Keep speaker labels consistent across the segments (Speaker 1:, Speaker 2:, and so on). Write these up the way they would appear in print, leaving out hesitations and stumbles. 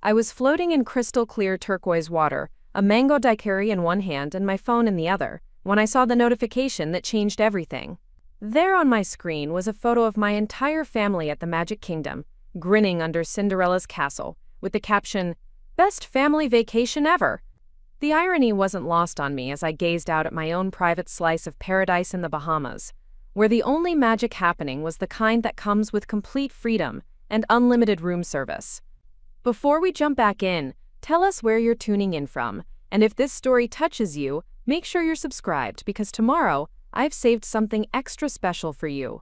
Speaker 1: I was floating in crystal-clear turquoise water, a mango daiquiri in one hand and my phone in the other, when I saw the notification that changed everything. There on my screen was a photo of my entire family at the Magic Kingdom, grinning under Cinderella's castle, with the caption, "Best family vacation ever." The irony wasn't lost on me as I gazed out at my own private slice of paradise in the Bahamas, where the only magic happening was the kind that comes with complete freedom and unlimited room service. Before we jump back in, tell us where you're tuning in from, and if this story touches you, make sure you're subscribed because tomorrow I've saved something extra special for you.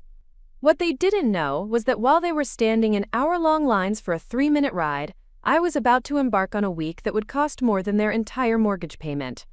Speaker 1: What they didn't know was that while they were standing in hour-long lines for a 3-minute ride, I was about to embark on a week that would cost more than their entire mortgage payment.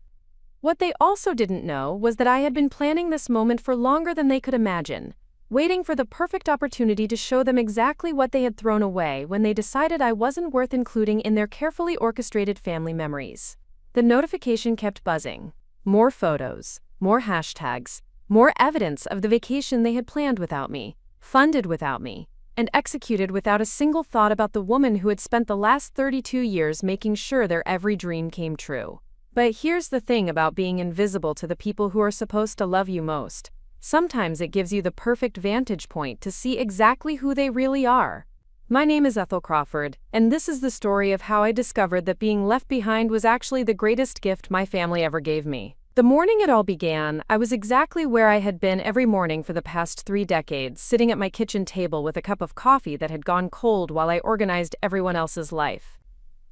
Speaker 1: What they also didn't know was that I had been planning this moment for longer than they could imagine, waiting for the perfect opportunity to show them exactly what they had thrown away when they decided I wasn't worth including in their carefully orchestrated family memories. The notification kept buzzing. More photos, more hashtags, more evidence of the vacation they had planned without me, funded without me, and executed without a single thought about the woman who had spent the last 32 years making sure their every dream came true. But here's the thing about being invisible to the people who are supposed to love you most. Sometimes it gives you the perfect vantage point to see exactly who they really are. My name is Ethel Crawford, and this is the story of how I discovered that being left behind was actually the greatest gift my family ever gave me. The morning it all began, I was exactly where I had been every morning for the past 3 decades, sitting at my kitchen table with a cup of coffee that had gone cold while I organized everyone else's life.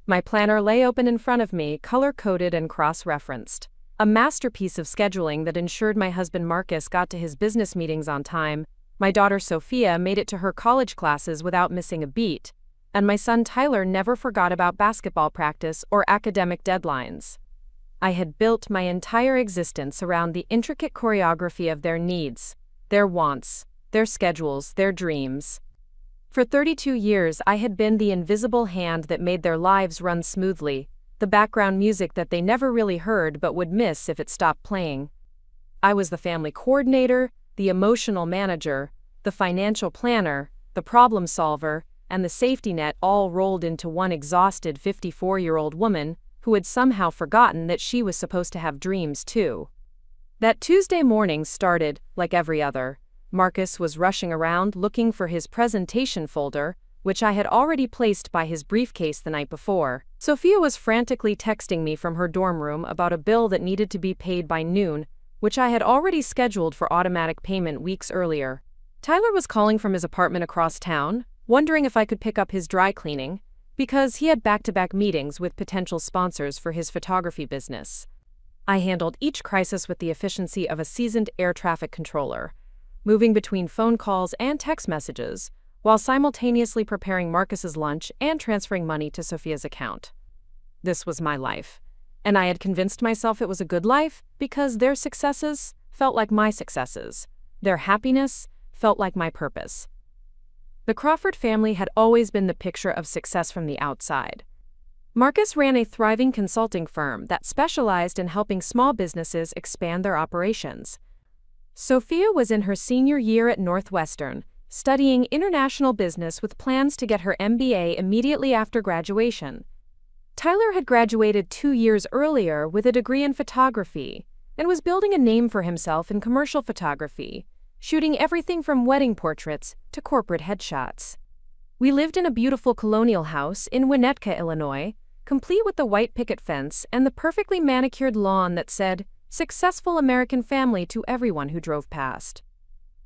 Speaker 1: My planner lay open in front of me, color-coded and cross-referenced. A masterpiece of scheduling that ensured my husband Marcus got to his business meetings on time, my daughter Sophia made it to her college classes without missing a beat, and my son Tyler never forgot about basketball practice or academic deadlines. I had built my entire existence around the intricate choreography of their needs, their wants, their schedules, their dreams. For 32 years, I had been the invisible hand that made their lives run smoothly, the background music that they never really heard but would miss if it stopped playing. I was the family coordinator, the emotional manager, the financial planner, the problem solver, and the safety net all rolled into one exhausted 54-year-old woman who had somehow forgotten that she was supposed to have dreams too. That Tuesday morning started like every other. Marcus was rushing around looking for his presentation folder, which I had already placed by his briefcase the night before. Sophia was frantically texting me from her dorm room about a bill that needed to be paid by noon, which I had already scheduled for automatic payment weeks earlier. Tyler was calling from his apartment across town, wondering if I could pick up his dry cleaning, because he had back-to-back meetings with potential sponsors for his photography business. I handled each crisis with the efficiency of a seasoned air traffic controller, moving between phone calls and text messages, while simultaneously preparing Marcus's lunch and transferring money to Sophia's account. This was my life, and I had convinced myself it was a good life because their successes felt like my successes. Their happiness felt like my purpose. The Crawford family had always been the picture of success from the outside. Marcus ran a thriving consulting firm that specialized in helping small businesses expand their operations. Sophia was in her senior year at Northwestern, studying international business with plans to get her MBA immediately after graduation. Tyler had graduated 2 years earlier with a degree in photography and was building a name for himself in commercial photography, shooting everything from wedding portraits to corporate headshots. We lived in a beautiful colonial house in Winnetka, Illinois, complete with the white picket fence and the perfectly manicured lawn that said, "Successful American family" to everyone who drove past.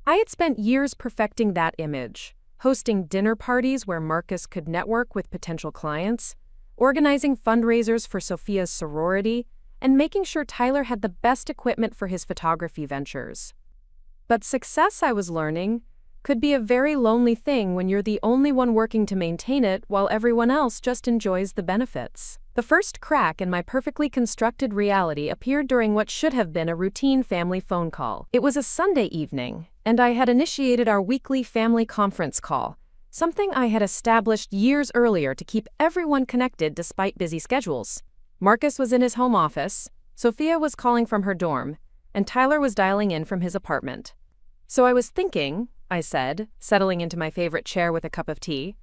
Speaker 1: I had spent years perfecting that image, hosting dinner parties where Marcus could network with potential clients, organizing fundraisers for Sophia's sorority, and making sure Tyler had the best equipment for his photography ventures. But success, I was learning, could be a very lonely thing when you're the only one working to maintain it while everyone else just enjoys the benefits. The first crack in my perfectly constructed reality appeared during what should have been a routine family phone call. It was a Sunday evening, and I had initiated our weekly family conference call, something I had established years earlier to keep everyone connected despite busy schedules. Marcus was in his home office, Sophia was calling from her dorm, and Tyler was dialing in from his apartment. "So I was thinking," I said, settling into my favorite chair with a cup of tea,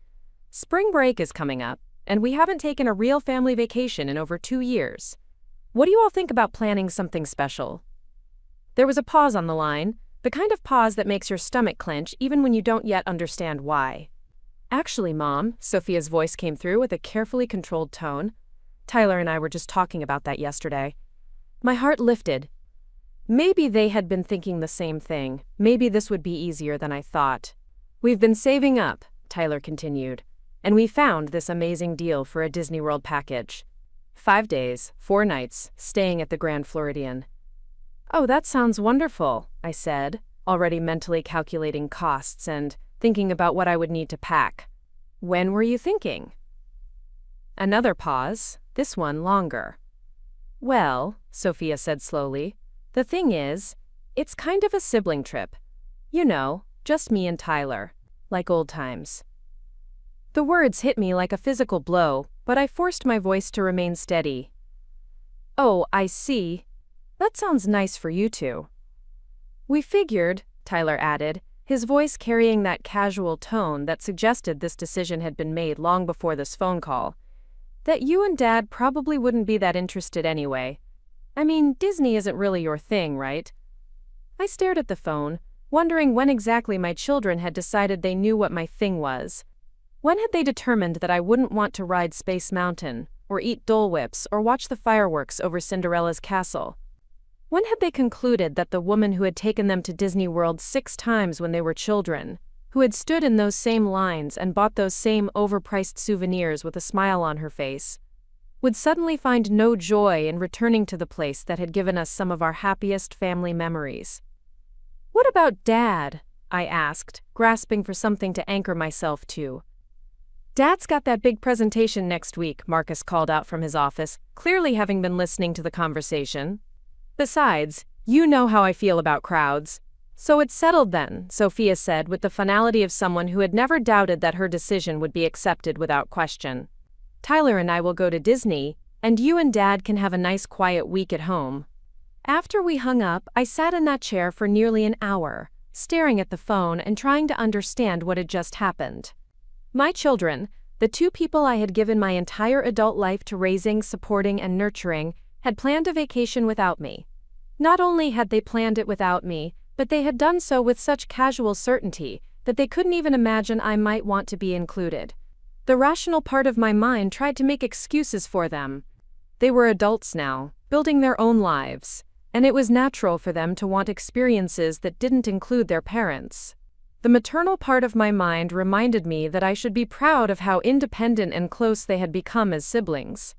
Speaker 1: "spring break is coming up, and we haven't taken a real family vacation in over 2 years. What do you all think about planning something special?" There was a pause on the line, the kind of pause that makes your stomach clench even when you don't yet understand why. "Actually, Mom," Sophia's voice came through with a carefully controlled tone. "Tyler and I were just talking about that yesterday." My heart lifted. Maybe they had been thinking the same thing. Maybe this would be easier than I thought. "We've been saving up," Tyler continued, "and we found this amazing deal for a Disney World package. 5 days, 4 nights, staying at the Grand Floridian." "Oh, that sounds wonderful," I said, already mentally calculating costs and thinking about what I would need to pack. "When were you thinking?" Another pause, this one longer. "Well," Sophia said slowly, "the thing is, it's kind of a sibling trip. You know, just me and Tyler, like old times." The words hit me like a physical blow, but I forced my voice to remain steady. "Oh, I see. That sounds nice for you two." "We figured," Tyler added, his voice carrying that casual tone that suggested this decision had been made long before this phone call, "that you and Dad probably wouldn't be that interested anyway. I mean, Disney isn't really your thing, right?" I stared at the phone, wondering when exactly my children had decided they knew what my thing was. When had they determined that I wouldn't want to ride Space Mountain, or eat Dole Whips, or watch the fireworks over Cinderella's castle? When had they concluded that the woman who had taken them to Disney World 6 times when they were children, who had stood in those same lines and bought those same overpriced souvenirs with a smile on her face, would suddenly find no joy in returning to the place that had given us some of our happiest family memories? "What about Dad?" I asked, grasping for something to anchor myself to. "Dad's got that big presentation next week," Marcus called out from his office, clearly having been listening to the conversation. "Besides, you know how I feel about crowds." "So it's settled then," Sophia said with the finality of someone who had never doubted that her decision would be accepted without question. "Tyler and I will go to Disney, and you and Dad can have a nice quiet week at home." After we hung up, I sat in that chair for nearly an hour, staring at the phone and trying to understand what had just happened. My children, the 2 people I had given my entire adult life to raising, supporting, and nurturing, had planned a vacation without me. Not only had they planned it without me, but they had done so with such casual certainty that they couldn't even imagine I might want to be included. The rational part of my mind tried to make excuses for them. They were adults now, building their own lives, and it was natural for them to want experiences that didn't include their parents. The maternal part of my mind reminded me that I should be proud of how independent and close they had become as siblings.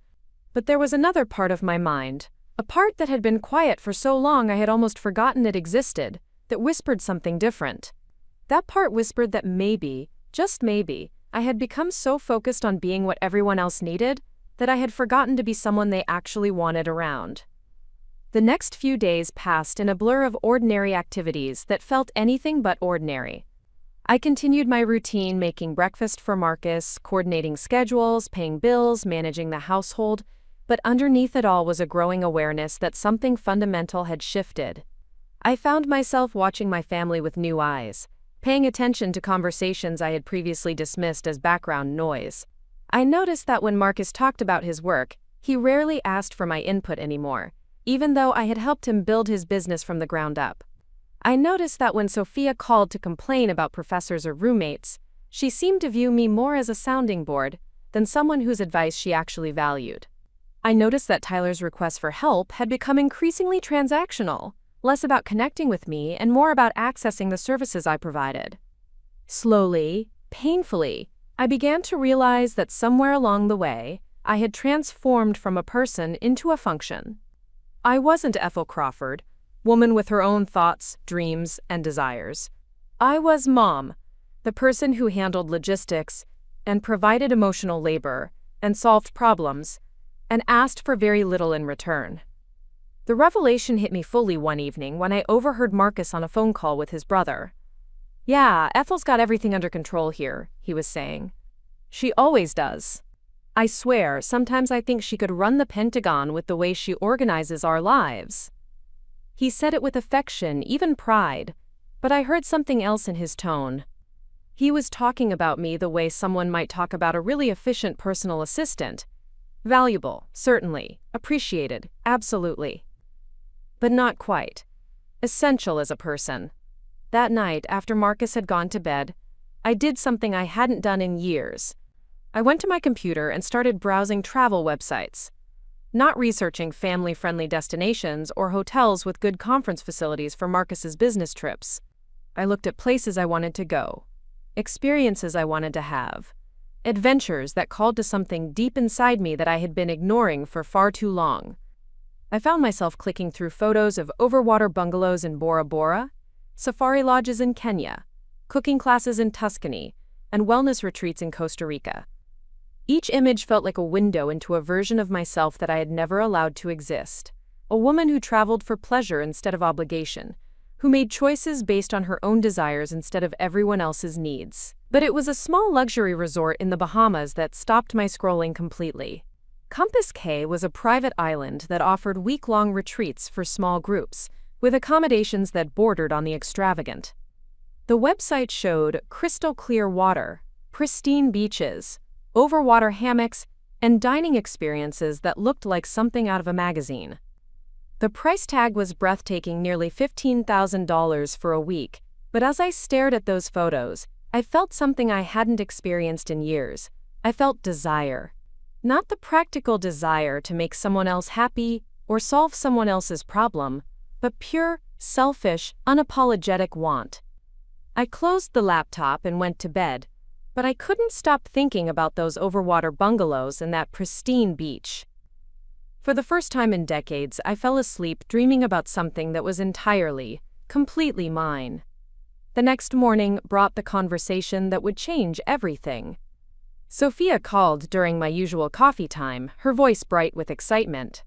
Speaker 1: But there was another part of my mind, a part that had been quiet for so long I had almost forgotten it existed, that whispered something different. That part whispered that maybe, just maybe, I had become so focused on being what everyone else needed, that I had forgotten to be someone they actually wanted around. The next few days passed in a blur of ordinary activities that felt anything but ordinary. I continued my routine, making breakfast for Marcus, coordinating schedules, paying bills, managing the household, but underneath it all was a growing awareness that something fundamental had shifted. I found myself watching my family with new eyes, paying attention to conversations I had previously dismissed as background noise. I noticed that when Marcus talked about his work, he rarely asked for my input anymore, even though I had helped him build his business from the ground up. I noticed that when Sophia called to complain about professors or roommates, she seemed to view me more as a sounding board than someone whose advice she actually valued. I noticed that Tyler's requests for help had become increasingly transactional, less about connecting with me and more about accessing the services I provided. Slowly, painfully, I began to realize that somewhere along the way, I had transformed from a person into a function. I wasn't Ethel Crawford, woman with her own thoughts, dreams, and desires. I was Mom, the person who handled logistics and provided emotional labor and solved problems and asked for very little in return. The revelation hit me fully one evening when I overheard Marcus on a phone call with his brother. "Yeah, Ethel's got everything under control here," he was saying. "She always does. I swear, sometimes I think she could run the Pentagon with the way she organizes our lives." He said it with affection, even pride, but I heard something else in his tone. He was talking about me the way someone might talk about a really efficient personal assistant. Valuable, certainly. Appreciated, absolutely. But not quite. Essential as a person. That night, after Marcus had gone to bed, I did something I hadn't done in years. I went to my computer and started browsing travel websites. Not researching family-friendly destinations or hotels with good conference facilities for Marcus's business trips. I looked at places I wanted to go, experiences I wanted to have, adventures that called to something deep inside me that I had been ignoring for far too long. I found myself clicking through photos of overwater bungalows in Bora Bora, safari lodges in Kenya, cooking classes in Tuscany, and wellness retreats in Costa Rica. Each image felt like a window into a version of myself that I had never allowed to exist. A woman who traveled for pleasure instead of obligation, who made choices based on her own desires instead of everyone else's needs. But it was a small luxury resort in the Bahamas that stopped my scrolling completely. Compass Cay was a private island that offered week-long retreats for small groups, with accommodations that bordered on the extravagant. The website showed crystal-clear water, pristine beaches, overwater hammocks, and dining experiences that looked like something out of a magazine. The price tag was breathtaking, nearly $15,000 for a week, but as I stared at those photos, I felt something I hadn't experienced in years. I felt desire. Not the practical desire to make someone else happy or solve someone else's problem, but pure, selfish, unapologetic want. I closed the laptop and went to bed, but I couldn't stop thinking about those overwater bungalows and that pristine beach. For the first time in decades, I fell asleep dreaming about something that was entirely, completely mine. The next morning brought the conversation that would change everything. Sophia called during my usual coffee time, her voice bright with excitement.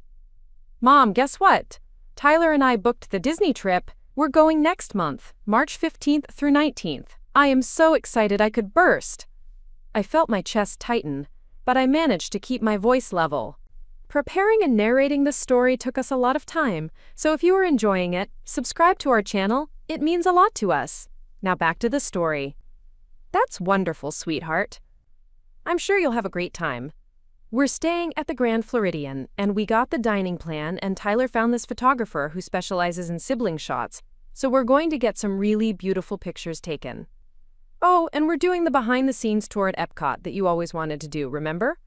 Speaker 1: "Mom, guess what? Tyler and I booked the Disney trip. We're going next month, March 15th through 19th. I am so excited I could burst." I felt my chest tighten, but I managed to keep my voice level. Preparing and narrating this story took us a lot of time, so if you are enjoying it, subscribe to our channel. It means a lot to us. Now back to the story. "That's wonderful, sweetheart. I'm sure you'll have a great time. We're staying at the Grand Floridian, and we got the dining plan, and Tyler found this photographer who specializes in sibling shots, so we're going to get some really beautiful pictures taken. Oh, and we're doing the behind-the-scenes tour at Epcot that you always wanted to do, remember?"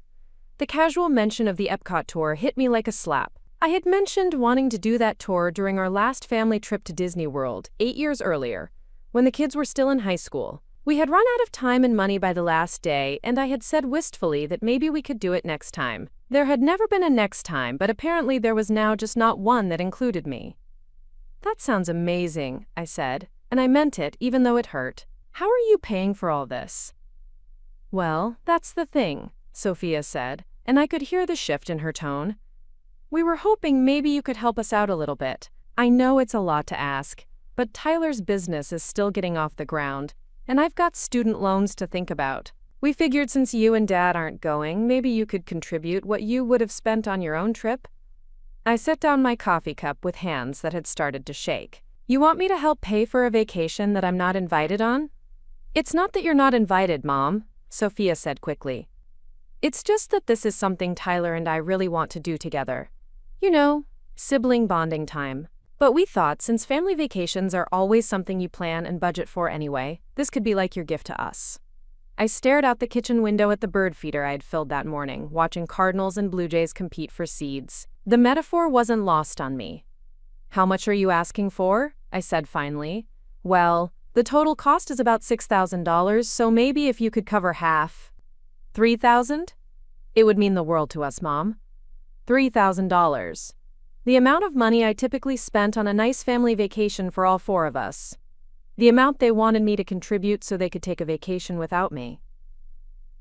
Speaker 1: The casual mention of the Epcot tour hit me like a slap. I had mentioned wanting to do that tour during our last family trip to Disney World, 8 years earlier, when the kids were still in high school. We had run out of time and money by the last day, and I had said wistfully that maybe we could do it next time. There had never been a next time, but apparently there was now just not one that included me. "That sounds amazing," I said, and I meant it even though it hurt. "How are you paying for all this?" "Well, that's the thing," Sophia said, and I could hear the shift in her tone. "We were hoping maybe you could help us out a little bit. I know it's a lot to ask, but Tyler's business is still getting off the ground, and I've got student loans to think about. We figured since you and Dad aren't going, maybe you could contribute what you would have spent on your own trip." I set down my coffee cup with hands that had started to shake. "You want me to help pay for a vacation that I'm not invited on?" "It's not that you're not invited, Mom," Sophia said quickly. "It's just that this is something Tyler and I really want to do together. You know, sibling bonding time. But we thought since family vacations are always something you plan and budget for anyway, this could be like your gift to us." I stared out the kitchen window at the bird feeder I had filled that morning, watching cardinals and blue jays compete for seeds. The metaphor wasn't lost on me. "How much are you asking for?" I said finally. "Well, the total cost is about $6,000, so maybe if you could cover half." $3,000? It would mean the world to us, Mom. $3,000. The amount of money I typically spent on a nice family vacation for all 4 of us. The amount they wanted me to contribute so they could take a vacation without me.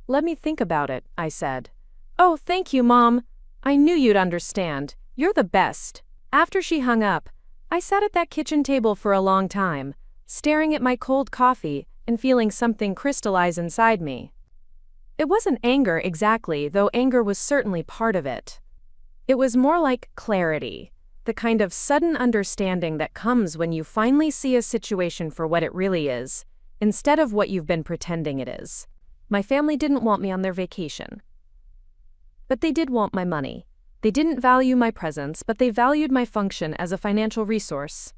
Speaker 1: "Let me think about it," I said. "Oh, thank you, Mom. I knew you'd understand. You're the best." After she hung up, I sat at that kitchen table for a long time, staring at my cold coffee and feeling something crystallize inside me. It wasn't anger exactly, though anger was certainly part of it. It was more like clarity, the kind of sudden understanding that comes when you finally see a situation for what it really is, instead of what you've been pretending it is. My family didn't want me on their vacation. But they did want my money. They didn't value my presence, but they valued my function as a financial resource.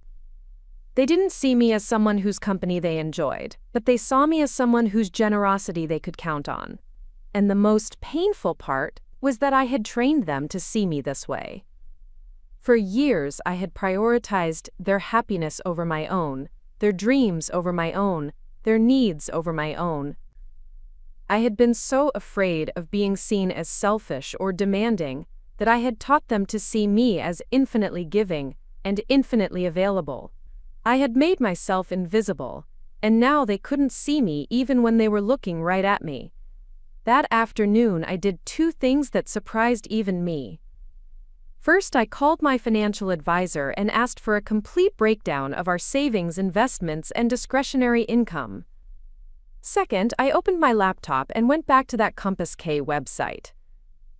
Speaker 1: They didn't see me as someone whose company they enjoyed, but they saw me as someone whose generosity they could count on. And the most painful part was that I had trained them to see me this way. For years, I had prioritized their happiness over my own, their dreams over my own, their needs over my own. I had been so afraid of being seen as selfish or demanding that I had taught them to see me as infinitely giving and infinitely available. I had made myself invisible, and now they couldn't see me even when they were looking right at me. That afternoon, I did two things that surprised even me. First, I called my financial advisor and asked for a complete breakdown of our savings, investments, and discretionary income. Second, I opened my laptop and went back to that Compass K website.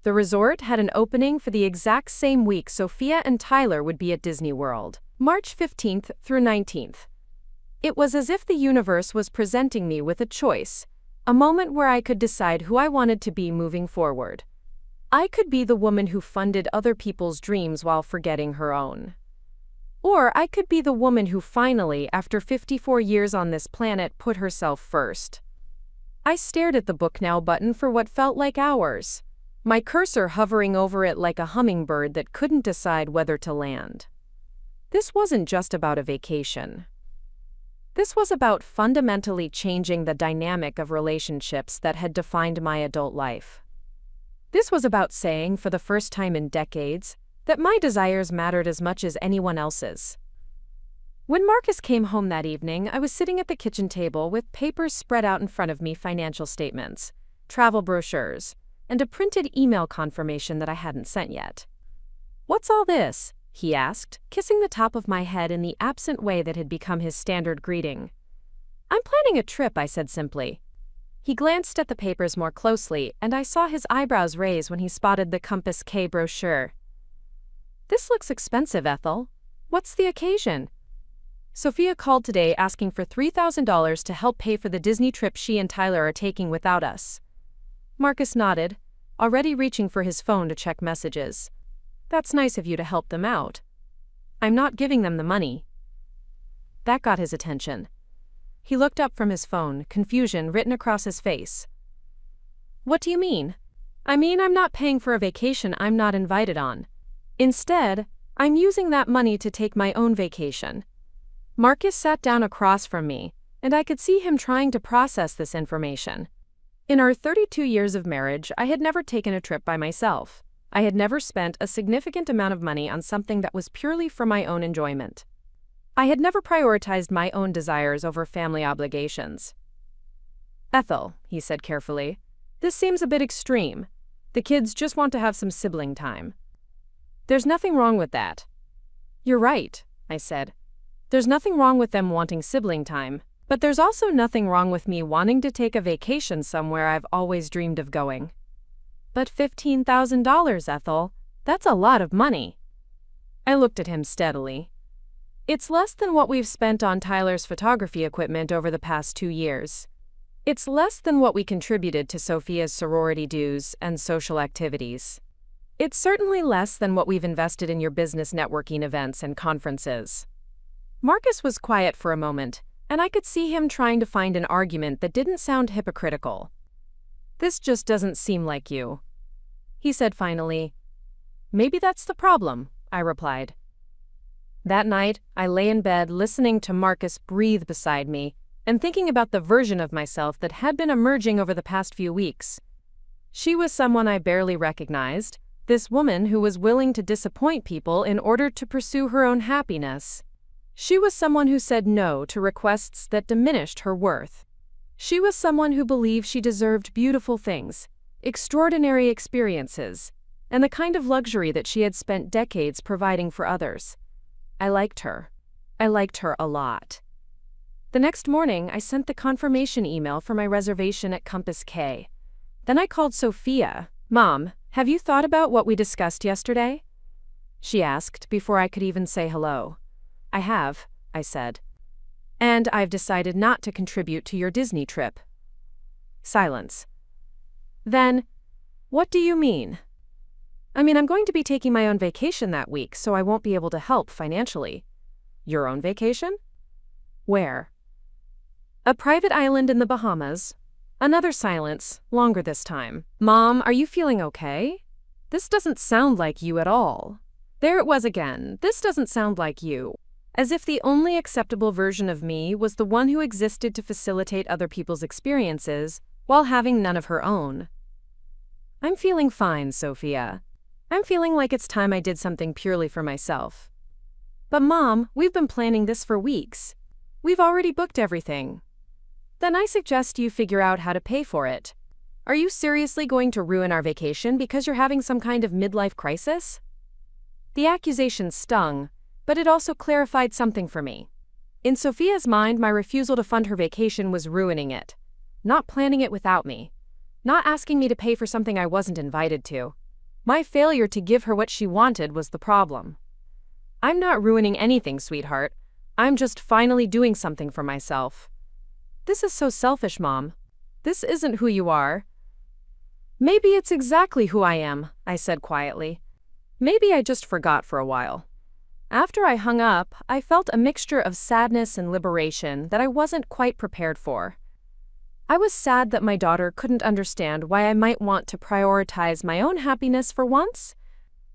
Speaker 1: The resort had an opening for the exact same week Sophia and Tyler would be at Disney World, March 15th through 19th. It was as if the universe was presenting me with a choice, a moment where I could decide who I wanted to be moving forward. I could be the woman who funded other people's dreams while forgetting her own. Or I could be the woman who finally, after 54 years on this planet, put herself first. I stared at the Book Now button for what felt like hours, my cursor hovering over it like a hummingbird that couldn't decide whether to land. This wasn't just about a vacation. This was about fundamentally changing the dynamic of relationships that had defined my adult life. This was about saying, for the first time in decades, that my desires mattered as much as anyone else's. When Marcus came home that evening, I was sitting at the kitchen table with papers spread out in front of me, financial statements, travel brochures, and a printed email confirmation that I hadn't sent yet. "What's all this?" he asked, kissing the top of my head in the absent way that had become his standard greeting. "I'm planning a trip," I said simply. He glanced at the papers more closely, and I saw his eyebrows raise when he spotted the Compass K brochure. "This looks expensive, Ethel. What's the occasion?" "Sophia called today asking for $3,000 to help pay for the Disney trip she and Tyler are taking without us." Marcus nodded, already reaching for his phone to check messages. "That's nice of you to help them out." "I'm not giving them the money." That got his attention. He looked up from his phone, confusion written across his face. "What do you mean?" "I mean I'm not paying for a vacation I'm not invited on. Instead, I'm using that money to take my own vacation." Marcus sat down across from me, and I could see him trying to process this information. In our 32 years of marriage, I had never taken a trip by myself. I had never spent a significant amount of money on something that was purely for my own enjoyment. I had never prioritized my own desires over family obligations. "Ethel," he said carefully, "this seems a bit extreme. The kids just want to have some sibling time." "There's nothing wrong with that." "You're right," I said. "There's nothing wrong with them wanting sibling time, but there's also nothing wrong with me wanting to take a vacation somewhere I've always dreamed of going." "But $15,000, Ethel, that's a lot of money." I looked at him steadily. "It's less than what we've spent on Tyler's photography equipment over the past 2 years. It's less than what we contributed to Sophia's sorority dues and social activities. It's certainly less than what we've invested in your business networking events and conferences." Marcus was quiet for a moment, and I could see him trying to find an argument that didn't sound hypocritical. "This just doesn't seem like you," he said finally. "Maybe that's the problem," I replied. That night, I lay in bed listening to Marcus breathe beside me and thinking about the version of myself that had been emerging over the past few weeks. She was someone I barely recognized, this woman who was willing to disappoint people in order to pursue her own happiness. She was someone who said no to requests that diminished her worth. She was someone who believed she deserved beautiful things, extraordinary experiences, and the kind of luxury that she had spent decades providing for others. I liked her. I liked her a lot. The next morning, I sent the confirmation email for my reservation at Compass K. Then I called Sophia. "Mom, have you thought about what we discussed yesterday?" she asked before I could even say hello. "I have," I said. And I've decided not to contribute to your Disney trip. Silence. Then, what do you mean? I mean, I'm going to be taking my own vacation that week, so I won't be able to help financially. Your own vacation? Where? A private island in the Bahamas. Another silence, longer this time. Mom, are you feeling okay? This doesn't sound like you at all. There it was again. This doesn't sound like you. As if the only acceptable version of me was the one who existed to facilitate other people's experiences while having none of her own. I'm feeling fine, Sophia. I'm feeling like it's time I did something purely for myself. But Mom, we've been planning this for weeks. We've already booked everything. Then I suggest you figure out how to pay for it. Are you seriously going to ruin our vacation because you're having some kind of midlife crisis? The accusation stung, but it also clarified something for me. In Sophia's mind, my refusal to fund her vacation was ruining it. Not planning it without me. Not asking me to pay for something I wasn't invited to. My failure to give her what she wanted was the problem. I'm not ruining anything, sweetheart. I'm just finally doing something for myself. This is so selfish, Mom. This isn't who you are. Maybe it's exactly who I am, I said quietly. Maybe I just forgot for a while. After I hung up, I felt a mixture of sadness and liberation that I wasn't quite prepared for. I was sad that my daughter couldn't understand why I might want to prioritize my own happiness for once.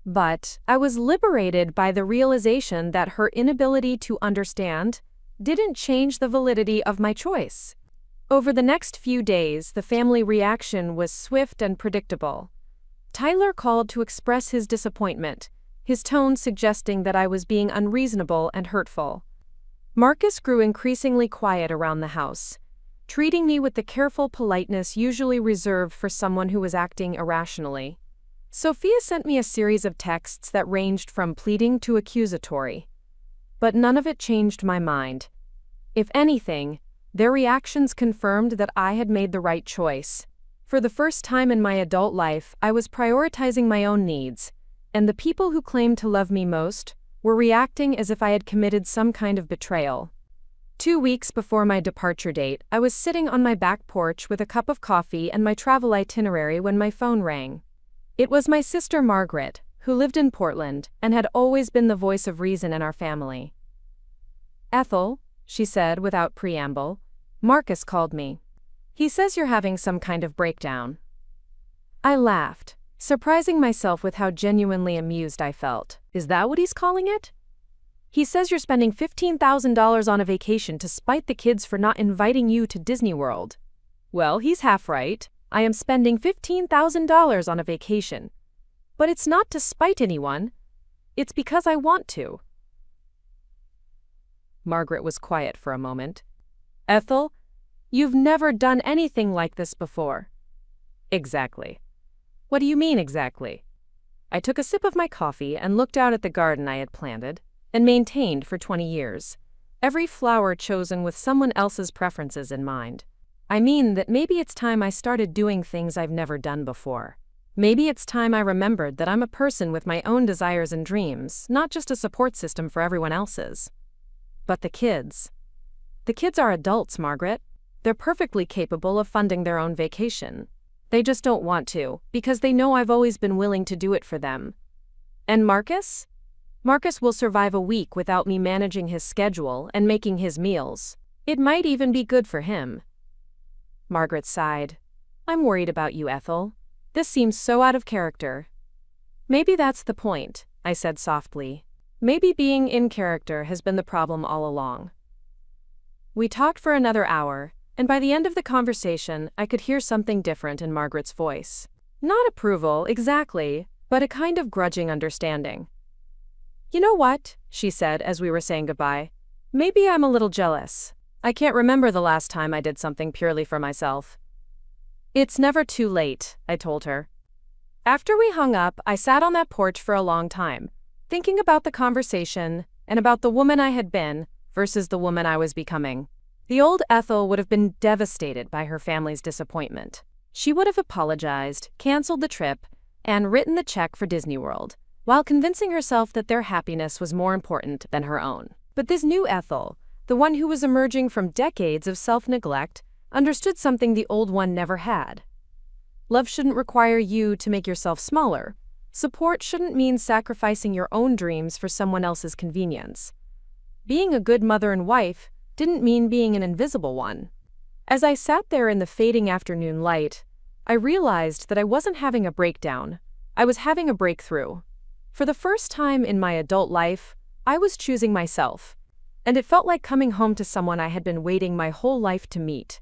Speaker 1: But I was liberated by the realization that her inability to understand didn't change the validity of my choice. Over the next few days, the family reaction was swift and predictable. Tyler called to express his disappointment, his tone suggesting that I was being unreasonable and hurtful. Marcus grew increasingly quiet around the house, treating me with the careful politeness usually reserved for someone who was acting irrationally. Sophia sent me a series of texts that ranged from pleading to accusatory. But none of it changed my mind. If anything, their reactions confirmed that I had made the right choice. For the first time in my adult life, I was prioritizing my own needs, and the people who claimed to love me most were reacting as if I had committed some kind of betrayal. 2 weeks before my departure date, I was sitting on my back porch with a cup of coffee and my travel itinerary when my phone rang. It was my sister Margaret, who lived in Portland and had always been the voice of reason in our family. "Ethel," she said without preamble, "Marcus called me. He says you're having some kind of breakdown." I laughed, surprising myself with how genuinely amused I felt. "Is that what he's calling it?" "He says you're spending $15,000 on a vacation to spite the kids for not inviting you to Disney World." Well, he's half right. I am spending $15,000 on a vacation. But it's not to spite anyone. It's because I want to. Margaret was quiet for a moment. "Ethel, you've never done anything like this before." "Exactly." "What do you mean exactly?" I took a sip of my coffee and looked out at the garden I had planted and maintained for 20 years, every flower chosen with someone else's preferences in mind. I mean that maybe it's time I started doing things I've never done before. Maybe it's time I remembered that I'm a person with my own desires and dreams, not just a support system for everyone else's. But the kids are adults, Margaret. They're perfectly capable of funding their own vacation. They just don't want to, because they know I've always been willing to do it for them. And Marcus? Marcus will survive a week without me managing his schedule and making his meals. It might even be good for him. Margaret sighed. "I'm worried about you, Ethel. This seems so out of character." "Maybe that's the point," I said softly. "Maybe being in character has been the problem all along." We talked for another hour, and by the end of the conversation, I could hear something different in Margaret's voice. Not approval, exactly, but a kind of grudging understanding. "You know what?" she said as we were saying goodbye. "Maybe I'm a little jealous. I can't remember the last time I did something purely for myself." "It's never too late," I told her. After we hung up, I sat on that porch for a long time, thinking about the conversation and about the woman I had been versus the woman I was becoming. The old Ethel would have been devastated by her family's disappointment. She would have apologized, canceled the trip, and written the check for Disney World, while convincing herself that their happiness was more important than her own. But this new Ethel, the one who was emerging from decades of self-neglect, understood something the old one never had. Love shouldn't require you to make yourself smaller. Support shouldn't mean sacrificing your own dreams for someone else's convenience. Being a good mother and wife didn't mean being an invisible one. As I sat there in the fading afternoon light, I realized that I wasn't having a breakdown. I was having a breakthrough. For the first time in my adult life, I was choosing myself, and it felt like coming home to someone I had been waiting my whole life to meet.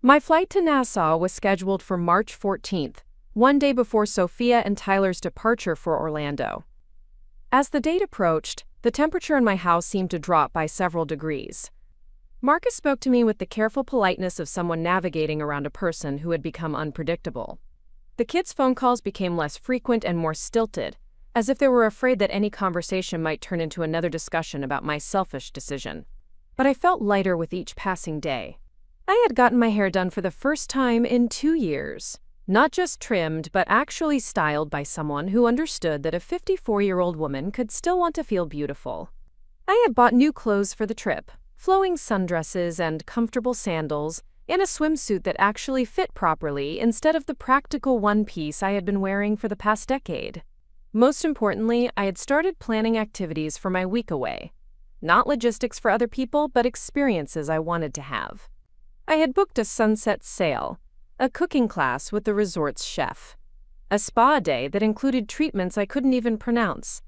Speaker 1: My flight to Nassau was scheduled for March 14th, one day before Sophia and Tyler's departure for Orlando. As the date approached, the temperature in my house seemed to drop by several degrees. Marcus spoke to me with the careful politeness of someone navigating around a person who had become unpredictable. The kids' phone calls became less frequent and more stilted, as if they were afraid that any conversation might turn into another discussion about my selfish decision. But I felt lighter with each passing day. I had gotten my hair done for the first time in 2 years. Not just trimmed, but actually styled by someone who understood that a 54-year-old woman could still want to feel beautiful. I had bought new clothes for the trip, flowing sundresses and comfortable sandals, and a swimsuit that actually fit properly instead of the practical one-piece I had been wearing for the past decade. Most importantly, I had started planning activities for my week away. Not logistics for other people, but experiences I wanted to have. I had booked a sunset sail, a cooking class with the resort's chef, a spa day that included treatments I couldn't even pronounce,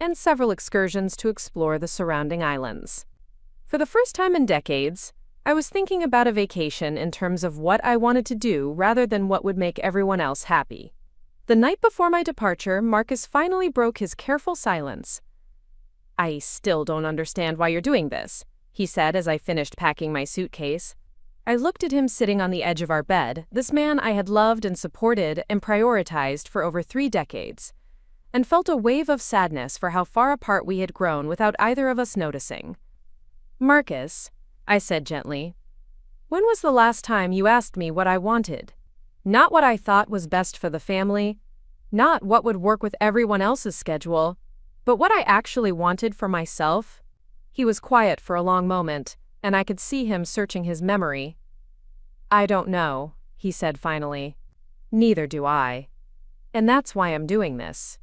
Speaker 1: and several excursions to explore the surrounding islands. For the first time in decades, I was thinking about a vacation in terms of what I wanted to do rather than what would make everyone else happy. The night before my departure, Marcus finally broke his careful silence. "I still don't understand why you're doing this," he said as I finished packing my suitcase. I looked at him sitting on the edge of our bed, this man I had loved and supported and prioritized for over 3 decades, and felt a wave of sadness for how far apart we had grown without either of us noticing. "Marcus," I said gently, "when was the last time you asked me what I wanted? Not what I thought was best for the family, not what would work with everyone else's schedule, but what I actually wanted for myself?" He was quiet for a long moment, and I could see him searching his memory. "I don't know," he said finally. "Neither do I. And that's why I'm doing this."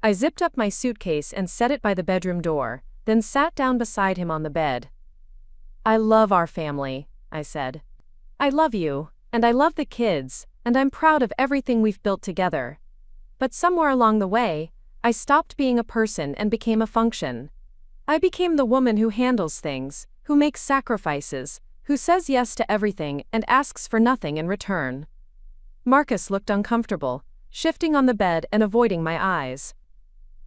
Speaker 1: I zipped up my suitcase and set it by the bedroom door, then sat down beside him on the bed. "I love our family," I said. "I love you, and I love the kids, and I'm proud of everything we've built together. But somewhere along the way, I stopped being a person and became a function. I became the woman who handles things, who makes sacrifices, who says yes to everything and asks for nothing in return." Marcus looked uncomfortable, shifting on the bed and avoiding my eyes.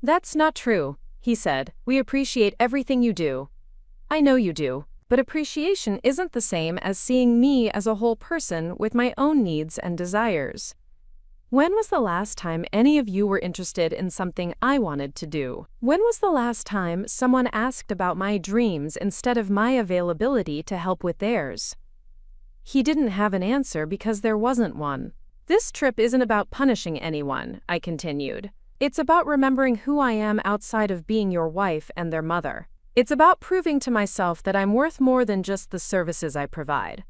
Speaker 1: "That's not true," he said. "We appreciate everything you do. I know you do, but appreciation isn't the same as seeing me as a whole person with my own needs and desires. When was the last time any of you were interested in something I wanted to do? When was the last time someone asked about my dreams instead of my availability to help with theirs?" He didn't have an answer because there wasn't one. "This trip isn't about punishing anyone," I continued. "It's about remembering who I am outside of being your wife and their mother. It's about proving to myself that I'm worth more than just the services I provide."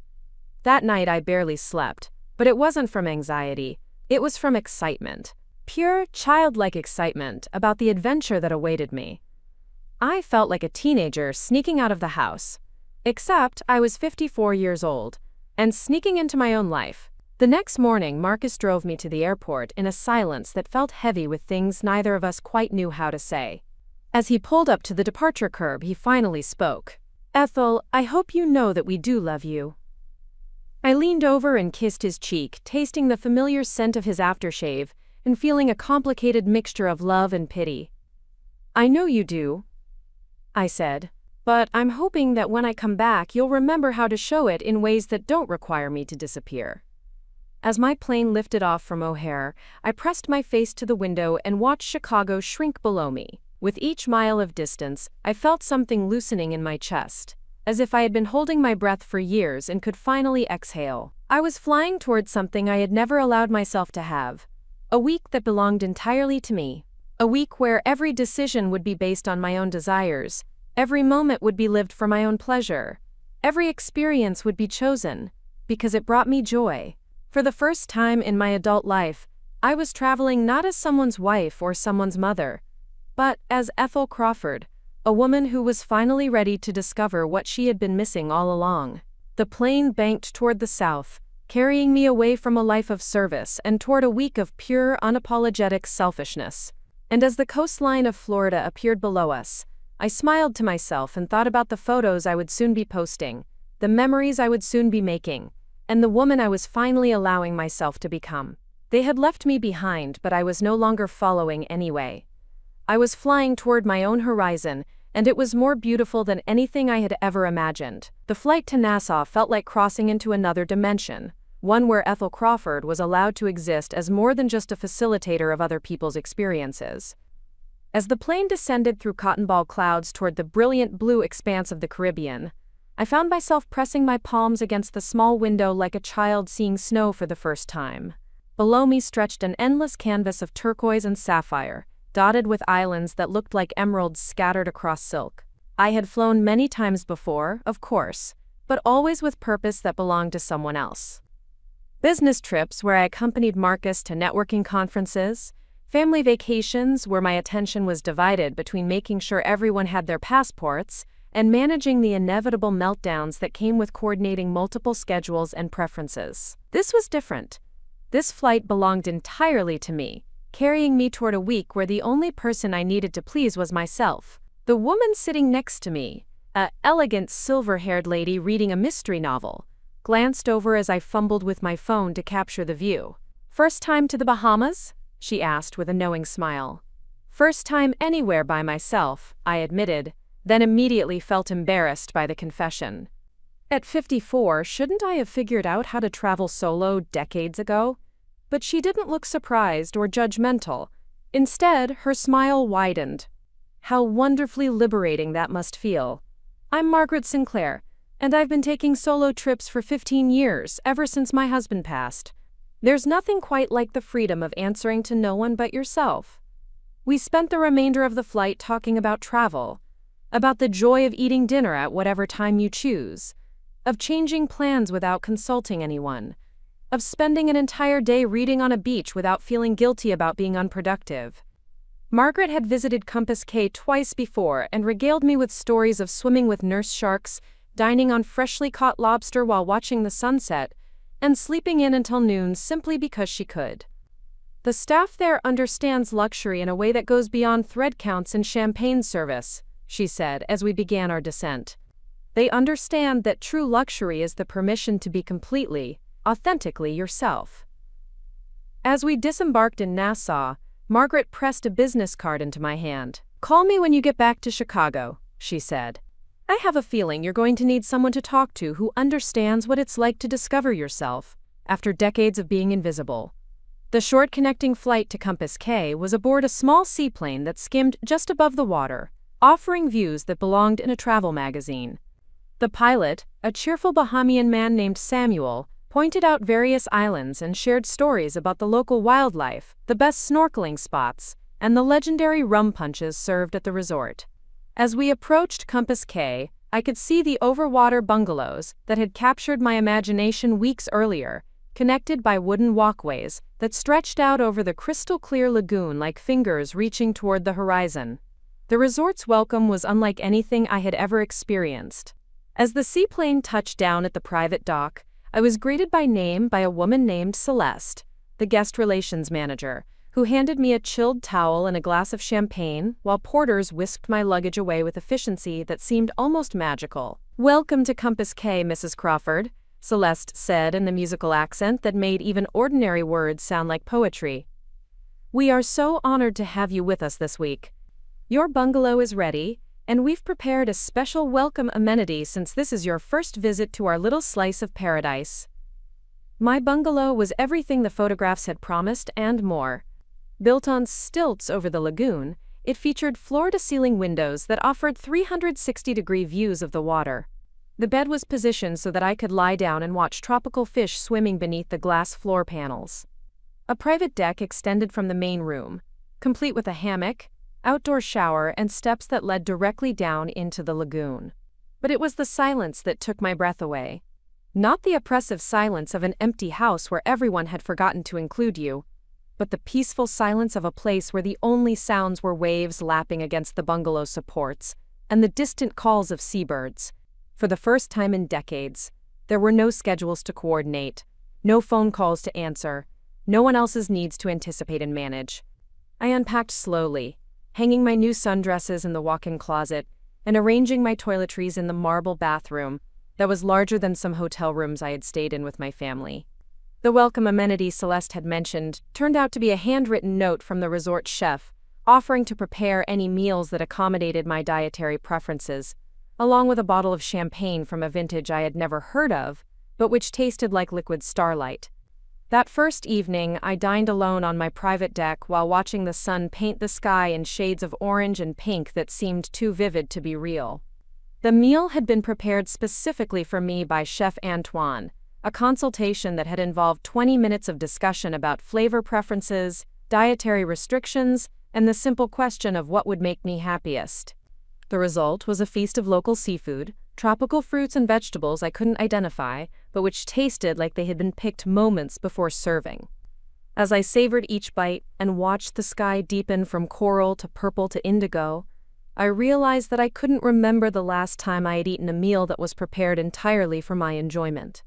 Speaker 1: That night I barely slept, but it wasn't from anxiety. It was from excitement, pure, childlike excitement about the adventure that awaited me. I felt like a teenager sneaking out of the house. Except I was 54 years old, and sneaking into my own life. The next morning, Marcus drove me to the airport in a silence that felt heavy with things neither of us quite knew how to say. As he pulled up to the departure curb, he finally spoke. "Ethel, I hope you know that we do love you." I leaned over and kissed his cheek, tasting the familiar scent of his aftershave and feeling a complicated mixture of love and pity. "I know you do," I said, "but I'm hoping that when I come back you'll remember how to show it in ways that don't require me to disappear." As my plane lifted off from O'Hare, I pressed my face to the window and watched Chicago shrink below me. With each mile of distance, I felt something loosening in my chest, as if I had been holding my breath for years and could finally exhale. I was flying towards something I had never allowed myself to have. A week that belonged entirely to me. A week where every decision would be based on my own desires, Every moment would be lived for my own pleasure. Every experience would be chosen, because it brought me joy. For the first time in my adult life, I was traveling not as someone's wife or someone's mother, but as Ethel Crawford, a woman who was finally ready to discover what she had been missing all along. The plane banked toward the south, carrying me away from a life of service and toward a week of pure, unapologetic selfishness. And as the coastline of Florida appeared below us, I smiled to myself and thought about the photos I would soon be posting, the memories I would soon be making, and the woman I was finally allowing myself to become. They had left me behind, but I was no longer following anyway. I was flying toward my own horizon, and it was more beautiful than anything I had ever imagined. The flight to Nassau felt like crossing into another dimension, one where Ethel Crawford was allowed to exist as more than just a facilitator of other people's experiences. As the plane descended through cotton ball clouds toward the brilliant blue expanse of the Caribbean, I found myself pressing my palms against the small window like a child seeing snow for the first time. Below me stretched an endless canvas of turquoise and sapphire, dotted with islands that looked like emeralds scattered across silk. I had flown many times before, of course, but always with purpose that belonged to someone else. Business trips where I accompanied Marcus to networking conferences, family vacations where my attention was divided between making sure everyone had their passports and managing the inevitable meltdowns that came with coordinating multiple schedules and preferences. This was different. This flight belonged entirely to me, carrying me toward a week where the only person I needed to please was myself. The woman sitting next to me, an elegant silver-haired lady reading a mystery novel, glanced over as I fumbled with my phone to capture the view. "First time to the Bahamas?" she asked with a knowing smile. "First time anywhere by myself," I admitted, then immediately felt embarrassed by the confession. At 54, shouldn't I have figured out how to travel solo decades ago? But she didn't look surprised or judgmental. Instead, her smile widened. How wonderfully liberating that must feel. "I'm Margaret Sinclair, and I've been taking solo trips for 15 years, ever since my husband passed. There's nothing quite like the freedom of answering to no one but yourself." We spent the remainder of the flight talking about travel, about the joy of eating dinner at whatever time you choose, of changing plans without consulting anyone, of spending an entire day reading on a beach without feeling guilty about being unproductive. Margaret had visited Compass Cay twice before and regaled me with stories of swimming with nurse sharks, dining on freshly caught lobster while watching the sunset, and sleeping in until noon simply because she could. "The staff there understands luxury in a way that goes beyond thread counts and champagne service," she said as we began our descent. "They understand that true luxury is the permission to be completely, authentically yourself." As we disembarked in Nassau, Margaret pressed a business card into my hand. "Call me when you get back to Chicago," she said. "I have a feeling you're going to need someone to talk to who understands what it's like to discover yourself after decades of being invisible." The short connecting flight to Compass Cay was aboard a small seaplane that skimmed just above the water, offering views that belonged in a travel magazine. The pilot, a cheerful Bahamian man named Samuel, pointed out various islands and shared stories about the local wildlife, the best snorkeling spots, and the legendary rum punches served at the resort. As we approached Compass Cay, I could see the overwater bungalows that had captured my imagination weeks earlier, connected by wooden walkways that stretched out over the crystal-clear lagoon like fingers reaching toward the horizon. The resort's welcome was unlike anything I had ever experienced. As the seaplane touched down at the private dock, I was greeted by name by a woman named Celeste, the guest relations manager, who handed me a chilled towel and a glass of champagne, while porters whisked my luggage away with efficiency that seemed almost magical. "Welcome to Compass Cay, Mrs. Crawford," Celeste said in the musical accent that made even ordinary words sound like poetry. "We are so honored to have you with us this week. Your bungalow is ready, and we've prepared a special welcome amenity since this is your first visit to our little slice of paradise." My bungalow was everything the photographs had promised and more. Built on stilts over the lagoon, it featured floor-to-ceiling windows that offered 360-degree views of the water. The bed was positioned so that I could lie down and watch tropical fish swimming beneath the glass floor panels. A private deck extended from the main room, complete with a hammock, outdoor shower, and steps that led directly down into the lagoon. But it was the silence that took my breath away. Not the oppressive silence of an empty house where everyone had forgotten to include you, but the peaceful silence of a place where the only sounds were waves lapping against the bungalow supports and the distant calls of seabirds. For the first time in decades, there were no schedules to coordinate, no phone calls to answer, no one else's needs to anticipate and manage. I unpacked slowly, hanging my new sundresses in the walk-in closet and arranging my toiletries in the marble bathroom that was larger than some hotel rooms I had stayed in with my family. The welcome amenity Celeste had mentioned turned out to be a handwritten note from the resort chef, offering to prepare any meals that accommodated my dietary preferences, along with a bottle of champagne from a vintage I had never heard of, but which tasted like liquid starlight. That first evening, I dined alone on my private deck while watching the sun paint the sky in shades of orange and pink that seemed too vivid to be real. The meal had been prepared specifically for me by Chef Antoine, a consultation that had involved 20 minutes of discussion about flavor preferences, dietary restrictions, and the simple question of what would make me happiest. The result was a feast of local seafood, tropical fruits and vegetables I couldn't identify, but which tasted like they had been picked moments before serving. As I savored each bite and watched the sky deepen from coral to purple to indigo, I realized that I couldn't remember the last time I had eaten a meal that was prepared entirely for my enjoyment.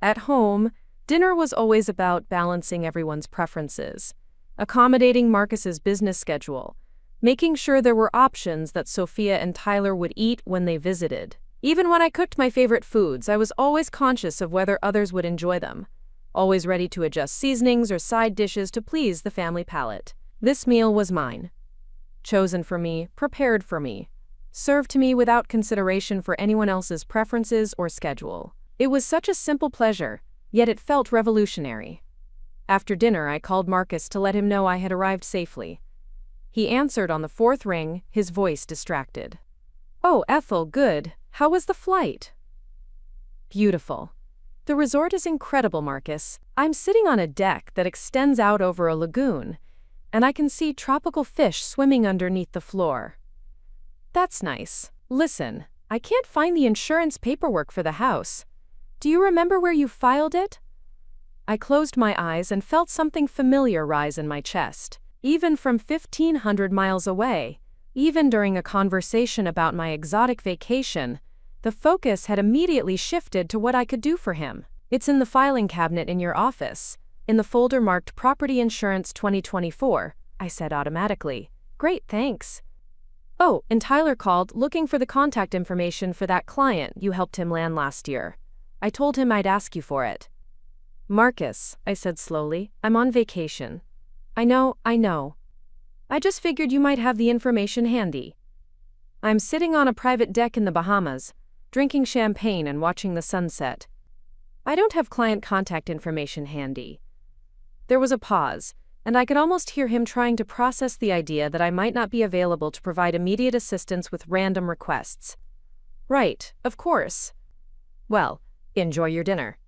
Speaker 1: At home, dinner was always about balancing everyone's preferences, accommodating Marcus's business schedule, making sure there were options that Sophia and Tyler would eat when they visited. Even when I cooked my favorite foods, I was always conscious of whether others would enjoy them, always ready to adjust seasonings or side dishes to please the family palate. This meal was mine. Chosen for me, prepared for me, served to me without consideration for anyone else's preferences or schedule. It was such a simple pleasure, yet it felt revolutionary. After dinner, I called Marcus to let him know I had arrived safely. He answered on the fourth ring, his voice distracted. "Oh, Ethel, good. How was the flight?" "Beautiful. The resort is incredible, Marcus. I'm sitting on a deck that extends out over a lagoon, and I can see tropical fish swimming underneath the floor." "That's nice. Listen, I can't find the insurance paperwork for the house. Do you remember where you filed it?" I closed my eyes and felt something familiar rise in my chest. Even from 1,500 miles away, even during a conversation about my exotic vacation, the focus had immediately shifted to what I could do for him. "It's in the filing cabinet in your office, in the folder marked Property Insurance 2024, I said automatically. "Great, thanks." "Oh, and Tyler called looking for the contact information for that client you helped him land last year. I told him I'd ask you for it." "Marcus," I said slowly, "I'm on vacation." I know. I just figured you might have the information handy." "I'm sitting on a private deck in the Bahamas, drinking champagne and watching the sunset. I don't have client contact information handy." There was a pause, and I could almost hear him trying to process the idea that I might not be available to provide immediate assistance with random requests. "Right, of course." "Well, enjoy your dinner."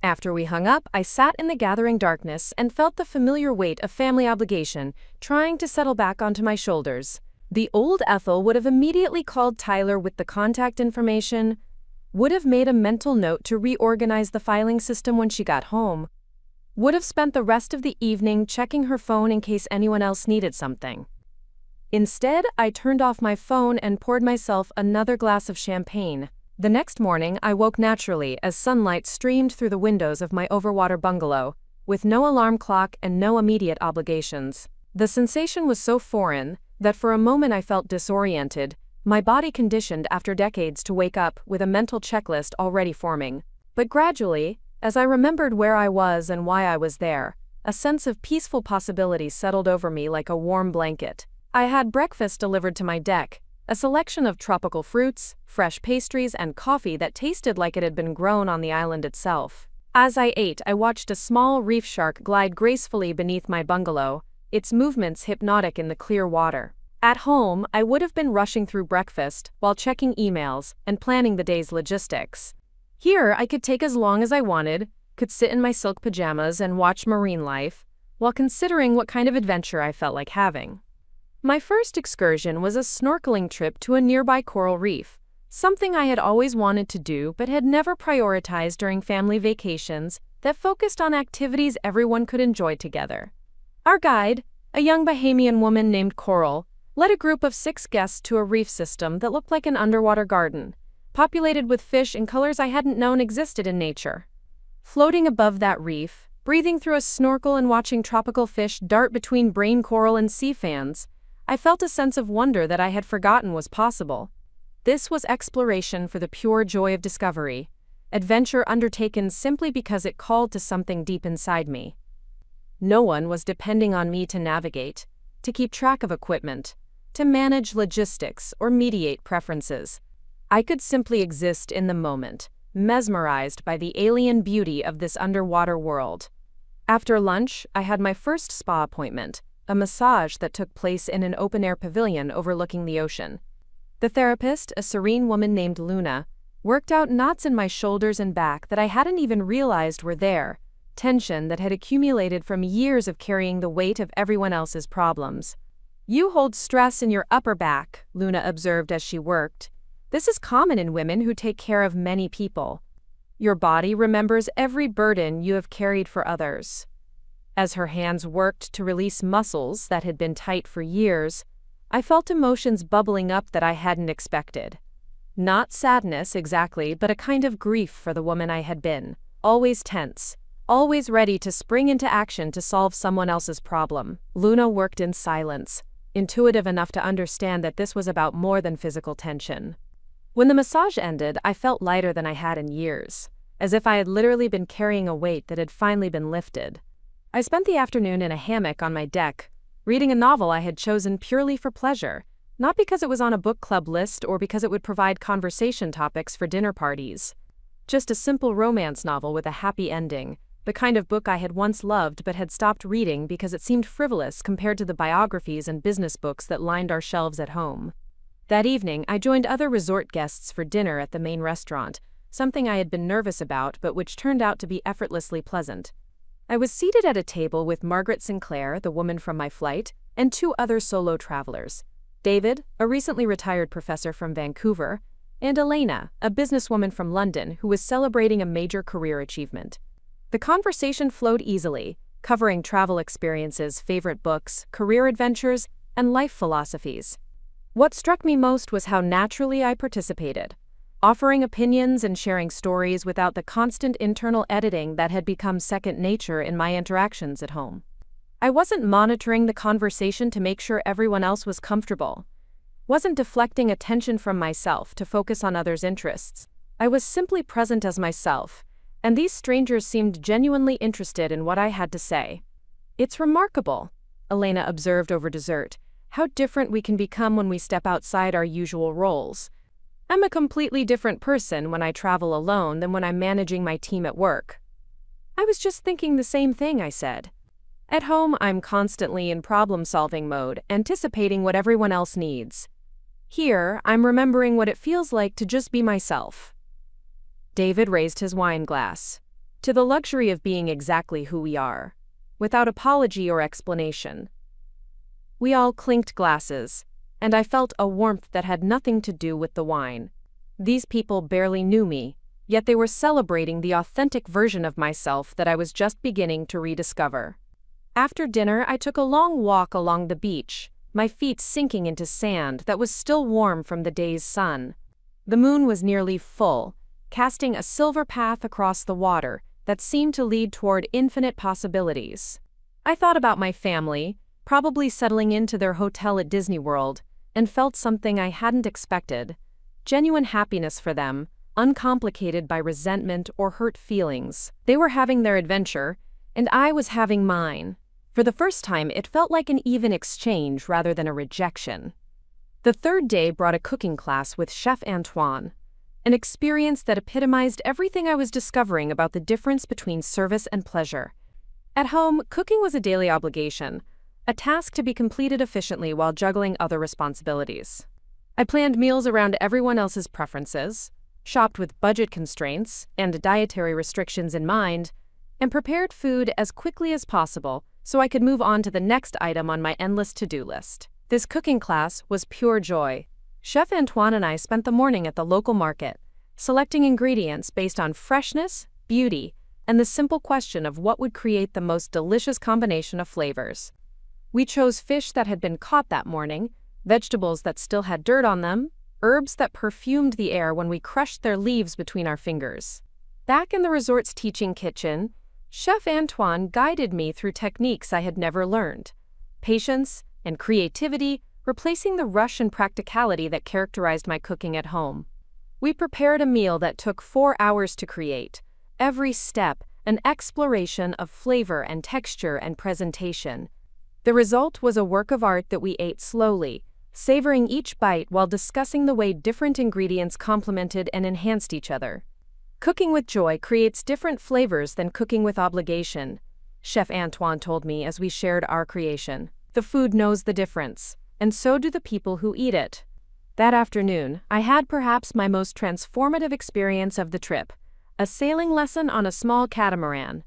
Speaker 1: After we hung up, I sat in the gathering darkness and felt the familiar weight of family obligation trying to settle back onto my shoulders. The old Ethel would have immediately called Tyler with the contact information, would have made a mental note to reorganize the filing system when she got home, would have spent the rest of the evening checking her phone in case anyone else needed something. Instead, I turned off my phone and poured myself another glass of champagne. The next morning, I woke naturally as sunlight streamed through the windows of my overwater bungalow, with no alarm clock and no immediate obligations. The sensation was so foreign that for a moment I felt disoriented, my body conditioned after decades to wake up with a mental checklist already forming. But gradually, as I remembered where I was and why I was there, a sense of peaceful possibility settled over me like a warm blanket. I had breakfast delivered to my deck, a selection of tropical fruits, fresh pastries, and coffee that tasted like it had been grown on the island itself. As I ate, I watched a small reef shark glide gracefully beneath my bungalow, its movements hypnotic in the clear water. At home, I would have been rushing through breakfast while checking emails and planning the day's logistics. Here, I could take as long as I wanted, could sit in my silk pajamas and watch marine life, while considering what kind of adventure I felt like having. My first excursion was a snorkeling trip to a nearby coral reef, something I had always wanted to do but had never prioritized during family vacations that focused on activities everyone could enjoy together. Our guide, a young Bahamian woman named Coral, led a group of 6 guests to a reef system that looked like an underwater garden, populated with fish in colors I hadn't known existed in nature. Floating above that reef, breathing through a snorkel and watching tropical fish dart between brain coral and sea fans, I felt a sense of wonder that I had forgotten was possible. This was exploration for the pure joy of discovery, adventure undertaken simply because it called to something deep inside me. No one was depending on me to navigate, to keep track of equipment, to manage logistics or mediate preferences. I could simply exist in the moment, mesmerized by the alien beauty of this underwater world. After lunch, I had my first spa appointment, a massage that took place in an open-air pavilion overlooking the ocean. The therapist, a serene woman named Luna, worked out knots in my shoulders and back that I hadn't even realized were there, tension that had accumulated from years of carrying the weight of everyone else's problems. "You hold stress in your upper back," Luna observed as she worked. "This is common in women who take care of many people. Your body remembers every burden you have carried for others." As her hands worked to release muscles that had been tight for years, I felt emotions bubbling up that I hadn't expected. Not sadness exactly, but a kind of grief for the woman I had been, always tense, always ready to spring into action to solve someone else's problem. Luna worked in silence, intuitive enough to understand that this was about more than physical tension. When the massage ended, I felt lighter than I had in years, as if I had literally been carrying a weight that had finally been lifted. I spent the afternoon in a hammock on my deck, reading a novel I had chosen purely for pleasure, not because it was on a book club list or because it would provide conversation topics for dinner parties. Just a simple romance novel with a happy ending, the kind of book I had once loved but had stopped reading because it seemed frivolous compared to the biographies and business books that lined our shelves at home. That evening, I joined other resort guests for dinner at the main restaurant, something I had been nervous about but which turned out to be effortlessly pleasant. I was seated at a table with Margaret Sinclair, the woman from my flight, and 2 other solo travelers, David, a recently retired professor from Vancouver, and Elena, a businesswoman from London who was celebrating a major career achievement. The conversation flowed easily, covering travel experiences, favorite books, career adventures, and life philosophies. What struck me most was how naturally I participated, offering opinions and sharing stories without the constant internal editing that had become second nature in my interactions at home. I wasn't monitoring the conversation to make sure everyone else was comfortable, wasn't deflecting attention from myself to focus on others' interests. I was simply present as myself, and these strangers seemed genuinely interested in what I had to say. "It's remarkable," Elena observed over dessert, "how different we can become when we step outside our usual roles. I'm a completely different person when I travel alone than when I'm managing my team at work." "I was just thinking the same thing," I said. "At home, I'm constantly in problem-solving mode, anticipating what everyone else needs. Here, I'm remembering what it feels like to just be myself." David raised his wine glass. "To the luxury of being exactly who we are, without apology or explanation." We all clinked glasses, and I felt a warmth that had nothing to do with the wine. These people barely knew me, yet they were celebrating the authentic version of myself that I was just beginning to rediscover. After dinner, I took a long walk along the beach, my feet sinking into sand that was still warm from the day's sun. The moon was nearly full, casting a silver path across the water that seemed to lead toward infinite possibilities. I thought about my family, probably settling into their hotel at Disney World, and felt something I hadn't expected: genuine happiness for them, uncomplicated by resentment or hurt feelings. They were having their adventure, and I was having mine. For the first time, it felt like an even exchange rather than a rejection. The third day brought a cooking class with Chef Antoine, an experience that epitomized everything I was discovering about the difference between service and pleasure. At home, cooking was a daily obligation, a task to be completed efficiently while juggling other responsibilities. I planned meals around everyone else's preferences, shopped with budget constraints and dietary restrictions in mind, and prepared food as quickly as possible so I could move on to the next item on my endless to-do list. This cooking class was pure joy. Chef Antoine and I spent the morning at the local market, selecting ingredients based on freshness, beauty, and the simple question of what would create the most delicious combination of flavors. We chose fish that had been caught that morning, vegetables that still had dirt on them, herbs that perfumed the air when we crushed their leaves between our fingers. Back in the resort's teaching kitchen, Chef Antoine guided me through techniques I had never learned. Patience and creativity replacing the rush and practicality that characterized my cooking at home. We prepared a meal that took 4 hours to create, every step an exploration of flavor and texture and presentation. The result was a work of art that we ate slowly, savoring each bite while discussing the way different ingredients complemented and enhanced each other. Cooking with joy creates different flavors than cooking with obligation, Chef Antoine told me as we shared our creation. The food knows the difference, and so do the people who eat it. That afternoon, I had perhaps my most transformative experience of the trip, a sailing lesson on a small catamaran.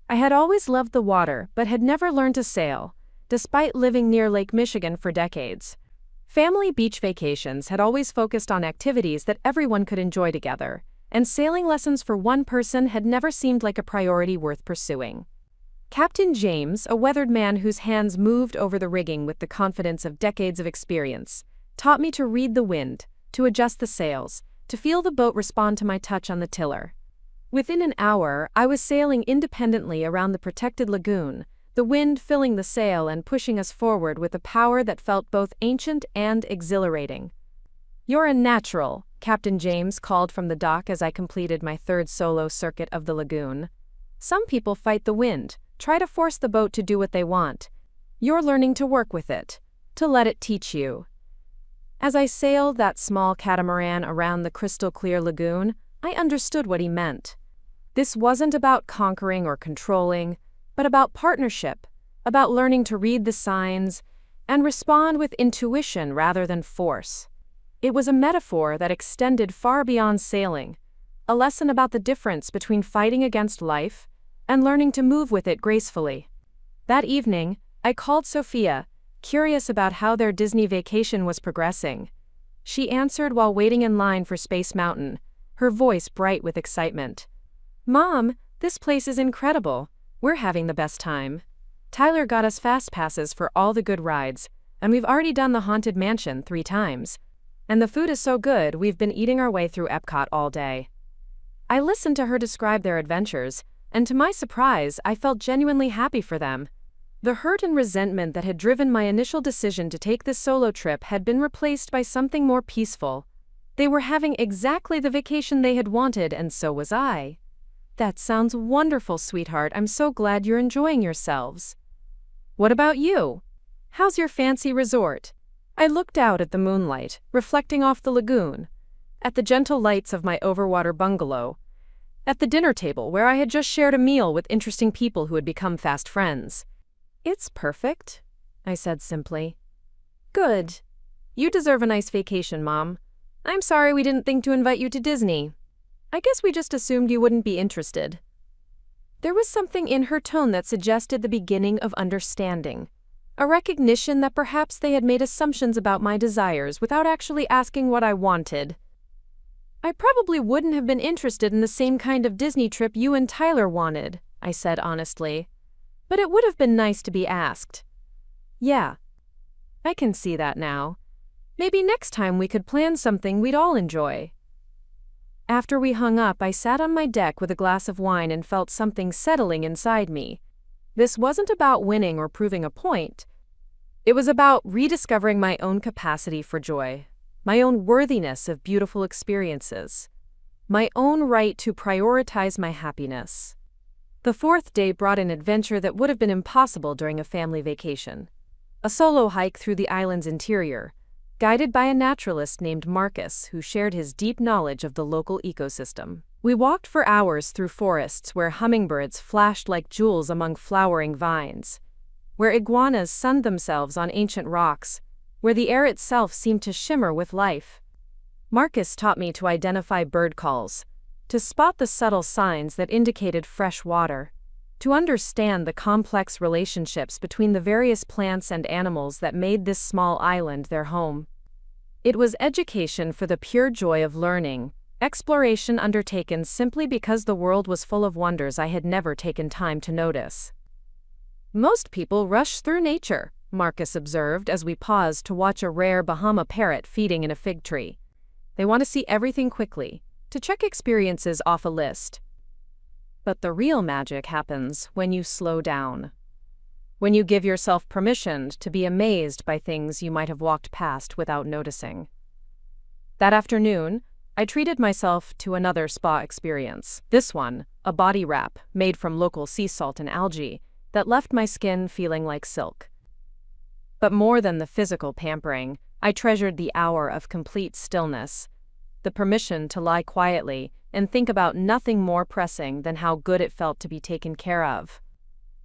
Speaker 1: I had always loved the water but had never learned to sail, despite living near Lake Michigan for decades. Family beach vacations had always focused on activities that everyone could enjoy together, and sailing lessons for one person had never seemed like a priority worth pursuing. Captain James, a weathered man whose hands moved over the rigging with the confidence of decades of experience, taught me to read the wind, to adjust the sails, to feel the boat respond to my touch on the tiller. Within an hour, I was sailing independently around the protected lagoon, the wind filling the sail and pushing us forward with a power that felt both ancient and exhilarating. "You're a natural," Captain James called from the dock as I completed my third solo circuit of the lagoon. "Some people fight the wind, try to force the boat to do what they want. You're learning to work with it, to let it teach you." As I sailed that small catamaran around the crystal-clear lagoon, I understood what he meant. This wasn't about conquering or controlling, but about partnership, about learning to read the signs and respond with intuition rather than force. It was a metaphor that extended far beyond sailing, a lesson about the difference between fighting against life and learning to move with it gracefully. That evening, I called Sophia, curious about how their Disney vacation was progressing. She answered while waiting in line for Space Mountain, her voice bright with excitement. "Mom, this place is incredible. We're having the best time. Tyler got us fast passes for all the good rides, and we've already done the Haunted Mansion 3 times. And the food is so good, we've been eating our way through Epcot all day." I listened to her describe their adventures, and to my surprise, I felt genuinely happy for them. The hurt and resentment that had driven my initial decision to take this solo trip had been replaced by something more peaceful. They were having exactly the vacation they had wanted, and so was I. "That sounds wonderful, sweetheart. I'm so glad you're enjoying yourselves. What about you? How's your fancy resort?" I looked out at the moonlight, reflecting off the lagoon, at the gentle lights of my overwater bungalow, at the dinner table where I had just shared a meal with interesting people who had become fast friends. "It's perfect," I said simply. "Good. You deserve a nice vacation, Mom. I'm sorry we didn't think to invite you to Disney. I guess we just assumed you wouldn't be interested." There was something in her tone that suggested the beginning of understanding, a recognition that perhaps they had made assumptions about my desires without actually asking what I wanted. "I probably wouldn't have been interested in the same kind of Disney trip you and Tyler wanted," I said honestly. "But it would have been nice to be asked." "Yeah, I can see that now. Maybe next time we could plan something we'd all enjoy." After we hung up, I sat on my deck with a glass of wine and felt something settling inside me. This wasn't about winning or proving a point. It was about rediscovering my own capacity for joy, my own worthiness of beautiful experiences, my own right to prioritize my happiness. The 4th day brought an adventure that would have been impossible during a family vacation. A solo hike through the island's interior, guided by a naturalist named Marcus who shared his deep knowledge of the local ecosystem. We walked for hours through forests where hummingbirds flashed like jewels among flowering vines, where iguanas sunned themselves on ancient rocks, where the air itself seemed to shimmer with life. Marcus taught me to identify bird calls, to spot the subtle signs that indicated fresh water, to understand the complex relationships between the various plants and animals that made this small island their home. It was education for the pure joy of learning, exploration undertaken simply because the world was full of wonders I had never taken time to notice. Most people rush through nature, Marcus observed as we paused to watch a rare Bahama parrot feeding in a fig tree. They want to see everything quickly, to check experiences off a list. But the real magic happens when you slow down. When you give yourself permission to be amazed by things you might have walked past without noticing. That afternoon, I treated myself to another spa experience. This one, a body wrap made from local sea salt and algae that left my skin feeling like silk. But more than the physical pampering, I treasured the hour of complete stillness, the permission to lie quietly and think about nothing more pressing than how good it felt to be taken care of.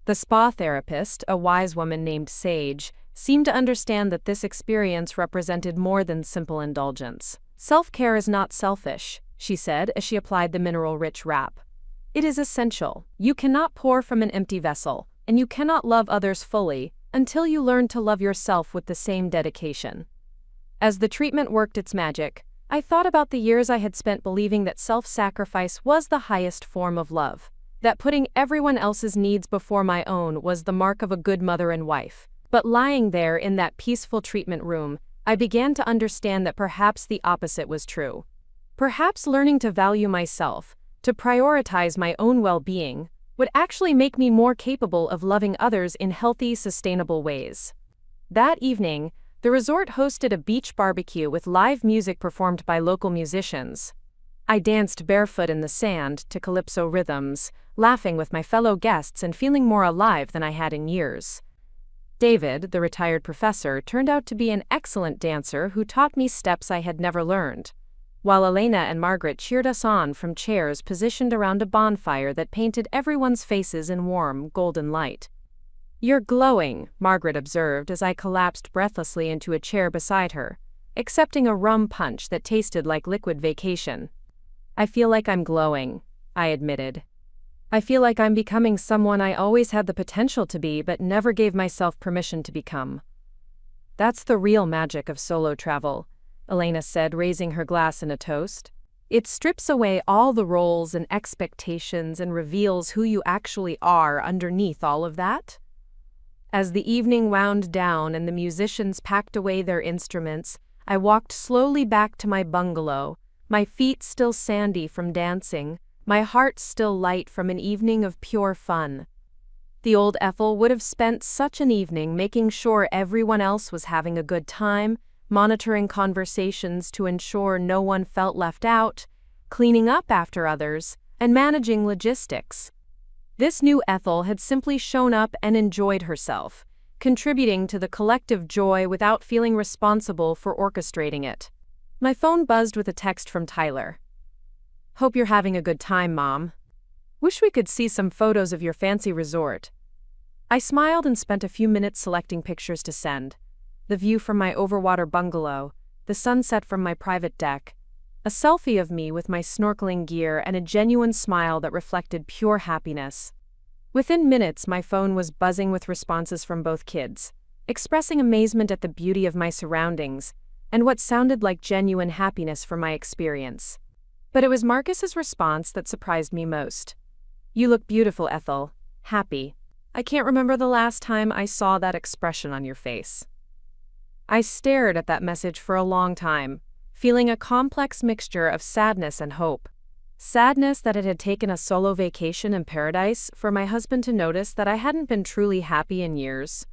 Speaker 1: The spa therapist, a wise woman named Sage, seemed to understand that this experience represented more than simple indulgence. Self-care is not selfish, she said as she applied the mineral-rich wrap. It is essential. You cannot pour from an empty vessel, and you cannot love others fully until you learn to love yourself with the same dedication. As the treatment worked its magic, I thought about the years I had spent believing that self-sacrifice was the highest form of love, that putting everyone else's needs before my own was the mark of a good mother and wife. But lying there in that peaceful treatment room, I began to understand that perhaps the opposite was true. Perhaps learning to value myself, to prioritize my own well-being, would actually make me more capable of loving others in healthy, sustainable ways. That evening, the resort hosted a beach barbecue with live music performed by local musicians. I danced barefoot in the sand to calypso rhythms, laughing with my fellow guests and feeling more alive than I had in years. David, the retired professor, turned out to be an excellent dancer who taught me steps I had never learned, while Elena and Margaret cheered us on from chairs positioned around a bonfire that painted everyone's faces in warm, golden light. "You're glowing," Margaret observed as I collapsed breathlessly into a chair beside her, accepting a rum punch that tasted like liquid vacation. "I feel like I'm glowing," I admitted. "I feel like I'm becoming someone I always had the potential to be but never gave myself permission to become." "That's the real magic of solo travel," Elena said, raising her glass in a toast. "It strips away all the roles and expectations and reveals who you actually are underneath all of that." As the evening wound down and the musicians packed away their instruments, I walked slowly back to my bungalow, my feet still sandy from dancing, my heart still light from an evening of pure fun. The old Ethel would have spent such an evening making sure everyone else was having a good time, monitoring conversations to ensure no one felt left out, cleaning up after others, and managing logistics. This new Ethel had simply shown up and enjoyed herself, contributing to the collective joy without feeling responsible for orchestrating it. My phone buzzed with a text from Tyler. "Hope you're having a good time, Mom. Wish we could see some photos of your fancy resort." I smiled and spent a few minutes selecting pictures to send. The view from my overwater bungalow, the sunset from my private deck, a selfie of me with my snorkeling gear and a genuine smile that reflected pure happiness. Within minutes, my phone was buzzing with responses from both kids, expressing amazement at the beauty of my surroundings and what sounded like genuine happiness for my experience. But it was Marcus's response that surprised me most. "You look beautiful, Ethel. Happy. I can't remember the last time I saw that expression on your face." I stared at that message for a long time, feeling a complex mixture of sadness and hope. Sadness that it had taken a solo vacation in paradise for my husband to notice that I hadn't been truly happy in years.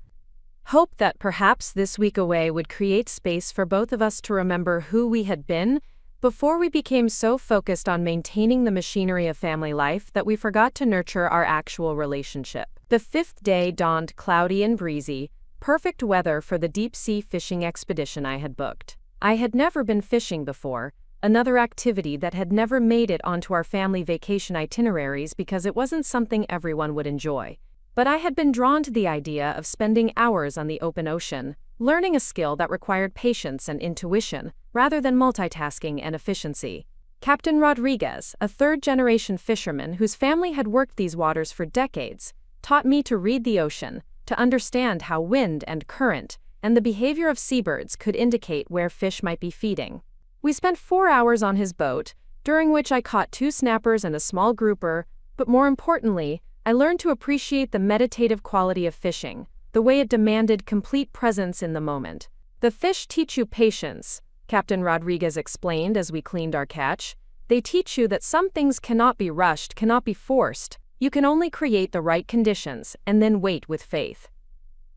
Speaker 1: Hope that perhaps this week away would create space for both of us to remember who we had been before we became so focused on maintaining the machinery of family life that we forgot to nurture our actual relationship. The fifth day dawned cloudy and breezy, perfect weather for the deep-sea fishing expedition I had booked. I had never been fishing before, another activity that had never made it onto our family vacation itineraries because it wasn't something everyone would enjoy. But I had been drawn to the idea of spending hours on the open ocean, learning a skill that required patience and intuition, rather than multitasking and efficiency. Captain Rodriguez, a third-generation fisherman whose family had worked these waters for decades, taught me to read the ocean, to understand how wind and current and the behavior of seabirds could indicate where fish might be feeding. We spent 4 hours on his boat, during which I caught 2 snappers and a small grouper, but more importantly, I learned to appreciate the meditative quality of fishing, the way it demanded complete presence in the moment. The fish teach you patience, Captain Rodriguez explained as we cleaned our catch. They teach you that some things cannot be rushed, cannot be forced. You can only create the right conditions and then wait with faith.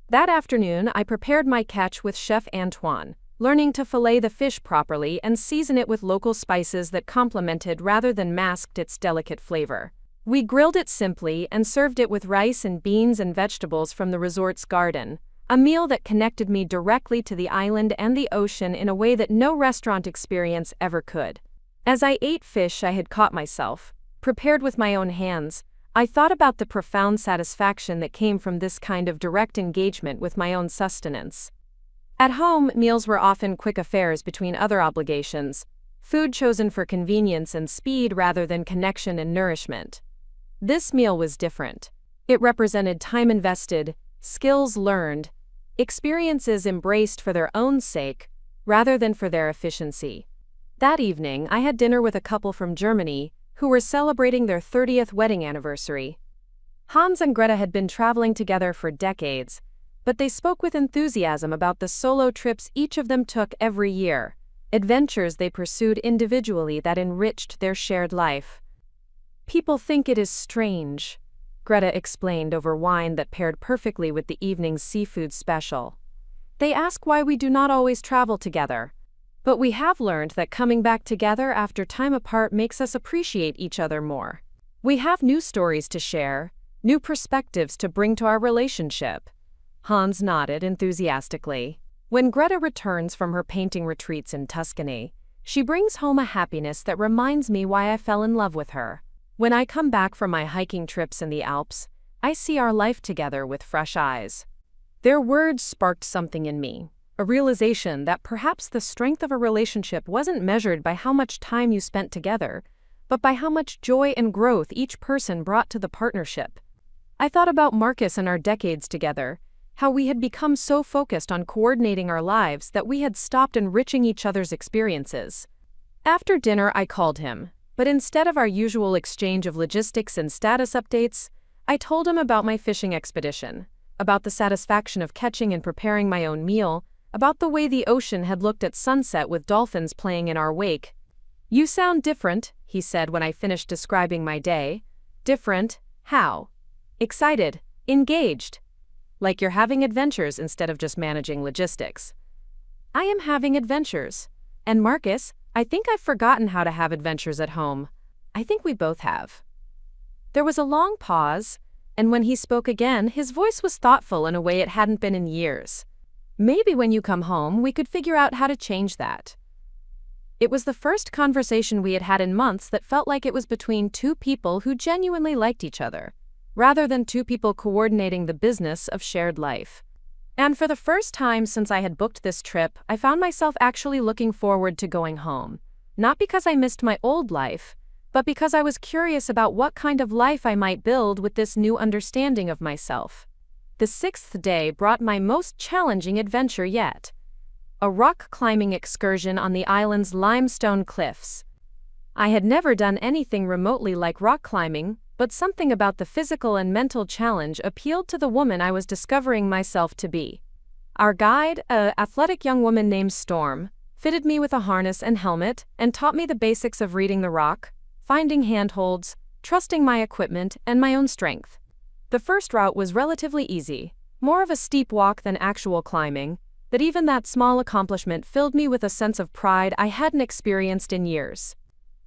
Speaker 1: That afternoon, I prepared my catch with Chef Antoine, learning to fillet the fish properly and season it with local spices that complemented rather than masked its delicate flavor. We grilled it simply and served it with rice and beans and vegetables from the resort's garden, a meal that connected me directly to the island and the ocean in a way that no restaurant experience ever could. As I ate fish I had caught myself, prepared with my own hands, I thought about the profound satisfaction that came from this kind of direct engagement with my own sustenance. At home, meals were often quick affairs between other obligations, food chosen for convenience and speed rather than connection and nourishment. This meal was different. It represented time invested, skills learned, experiences embraced for their own sake, rather than for their efficiency. That evening, I had dinner with a couple from Germany who were celebrating their 30th wedding anniversary. Hans and Greta had been traveling together for decades, but they spoke with enthusiasm about the solo trips each of them took every year, adventures they pursued individually that enriched their shared life. "People think it is strange," Greta explained over wine that paired perfectly with the evening's seafood special. "They ask why we do not always travel together. But we have learned that coming back together after time apart makes us appreciate each other more. We have new stories to share, new perspectives to bring to our relationship." Hans nodded enthusiastically. When Greta returns from her painting retreats in Tuscany, she brings home a happiness that reminds me why I fell in love with her. When I come back from my hiking trips in the Alps, I see our life together with fresh eyes. Their words sparked something in me. A realization that perhaps the strength of a relationship wasn't measured by how much time you spent together, but by how much joy and growth each person brought to the partnership. I thought about Marcus and our decades together, how we had become so focused on coordinating our lives that we had stopped enriching each other's experiences. After dinner, I called him, but instead of our usual exchange of logistics and status updates, I told him about my fishing expedition, about the satisfaction of catching and preparing my own meal, about the way the ocean had looked at sunset with dolphins playing in our wake. "You sound different," he said when I finished describing my day. "Different? How?" "Excited. Engaged. Like you're having adventures instead of just managing logistics." "I am having adventures. And Marcus, I think I've forgotten how to have adventures at home. I think we both have." There was a long pause, and when he spoke again, his voice was thoughtful in a way it hadn't been in years. "Maybe when you come home, we could figure out how to change that." It was the first conversation we had had in months that felt like it was between two people who genuinely liked each other, rather than two people coordinating the business of shared life. And for the first time since I had booked this trip, I found myself actually looking forward to going home. Not because I missed my old life, but because I was curious about what kind of life I might build with this new understanding of myself. The 6th day brought my most challenging adventure yet. A rock climbing excursion on the island's limestone cliffs. I had never done anything remotely like rock climbing, but something about the physical and mental challenge appealed to the woman I was discovering myself to be. Our guide, an athletic young woman named Storm, fitted me with a harness and helmet and taught me the basics of reading the rock, finding handholds, trusting my equipment and my own strength. The first route was relatively easy, more of a steep walk than actual climbing, but even that small accomplishment filled me with a sense of pride I hadn't experienced in years.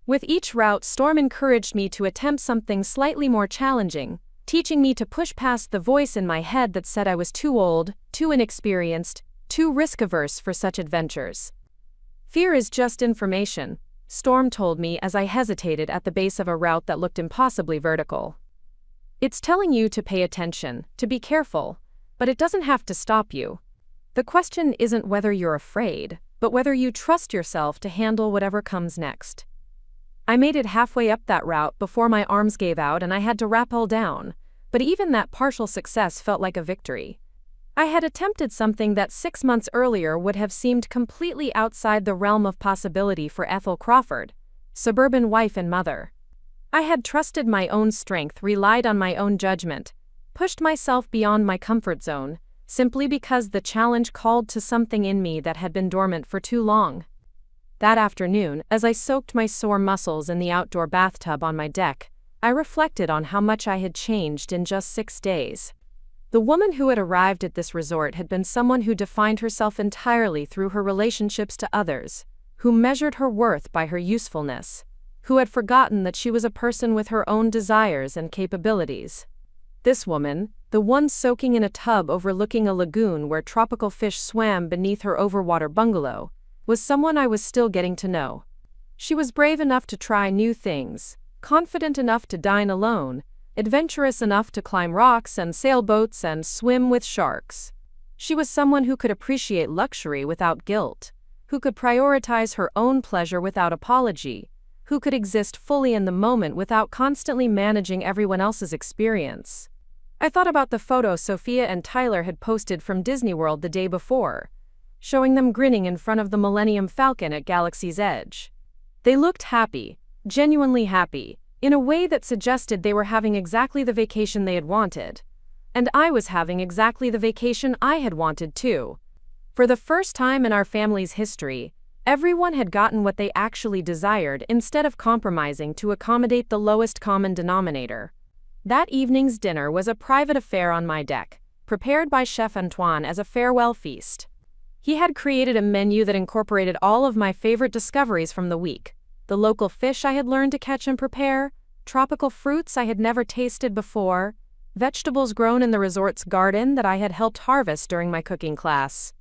Speaker 1: With each route, Storm encouraged me to attempt something slightly more challenging, teaching me to push past the voice in my head that said I was too old, too inexperienced, too risk-averse for such adventures. "Fear is just information," Storm told me as I hesitated at the base of a route that looked impossibly vertical. "It's telling you to pay attention, to be careful, but it doesn't have to stop you. The question isn't whether you're afraid, but whether you trust yourself to handle whatever comes next." I made it halfway up that route before my arms gave out and I had to rappel down, but even that partial success felt like a victory. I had attempted something that 6 months earlier would have seemed completely outside the realm of possibility for Ethel Crawford, suburban wife and mother. I had trusted my own strength, relied on my own judgment, pushed myself beyond my comfort zone, simply because the challenge called to something in me that had been dormant for too long. That afternoon, as I soaked my sore muscles in the outdoor bathtub on my deck, I reflected on how much I had changed in just 6 days. The woman who had arrived at this resort had been someone who defined herself entirely through her relationships to others, who measured her worth by her usefulness, who had forgotten that she was a person with her own desires and capabilities. This woman, the one soaking in a tub overlooking a lagoon where tropical fish swam beneath her overwater bungalow, was someone I was still getting to know. She was brave enough to try new things, confident enough to dine alone, adventurous enough to climb rocks and sailboats and swim with sharks. She was someone who could appreciate luxury without guilt, who could prioritize her own pleasure without apology, who could exist fully in the moment without constantly managing everyone else's experience. I thought about the photo Sophia and Tyler had posted from Disney World the day before, showing them grinning in front of the Millennium Falcon at Galaxy's Edge. They looked happy, genuinely happy, in a way that suggested they were having exactly the vacation they had wanted. And I was having exactly the vacation I had wanted too. For the first time in our family's history, everyone had gotten what they actually desired instead of compromising to accommodate the lowest common denominator. That evening's dinner was a private affair on my deck, prepared by Chef Antoine as a farewell feast. He had created a menu that incorporated all of my favorite discoveries from the week: the local fish I had learned to catch and prepare, tropical fruits I had never tasted before, vegetables grown in the resort's garden that I had helped harvest during my cooking class.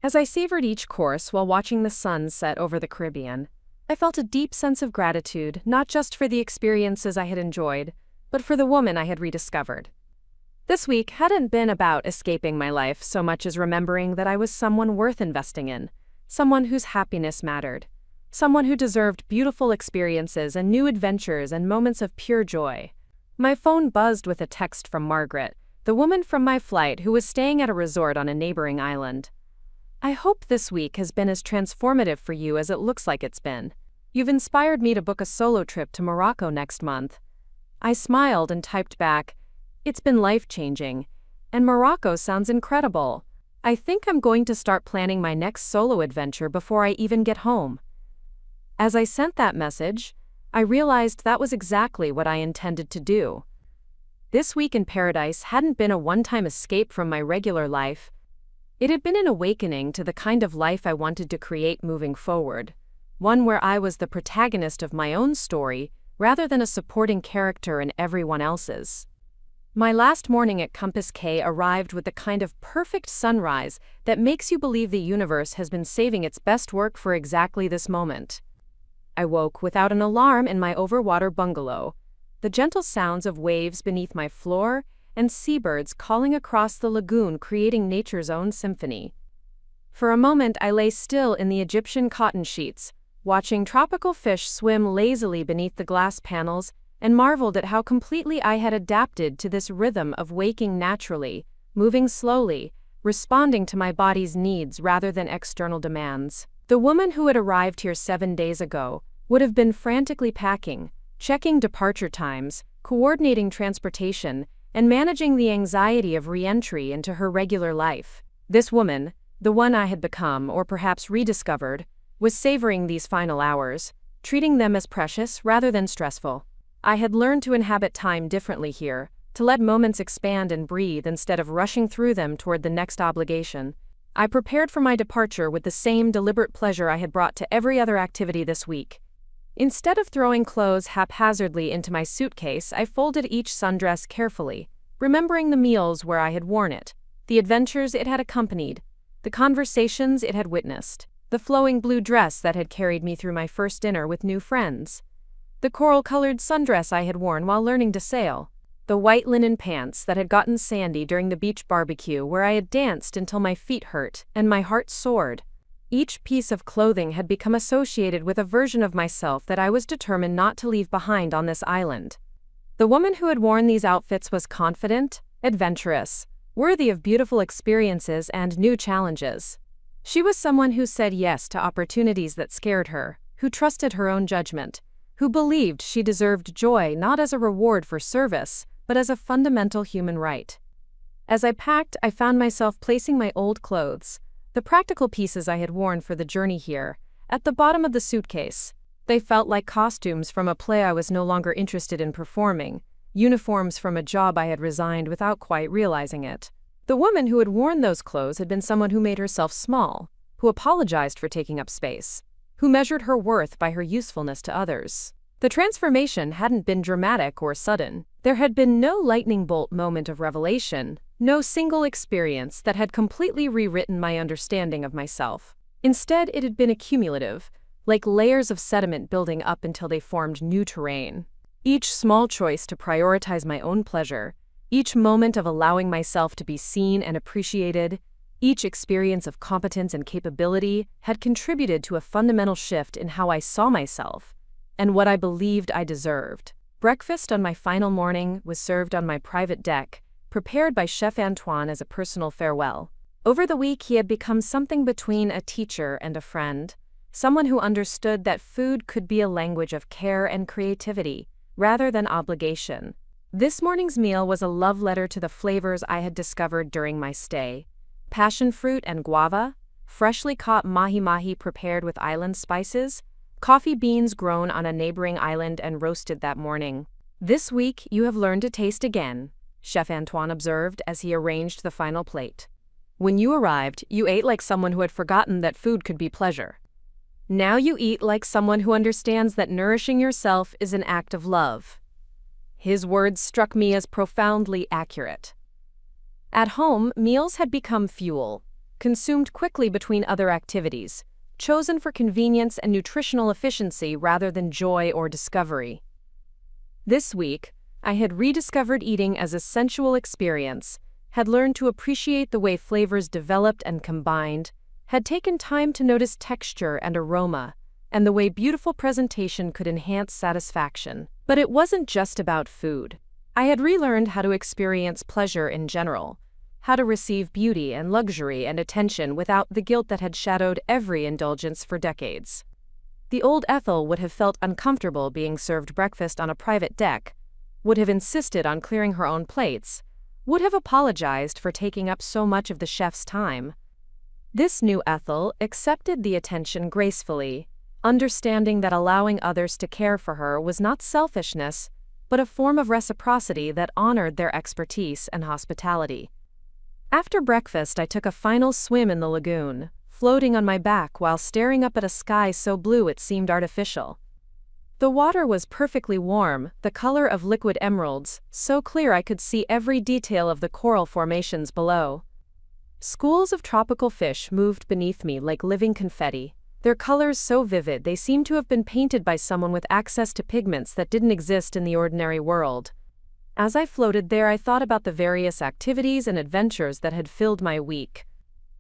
Speaker 1: As I savored each course while watching the sun set over the Caribbean, I felt a deep sense of gratitude, not just for the experiences I had enjoyed, but for the woman I had rediscovered. This week hadn't been about escaping my life so much as remembering that I was someone worth investing in, someone whose happiness mattered, someone who deserved beautiful experiences and new adventures and moments of pure joy. My phone buzzed with a text from Margaret, the woman from my flight who was staying at a resort on a neighboring island. "I hope this week has been as transformative for you as it looks like it's been. You've inspired me to book a solo trip to Morocco next month." I smiled and typed back, "It's been life-changing, and Morocco sounds incredible. I think I'm going to start planning my next solo adventure before I even get home." As I sent that message, I realized that was exactly what I intended to do. This week in paradise hadn't been a one-time escape from my regular life. It had been an awakening to the kind of life I wanted to create moving forward, one where I was the protagonist of my own story rather than a supporting character in everyone else's. My last morning at Compass K arrived with the kind of perfect sunrise that makes you believe the universe has been saving its best work for exactly this moment. I woke without an alarm in my overwater bungalow, the gentle sounds of waves beneath my floor and seabirds calling across the lagoon creating nature's own symphony. For a moment I lay still in the Egyptian cotton sheets, watching tropical fish swim lazily beneath the glass panels, and marveled at how completely I had adapted to this rhythm of waking naturally, moving slowly, responding to my body's needs rather than external demands. The woman who had arrived here 7 days ago would have been frantically packing, checking departure times, coordinating transportation, and managing the anxiety of re-entry into her regular life. This woman, the one I had become or perhaps rediscovered, was savoring these final hours, treating them as precious rather than stressful. I had learned to inhabit time differently here, to let moments expand and breathe instead of rushing through them toward the next obligation. I prepared for my departure with the same deliberate pleasure I had brought to every other activity this week. Instead of throwing clothes haphazardly into my suitcase, I folded each sundress carefully, remembering the meals where I had worn it, the adventures it had accompanied, the conversations it had witnessed, the flowing blue dress that had carried me through my first dinner with new friends, the coral-colored sundress I had worn while learning to sail, the white linen pants that had gotten sandy during the beach barbecue where I had danced until my feet hurt and my heart soared. Each piece of clothing had become associated with a version of myself that I was determined not to leave behind on this island. The woman who had worn these outfits was confident, adventurous, worthy of beautiful experiences and new challenges. She was someone who said yes to opportunities that scared her, who trusted her own judgment, who believed she deserved joy not as a reward for service, but as a fundamental human right. As I packed, I found myself placing my old clothes, the practical pieces I had worn for the journey here, at the bottom of the suitcase. They felt like costumes from a play I was no longer interested in performing, uniforms from a job I had resigned without quite realizing it. The woman who had worn those clothes had been someone who made herself small, who apologized for taking up space, who measured her worth by her usefulness to others. The transformation hadn't been dramatic or sudden. There had been no lightning bolt moment of revelation, no single experience that had completely rewritten my understanding of myself. Instead, it had been accumulative, like layers of sediment building up until they formed new terrain. Each small choice to prioritize my own pleasure, each moment of allowing myself to be seen and appreciated, each experience of competence and capability had contributed to a fundamental shift in how I saw myself and what I believed I deserved. Breakfast on my final morning was served on my private deck, prepared by Chef Antoine as a personal farewell. Over the week, he had become something between a teacher and a friend, someone who understood that food could be a language of care and creativity, rather than obligation. This morning's meal was a love letter to the flavors I had discovered during my stay. Passion fruit and guava, freshly caught mahi-mahi prepared with island spices, coffee beans grown on a neighboring island and roasted that morning. "This week you have learned to taste again," Chef Antoine observed as he arranged the final plate. "When you arrived, you ate like someone who had forgotten that food could be pleasure. Now you eat like someone who understands that nourishing yourself is an act of love." His words struck me as profoundly accurate. At home, meals had become fuel, consumed quickly between other activities, chosen for convenience and nutritional efficiency rather than joy or discovery. This week, I had rediscovered eating as a sensual experience, had learned to appreciate the way flavors developed and combined, had taken time to notice texture and aroma, and the way beautiful presentation could enhance satisfaction. But it wasn't just about food. I had relearned how to experience pleasure in general, how to receive beauty and luxury and attention without the guilt that had shadowed every indulgence for decades. The old Ethel would have felt uncomfortable being served breakfast on a private deck, would have insisted on clearing her own plates, would have apologized for taking up so much of the chef's time. This new Ethel accepted the attention gracefully, understanding that allowing others to care for her was not selfishness, but a form of reciprocity that honored their expertise and hospitality. After breakfast, I took a final swim in the lagoon, floating on my back while staring up at a sky so blue it seemed artificial. The water was perfectly warm, the color of liquid emeralds, so clear I could see every detail of the coral formations below. Schools of tropical fish moved beneath me like living confetti, their colors so vivid they seemed to have been painted by someone with access to pigments that didn't exist in the ordinary world. As I floated there, I thought about the various activities and adventures that had filled my week.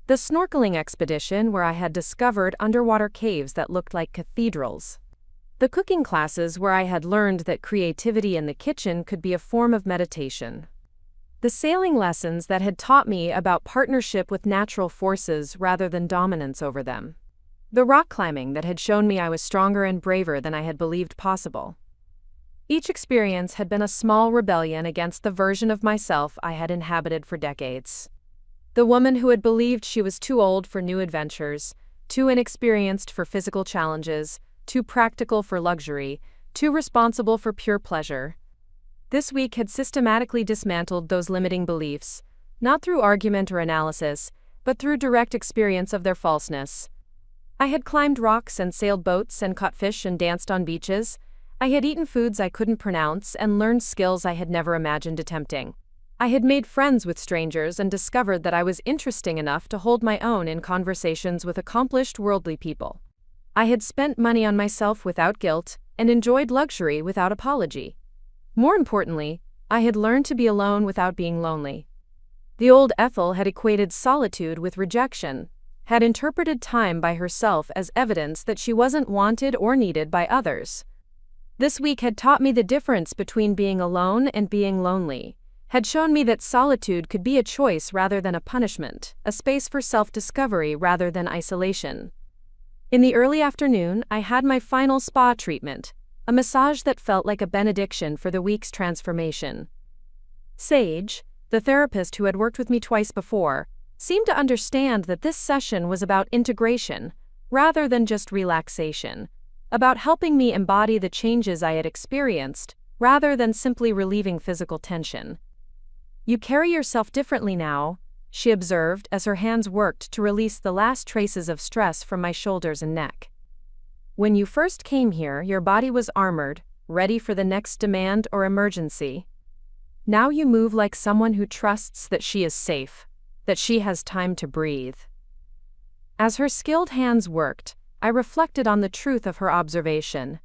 Speaker 1: The snorkeling expedition where I had discovered underwater caves that looked like cathedrals. The cooking classes where I had learned that creativity in the kitchen could be a form of meditation. The sailing lessons that had taught me about partnership with natural forces rather than dominance over them. The rock climbing that had shown me I was stronger and braver than I had believed possible. Each experience had been a small rebellion against the version of myself I had inhabited for decades. The woman who had believed she was too old for new adventures, too inexperienced for physical challenges, too practical for luxury, too responsible for pure pleasure. This week had systematically dismantled those limiting beliefs, not through argument or analysis, but through direct experience of their falseness. I had climbed rocks and sailed boats and caught fish and danced on beaches. I had eaten foods I couldn't pronounce and learned skills I had never imagined attempting. I had made friends with strangers and discovered that I was interesting enough to hold my own in conversations with accomplished worldly people. I had spent money on myself without guilt and enjoyed luxury without apology. More importantly, I had learned to be alone without being lonely. The old Ethel had equated solitude with rejection, had interpreted time by herself as evidence that she wasn't wanted or needed by others. This week had taught me the difference between being alone and being lonely, had shown me that solitude could be a choice rather than a punishment, a space for self-discovery rather than isolation. In the early afternoon, I had my final spa treatment, a massage that felt like a benediction for the week's transformation. Sage, the therapist who had worked with me twice before, seemed to understand that this session was about integration, rather than just relaxation, about helping me embody the changes I had experienced, rather than simply relieving physical tension. "You carry yourself differently now," she observed as her hands worked to release the last traces of stress from my shoulders and neck. "When you first came here, your body was armored, ready for the next demand or emergency. Now you move like someone who trusts that she is safe, that she has time to breathe." As her skilled hands worked, I reflected on the truth of her observation.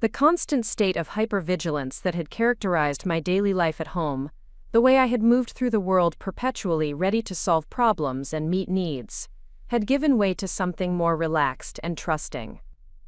Speaker 1: The constant state of hypervigilance that had characterized my daily life at home, the way I had moved through the world perpetually ready to solve problems and meet needs, had given way to something more relaxed and trusting.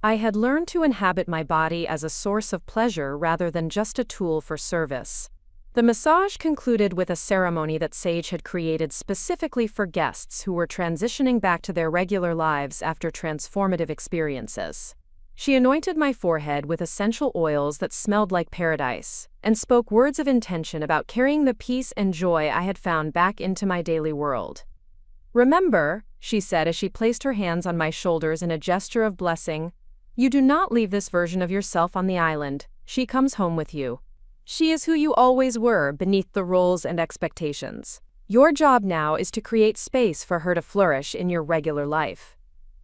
Speaker 1: I had learned to inhabit my body as a source of pleasure rather than just a tool for service. The massage concluded with a ceremony that Sage had created specifically for guests who were transitioning back to their regular lives after transformative experiences. She anointed my forehead with essential oils that smelled like paradise, and spoke words of intention about carrying the peace and joy I had found back into my daily world. "Remember," she said as she placed her hands on my shoulders in a gesture of blessing, "you do not leave this version of yourself on the island. She comes home with you. She is who you always were beneath the roles and expectations. Your job now is to create space for her to flourish in your regular life."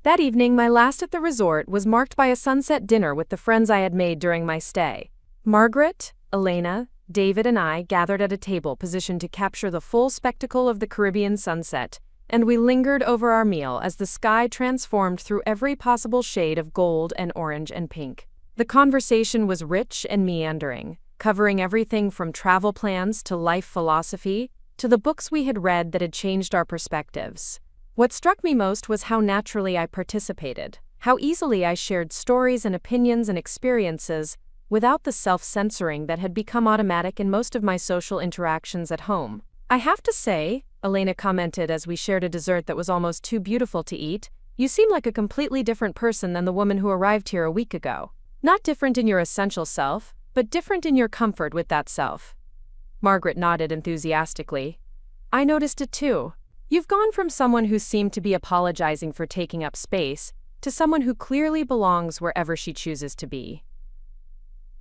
Speaker 1: That evening, my last at the resort, was marked by a sunset dinner with the friends I had made during my stay. Margaret, Elena, David and I gathered at a table positioned to capture the full spectacle of the Caribbean sunset, and we lingered over our meal as the sky transformed through every possible shade of gold and orange and pink. The conversation was rich and meandering, covering everything from travel plans to life philosophy, to the books we had read that had changed our perspectives. What struck me most was how naturally I participated, how easily I shared stories and opinions and experiences without the self-censoring that had become automatic in most of my social interactions at home. "I have to say," Elena commented as we shared a dessert that was almost too beautiful to eat, "you seem like a completely different person than the woman who arrived here a week ago. Not different in your essential self, but different in your comfort with that self." Margaret nodded enthusiastically. "I noticed it too. You've gone from someone who seemed to be apologizing for taking up space to someone who clearly belongs wherever she chooses to be."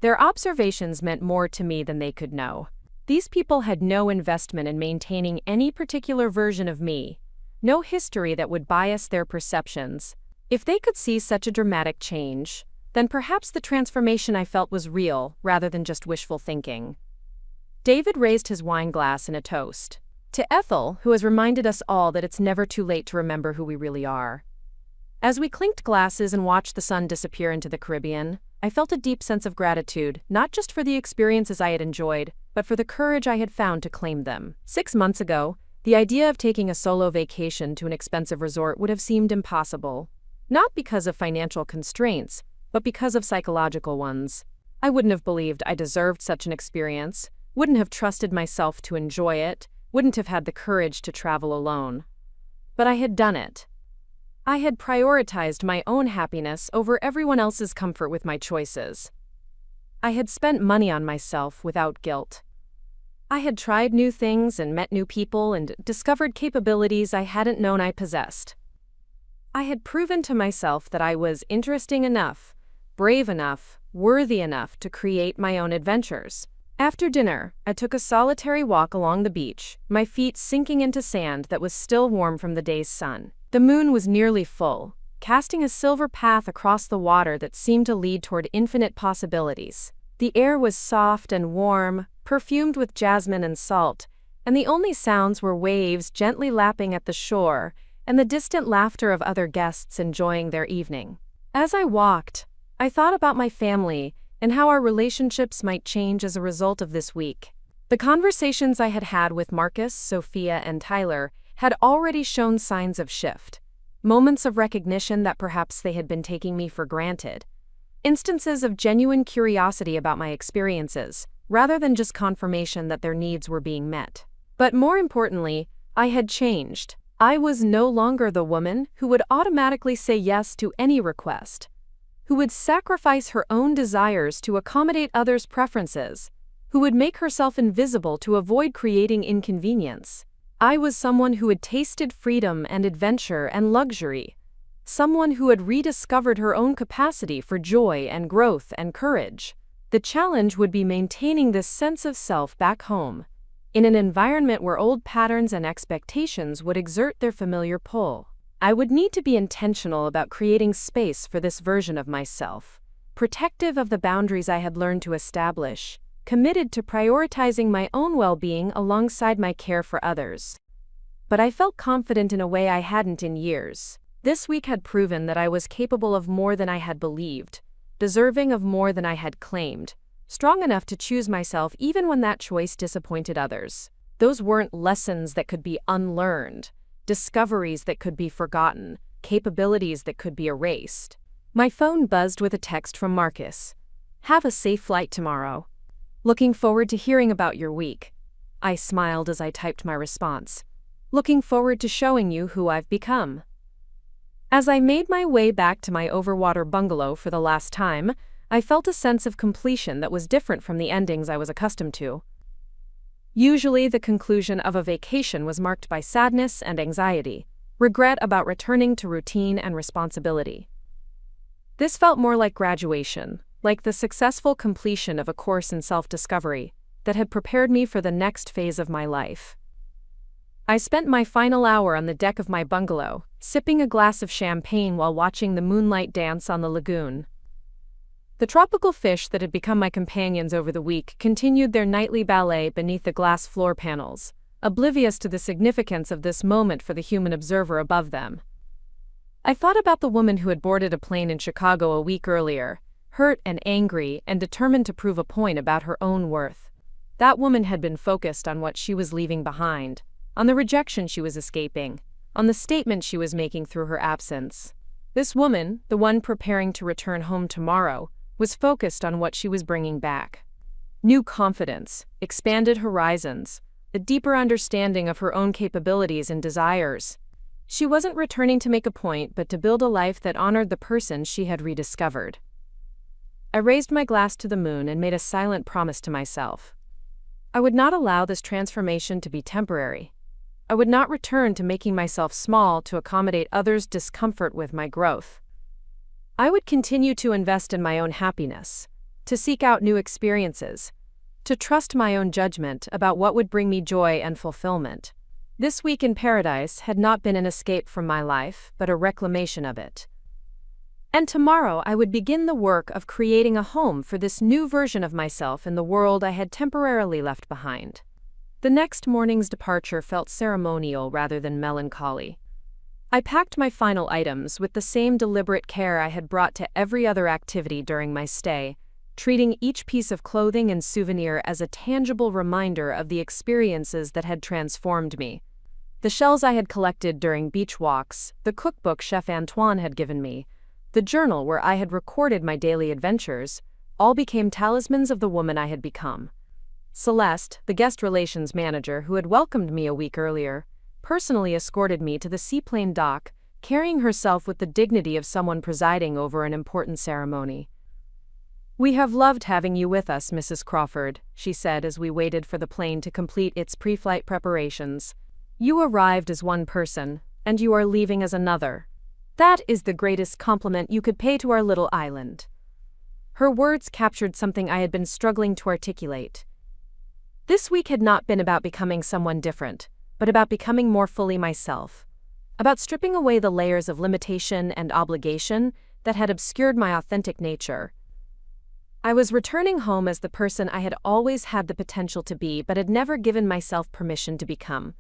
Speaker 1: Their observations meant more to me than they could know. These people had no investment in maintaining any particular version of me, no history that would bias their perceptions. If they could see such a dramatic change, then perhaps the transformation I felt was real rather than just wishful thinking. David raised his wine glass in a toast. "To Ethel, who has reminded us all that it's never too late to remember who we really are." As we clinked glasses and watched the sun disappear into the Caribbean, I felt a deep sense of gratitude, not just for the experiences I had enjoyed, but for the courage I had found to claim them. 6 months ago, the idea of taking a solo vacation to an expensive resort would have seemed impossible. Not because of financial constraints, but because of psychological ones. I wouldn't have believed I deserved such an experience, wouldn't have trusted myself to enjoy it, wouldn't have had the courage to travel alone. But I had done it. I had prioritized my own happiness over everyone else's comfort with my choices. I had spent money on myself without guilt. I had tried new things and met new people and discovered capabilities I hadn't known I possessed. I had proven to myself that I was interesting enough, brave enough, worthy enough to create my own adventures. After dinner, I took a solitary walk along the beach, my feet sinking into sand that was still warm from the day's sun. The moon was nearly full, casting a silver path across the water that seemed to lead toward infinite possibilities. The air was soft and warm, perfumed with jasmine and salt, and the only sounds were waves gently lapping at the shore and the distant laughter of other guests enjoying their evening. As I walked, I thought about my family and how our relationships might change as a result of this week. The conversations I had had with Marcus, Sophia, and Tyler had already shown signs of shift. Moments of recognition that perhaps they had been taking me for granted. Instances of genuine curiosity about my experiences, rather than just confirmation that their needs were being met. But more importantly, I had changed. I was no longer the woman who would automatically say yes to any request, who would sacrifice her own desires to accommodate others' preferences, who would make herself invisible to avoid creating inconvenience. I was someone who had tasted freedom and adventure and luxury, someone who had rediscovered her own capacity for joy and growth and courage. The challenge would be maintaining this sense of self back home, in an environment where old patterns and expectations would exert their familiar pull. I would need to be intentional about creating space for this version of myself, protective of the boundaries I had learned to establish, committed to prioritizing my own well-being alongside my care for others. But I felt confident in a way I hadn't in years. This week had proven that I was capable of more than I had believed, deserving of more than I had claimed, strong enough to choose myself even when that choice disappointed others. Those weren't lessons that could be unlearned, discoveries that could be forgotten, capabilities that could be erased. My phone buzzed with a text from Marcus. "Have a safe flight tomorrow. Looking forward to hearing about your week." I smiled as I typed my response. "Looking forward to showing you who I've become." As I made my way back to my overwater bungalow for the last time, I felt a sense of completion that was different from the endings I was accustomed to. Usually, the conclusion of a vacation was marked by sadness and anxiety, regret about returning to routine and responsibility. This felt more like graduation, like the successful completion of a course in self-discovery that had prepared me for the next phase of my life. I spent my final hour on the deck of my bungalow, sipping a glass of champagne while watching the moonlight dance on the lagoon. The tropical fish that had become my companions over the week continued their nightly ballet beneath the glass floor panels, oblivious to the significance of this moment for the human observer above them. I thought about the woman who had boarded a plane in Chicago a week earlier, hurt and angry and determined to prove a point about her own worth. That woman had been focused on what she was leaving behind, on the rejection she was escaping, on the statement she was making through her absence. This woman, the one preparing to return home tomorrow, was focused on what she was bringing back. New confidence, expanded horizons, a deeper understanding of her own capabilities and desires. She wasn't returning to make a point, but to build a life that honored the person she had rediscovered. I raised my glass to the moon and made a silent promise to myself. I would not allow this transformation to be temporary. I would not return to making myself small to accommodate others' discomfort with my growth. I would continue to invest in my own happiness, to seek out new experiences, to trust my own judgment about what would bring me joy and fulfillment. This week in paradise had not been an escape from my life, but a reclamation of it. And tomorrow I would begin the work of creating a home for this new version of myself in the world I had temporarily left behind. The next morning's departure felt ceremonial rather than melancholy. I packed my final items with the same deliberate care I had brought to every other activity during my stay, treating each piece of clothing and souvenir as a tangible reminder of the experiences that had transformed me. The shells I had collected during beach walks, the cookbook Chef Antoine had given me, the journal where I had recorded my daily adventures, all became talismans of the woman I had become. Celeste, the guest relations manager who had welcomed me a week earlier, personally escorted me to the seaplane dock, carrying herself with the dignity of someone presiding over an important ceremony. "We have loved having you with us, Mrs. Crawford," she said as we waited for the plane to complete its pre-flight preparations. "You arrived as one person, and you are leaving as another. That is the greatest compliment you could pay to our little island." Her words captured something I had been struggling to articulate. This week had not been about becoming someone different, but about becoming more fully myself, about stripping away the layers of limitation and obligation that had obscured my authentic nature. I was returning home as the person I had always had the potential to be but had never given myself permission to become.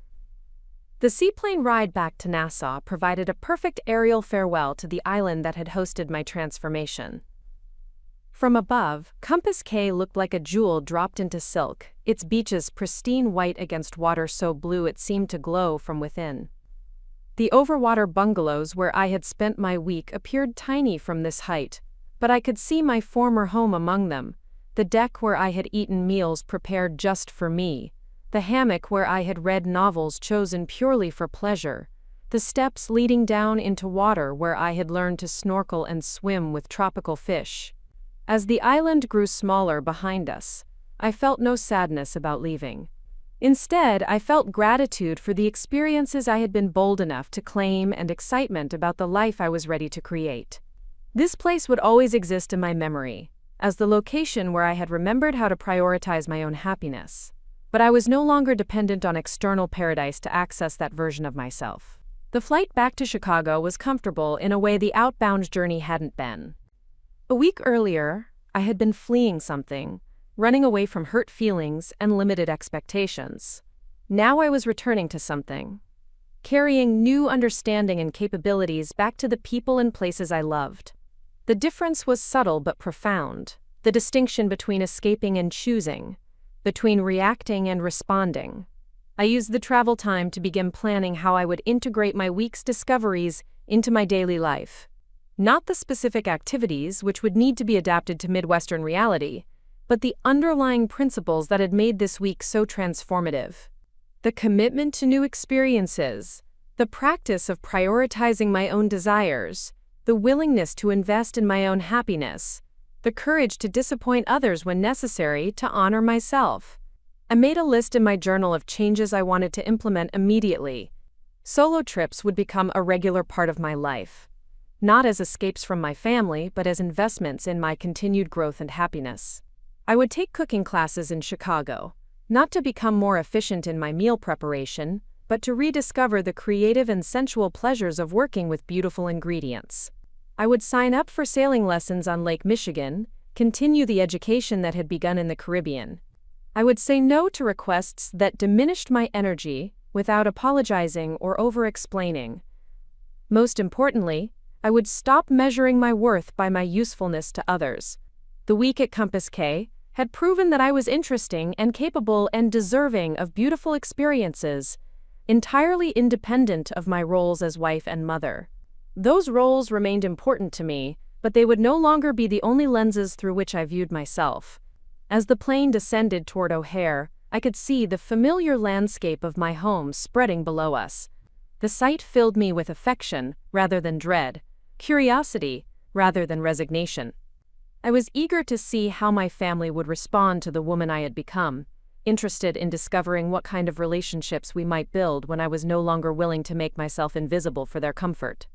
Speaker 1: The seaplane ride back to Nassau provided a perfect aerial farewell to the island that had hosted my transformation. From above, Compass Cay looked like a jewel dropped into silk, its beaches pristine white against water so blue it seemed to glow from within. The overwater bungalows where I had spent my week appeared tiny from this height, but I could see my former home among them, the deck where I had eaten meals prepared just for me, the hammock where I had read novels chosen purely for pleasure, the steps leading down into water where I had learned to snorkel and swim with tropical fish. As the island grew smaller behind us, I felt no sadness about leaving. Instead, I felt gratitude for the experiences I had been bold enough to claim and excitement about the life I was ready to create. This place would always exist in my memory, as the location where I had remembered how to prioritize my own happiness. But I was no longer dependent on external paradise to access that version of myself. The flight back to Chicago was comfortable in a way the outbound journey hadn't been. A week earlier, I had been fleeing something, running away from hurt feelings and limited expectations. Now I was returning to something, carrying new understanding and capabilities back to the people and places I loved. The difference was subtle but profound, the distinction between escaping and choosing, between reacting and responding. I used the travel time to begin planning how I would integrate my week's discoveries into my daily life. Not the specific activities which would need to be adapted to Midwestern reality, but the underlying principles that had made this week so transformative. The commitment to new experiences, the practice of prioritizing my own desires, the willingness to invest in my own happiness, the courage to disappoint others when necessary to honor myself. I made a list in my journal of changes I wanted to implement immediately. Solo trips would become a regular part of my life, not as escapes from my family, but as investments in my continued growth and happiness. I would take cooking classes in Chicago, not to become more efficient in my meal preparation, but to rediscover the creative and sensual pleasures of working with beautiful ingredients. I would sign up for sailing lessons on Lake Michigan, continue the education that had begun in the Caribbean. I would say no to requests that diminished my energy without apologizing or over-explaining. Most importantly, I would stop measuring my worth by my usefulness to others. The week at Compass K had proven that I was interesting and capable and deserving of beautiful experiences, entirely independent of my roles as wife and mother. Those roles remained important to me, but they would no longer be the only lenses through which I viewed myself. As the plane descended toward O'Hare, I could see the familiar landscape of my home spreading below us. The sight filled me with affection rather than dread, curiosity rather than resignation. I was eager to see how my family would respond to the woman I had become, interested in discovering what kind of relationships we might build when I was no longer willing to make myself invisible for their comfort.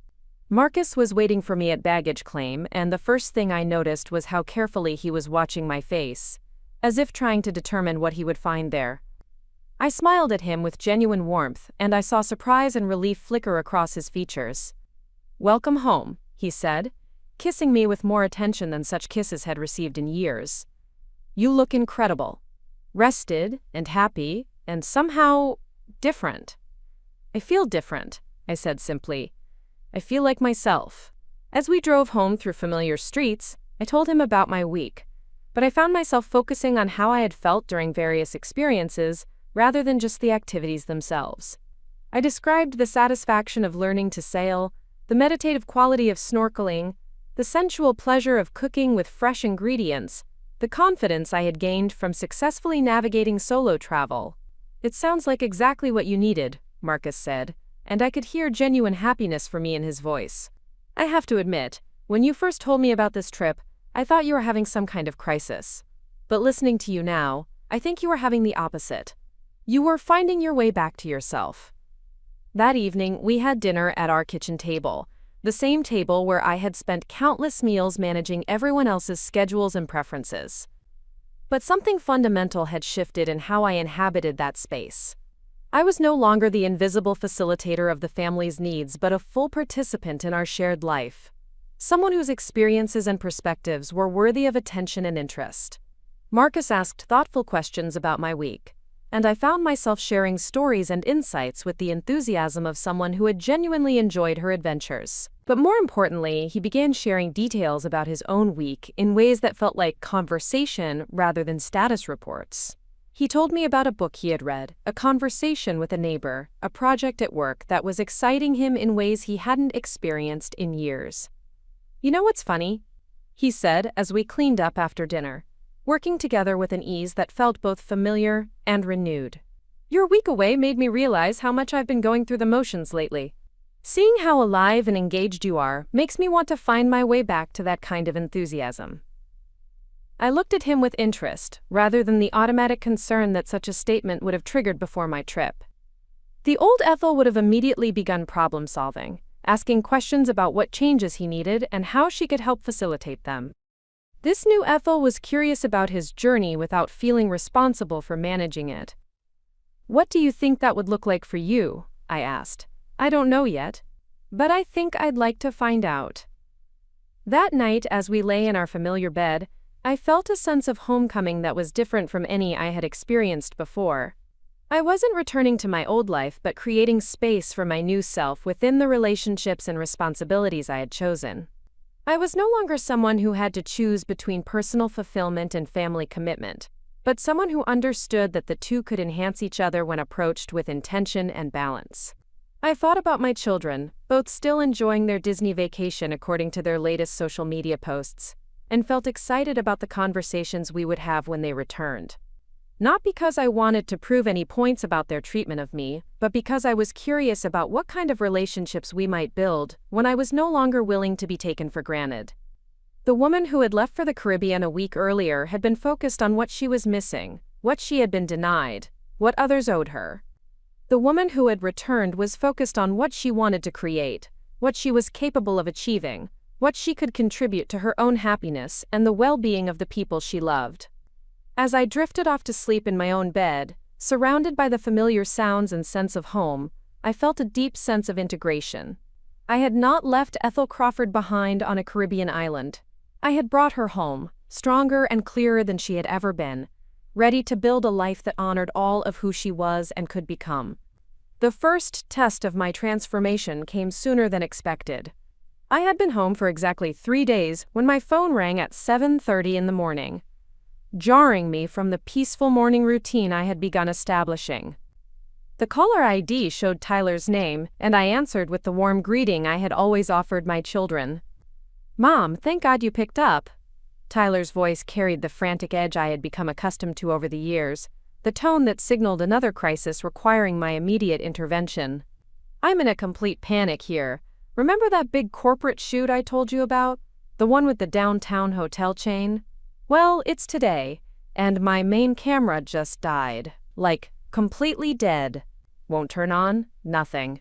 Speaker 1: Marcus was waiting for me at baggage claim, and the first thing I noticed was how carefully he was watching my face, as if trying to determine what he would find there. I smiled at him with genuine warmth, and I saw surprise and relief flicker across his features. "Welcome home," he said, kissing me with more attention than such kisses had received in years. "You look incredible. Rested and happy, and somehow different." "I feel different," I said simply. "I feel like myself." As we drove home through familiar streets, I told him about my week, but I found myself focusing on how I had felt during various experiences rather than just the activities themselves. I described the satisfaction of learning to sail, the meditative quality of snorkeling, the sensual pleasure of cooking with fresh ingredients, the confidence I had gained from successfully navigating solo travel. "It sounds like exactly what you needed," Marcus said, and I could hear genuine happiness for me in his voice. "I have to admit, when you first told me about this trip, I thought you were having some kind of crisis. But listening to you now, I think you are having the opposite. You were finding your way back to yourself." That evening, we had dinner at our kitchen table, the same table where I had spent countless meals managing everyone else's schedules and preferences. But something fundamental had shifted in how I inhabited that space. I was no longer the invisible facilitator of the family's needs, but a full participant in our shared life. Someone whose experiences and perspectives were worthy of attention and interest. Marcus asked thoughtful questions about my week, and I found myself sharing stories and insights with the enthusiasm of someone who had genuinely enjoyed her adventures. But more importantly, he began sharing details about his own week in ways that felt like conversation rather than status reports. He told me about a book he had read, a conversation with a neighbor, a project at work that was exciting him in ways he hadn't experienced in years. "You know what's funny?" he said as we cleaned up after dinner, working together with an ease that felt both familiar and renewed. "Your week away made me realize how much I've been going through the motions lately. Seeing how alive and engaged you are makes me want to find my way back to that kind of enthusiasm." I looked at him with interest, rather than the automatic concern that such a statement would have triggered before my trip. The old Ethel would have immediately begun problem-solving, asking questions about what changes he needed and how she could help facilitate them. This new Ethel was curious about his journey without feeling responsible for managing it. "What do you think that would look like for you?" I asked. "I don't know yet, but I think I'd like to find out." That night, as we lay in our familiar bed, I felt a sense of homecoming that was different from any I had experienced before. I wasn't returning to my old life but creating space for my new self within the relationships and responsibilities I had chosen. I was no longer someone who had to choose between personal fulfillment and family commitment, but someone who understood that the two could enhance each other when approached with intention and balance. I thought about my children, both still enjoying their Disney vacation according to their latest social media posts, and felt excited about the conversations we would have when they returned. Not because I wanted to prove any points about their treatment of me, but because I was curious about what kind of relationships we might build when I was no longer willing to be taken for granted. The woman who had left for the Caribbean a week earlier had been focused on what she was missing, what she had been denied, what others owed her. The woman who had returned was focused on what she wanted to create, what she was capable of achieving, what she could contribute to her own happiness and the well-being of the people she loved. As I drifted off to sleep in my own bed, surrounded by the familiar sounds and sense of home, I felt a deep sense of integration. I had not left Ethel Crawford behind on a Caribbean island. I had brought her home, stronger and clearer than she had ever been, ready to build a life that honored all of who she was and could become. The first test of my transformation came sooner than expected. I had been home for exactly 3 days when my phone rang at 7:30 in the morning, jarring me from the peaceful morning routine I had begun establishing. The caller ID showed Tyler's name, and I answered with the warm greeting I had always offered my children. "Mom, thank God you picked up." Tyler's voice carried the frantic edge I had become accustomed to over the years, the tone that signaled another crisis requiring my immediate intervention. "I'm in a complete panic here. Remember that big corporate shoot I told you about? The one with the downtown hotel chain? Well, it's today, and my main camera just died. Like, completely dead. Won't turn on, nothing."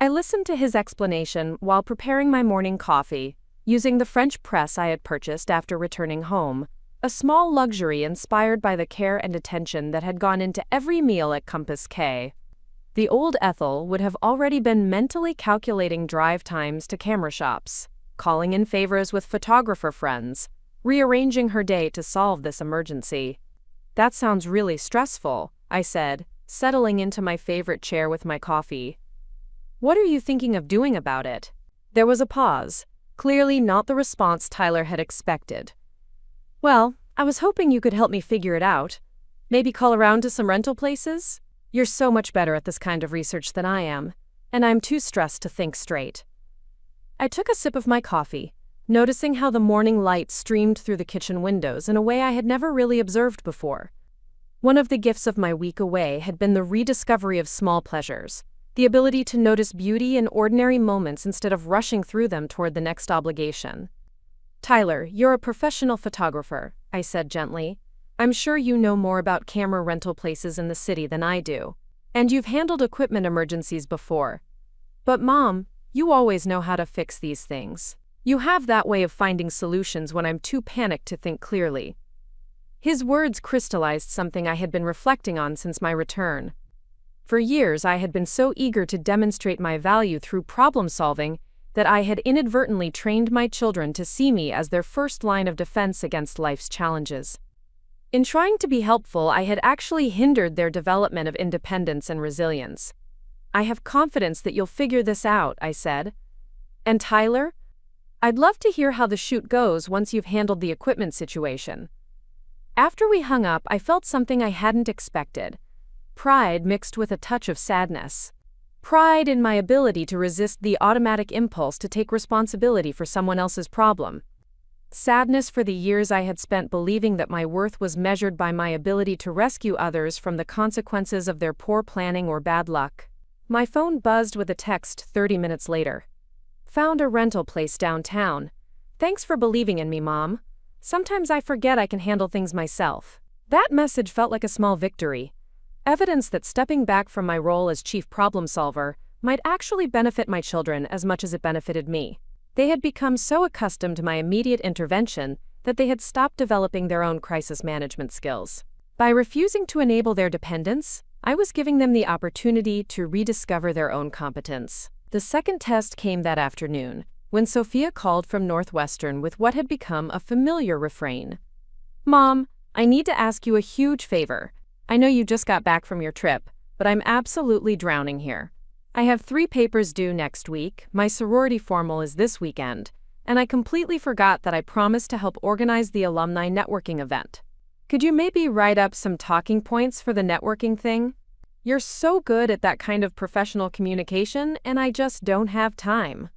Speaker 1: I listened to his explanation while preparing my morning coffee, using the French press I had purchased after returning home, a small luxury inspired by the care and attention that had gone into every meal at Compass K. The old Ethel would have already been mentally calculating drive times to camera shops, calling in favors with photographer friends, rearranging her day to solve this emergency. "That sounds really stressful," I said, settling into my favorite chair with my coffee. "What are you thinking of doing about it?" There was a pause, clearly not the response Tyler had expected. "Well, I was hoping you could help me figure it out. Maybe call around to some rental places? You're so much better at this kind of research than I am, and I'm too stressed to think straight." I took a sip of my coffee, noticing how the morning light streamed through the kitchen windows in a way I had never really observed before. One of the gifts of my week away had been the rediscovery of small pleasures, the ability to notice beauty in ordinary moments instead of rushing through them toward the next obligation. "Tyler, you're a professional photographer," I said gently. "I'm sure you know more about camera rental places in the city than I do, and you've handled equipment emergencies before. But Mom, you always know how to fix these things. You have that way of finding solutions when I'm too panicked to think clearly." His words crystallized something I had been reflecting on since my return. For years I had been so eager to demonstrate my value through problem-solving that I had inadvertently trained my children to see me as their first line of defense against life's challenges. In trying to be helpful, I had actually hindered their development of independence and resilience. "I have confidence that you'll figure this out," I said. "And Tyler? I'd love to hear how the shoot goes once you've handled the equipment situation." After we hung up, I felt something I hadn't expected. Pride mixed with a touch of sadness. Pride in my ability to resist the automatic impulse to take responsibility for someone else's problem. Sadness for the years I had spent believing that my worth was measured by my ability to rescue others from the consequences of their poor planning or bad luck. My phone buzzed with a text 30 minutes later. Found a rental place downtown. Thanks for believing in me, Mom. Sometimes I forget I can handle things myself. That message felt like a small victory. Evidence that stepping back from my role as chief problem solver might actually benefit my children as much as it benefited me. They had become so accustomed to my immediate intervention that they had stopped developing their own crisis management skills. By refusing to enable their dependence, I was giving them the opportunity to rediscover their own competence. The second test came that afternoon, when Sophia called from Northwestern with what had become a familiar refrain. Mom, I need to ask you a huge favor. I know you just got back from your trip, but I'm absolutely drowning here. I have 3 papers due next week, my sorority formal is this weekend, and I completely forgot that I promised to help organize the alumni networking event. Could you maybe write up some talking points for the networking thing? You're so good at that kind of professional communication, and I just don't have time.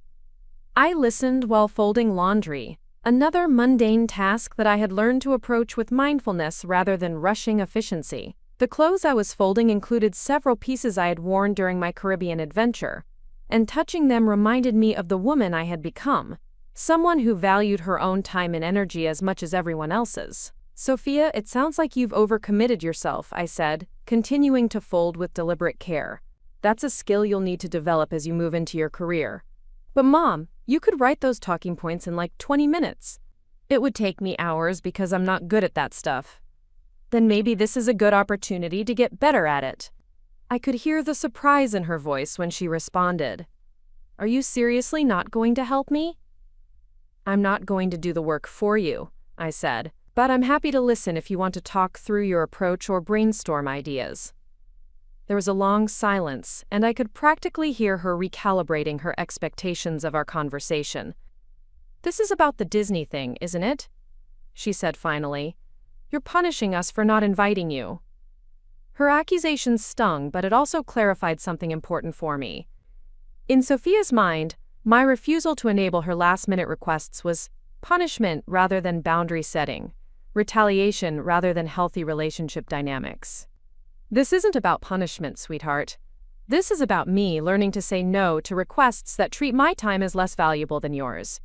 Speaker 1: I listened while folding laundry, another mundane task that I had learned to approach with mindfulness rather than rushing efficiency. The clothes I was folding included several pieces I had worn during my Caribbean adventure, and touching them reminded me of the woman I had become, someone who valued her own time and energy as much as everyone else's. Sophia, it sounds like you've overcommitted yourself, I said, continuing to fold with deliberate care. That's a skill you'll need to develop as you move into your career. But Mom, you could write those talking points in like 20 minutes. It would take me hours because I'm not good at that stuff. Then maybe this is a good opportunity to get better at it. I could hear the surprise in her voice when she responded. Are you seriously not going to help me? I'm not going to do the work for you, I said, but I'm happy to listen if you want to talk through your approach or brainstorm ideas. There was a long silence, and I could practically hear her recalibrating her expectations of our conversation. This is about the Disney thing, isn't it? She said finally. You're punishing us for not inviting you. Her accusations stung, but it also clarified something important for me. In Sophia's mind, my refusal to enable her last-minute requests was punishment rather than boundary setting, retaliation rather than healthy relationship dynamics. This isn't about punishment, sweetheart. This is about me learning to say no to requests that treat my time as less valuable than yours.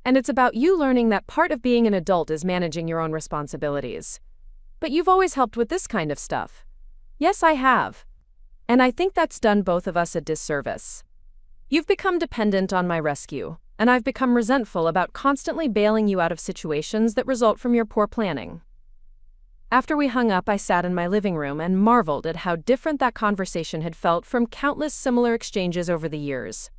Speaker 1: And it's about you learning that part of being an adult is managing your own responsibilities. But you've always helped with this kind of stuff. Yes, I have. And I think that's done both of us a disservice. You've become dependent on my rescue, and I've become resentful about constantly bailing you out of situations that result from your poor planning. After we hung up, I sat in my living room and marveled at how different that conversation had felt from countless similar exchanges over the years.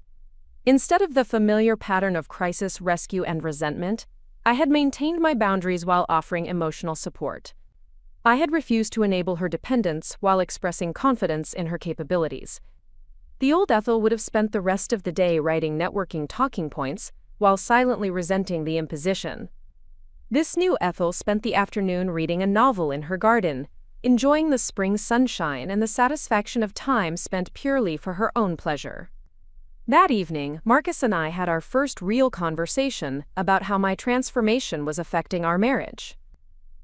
Speaker 1: Instead of the familiar pattern of crisis, rescue, and resentment, I had maintained my boundaries while offering emotional support. I had refused to enable her dependence while expressing confidence in her capabilities. The old Ethel would have spent the rest of the day writing networking talking points while silently resenting the imposition. This new Ethel spent the afternoon reading a novel in her garden, enjoying the spring sunshine and the satisfaction of time spent purely for her own pleasure. That evening, Marcus and I had our first real conversation about how my transformation was affecting our marriage.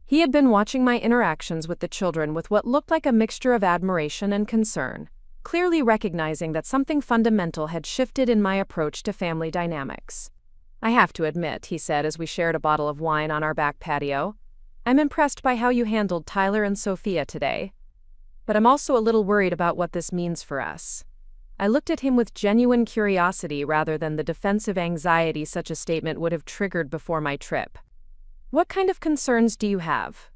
Speaker 1: He had been watching my interactions with the children with what looked like a mixture of admiration and concern, clearly recognizing that something fundamental had shifted in my approach to family dynamics. I have to admit, he said as we shared a bottle of wine on our back patio, I'm impressed by how you handled Tyler and Sophia today. But I'm also a little worried about what this means for us. I looked at him with genuine curiosity rather than the defensive anxiety such a statement would have triggered before my trip. What kind of concerns do you have?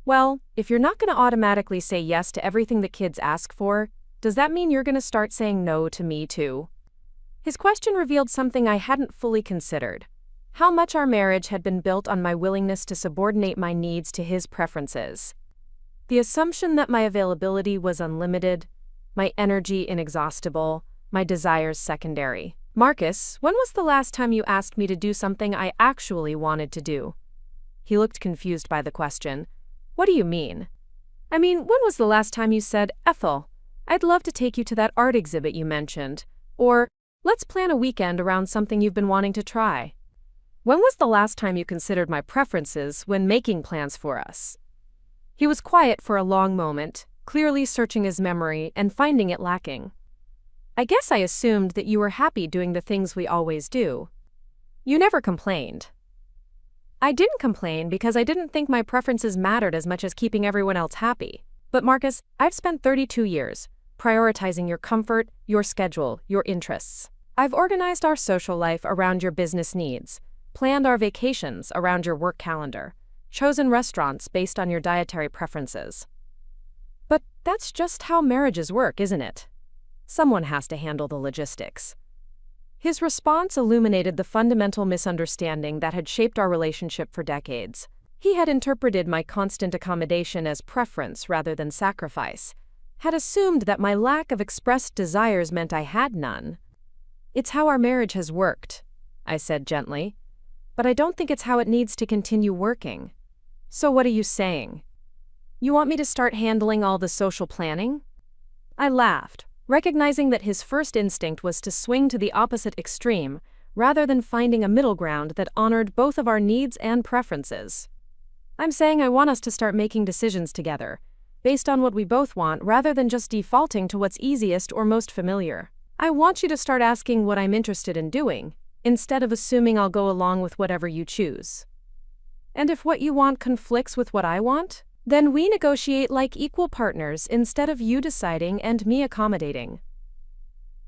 Speaker 1: Well, if you're not going to automatically say yes to everything the kids ask for, does that mean you're going to start saying no to me too? His question revealed something I hadn't fully considered: how much our marriage had been built on my willingness to subordinate my needs to his preferences. The assumption that my availability was unlimited, my energy inexhaustible, my desires secondary. Marcus, when was the last time you asked me to do something I actually wanted to do? He looked confused by the question. What do you mean? I mean, when was the last time you said, Ethel, I'd love to take you to that art exhibit you mentioned, or let's plan a weekend around something you've been wanting to try? When was the last time you considered my preferences when making plans for us? He was quiet for a long moment, clearly searching his memory and finding it lacking. I guess I assumed that you were happy doing the things we always do. You never complained. I didn't complain because I didn't think my preferences mattered as much as keeping everyone else happy. But Marcus, I've spent 32 years prioritizing your comfort, your schedule, your interests. I've organized our social life around your business needs, planned our vacations around your work calendar, chosen restaurants based on your dietary preferences. But that's just how marriages work, isn't it? Someone has to handle the logistics. His response illuminated the fundamental misunderstanding that had shaped our relationship for decades. He had interpreted my constant accommodation as preference rather than sacrifice, had assumed that my lack of expressed desires meant I had none. It's how our marriage has worked, I said gently, but I don't think it's how it needs to continue working. So what are you saying? You want me to start handling all the social planning? I laughed, recognizing that his first instinct was to swing to the opposite extreme, rather than finding a middle ground that honored both of our needs and preferences. I'm saying I want us to start making decisions together, based on what we both want rather than just defaulting to what's easiest or most familiar. I want you to start asking what I'm interested in doing, instead of assuming I'll go along with whatever you choose. And if what you want conflicts with what I want, then we negotiate like equal partners instead of you deciding and me accommodating.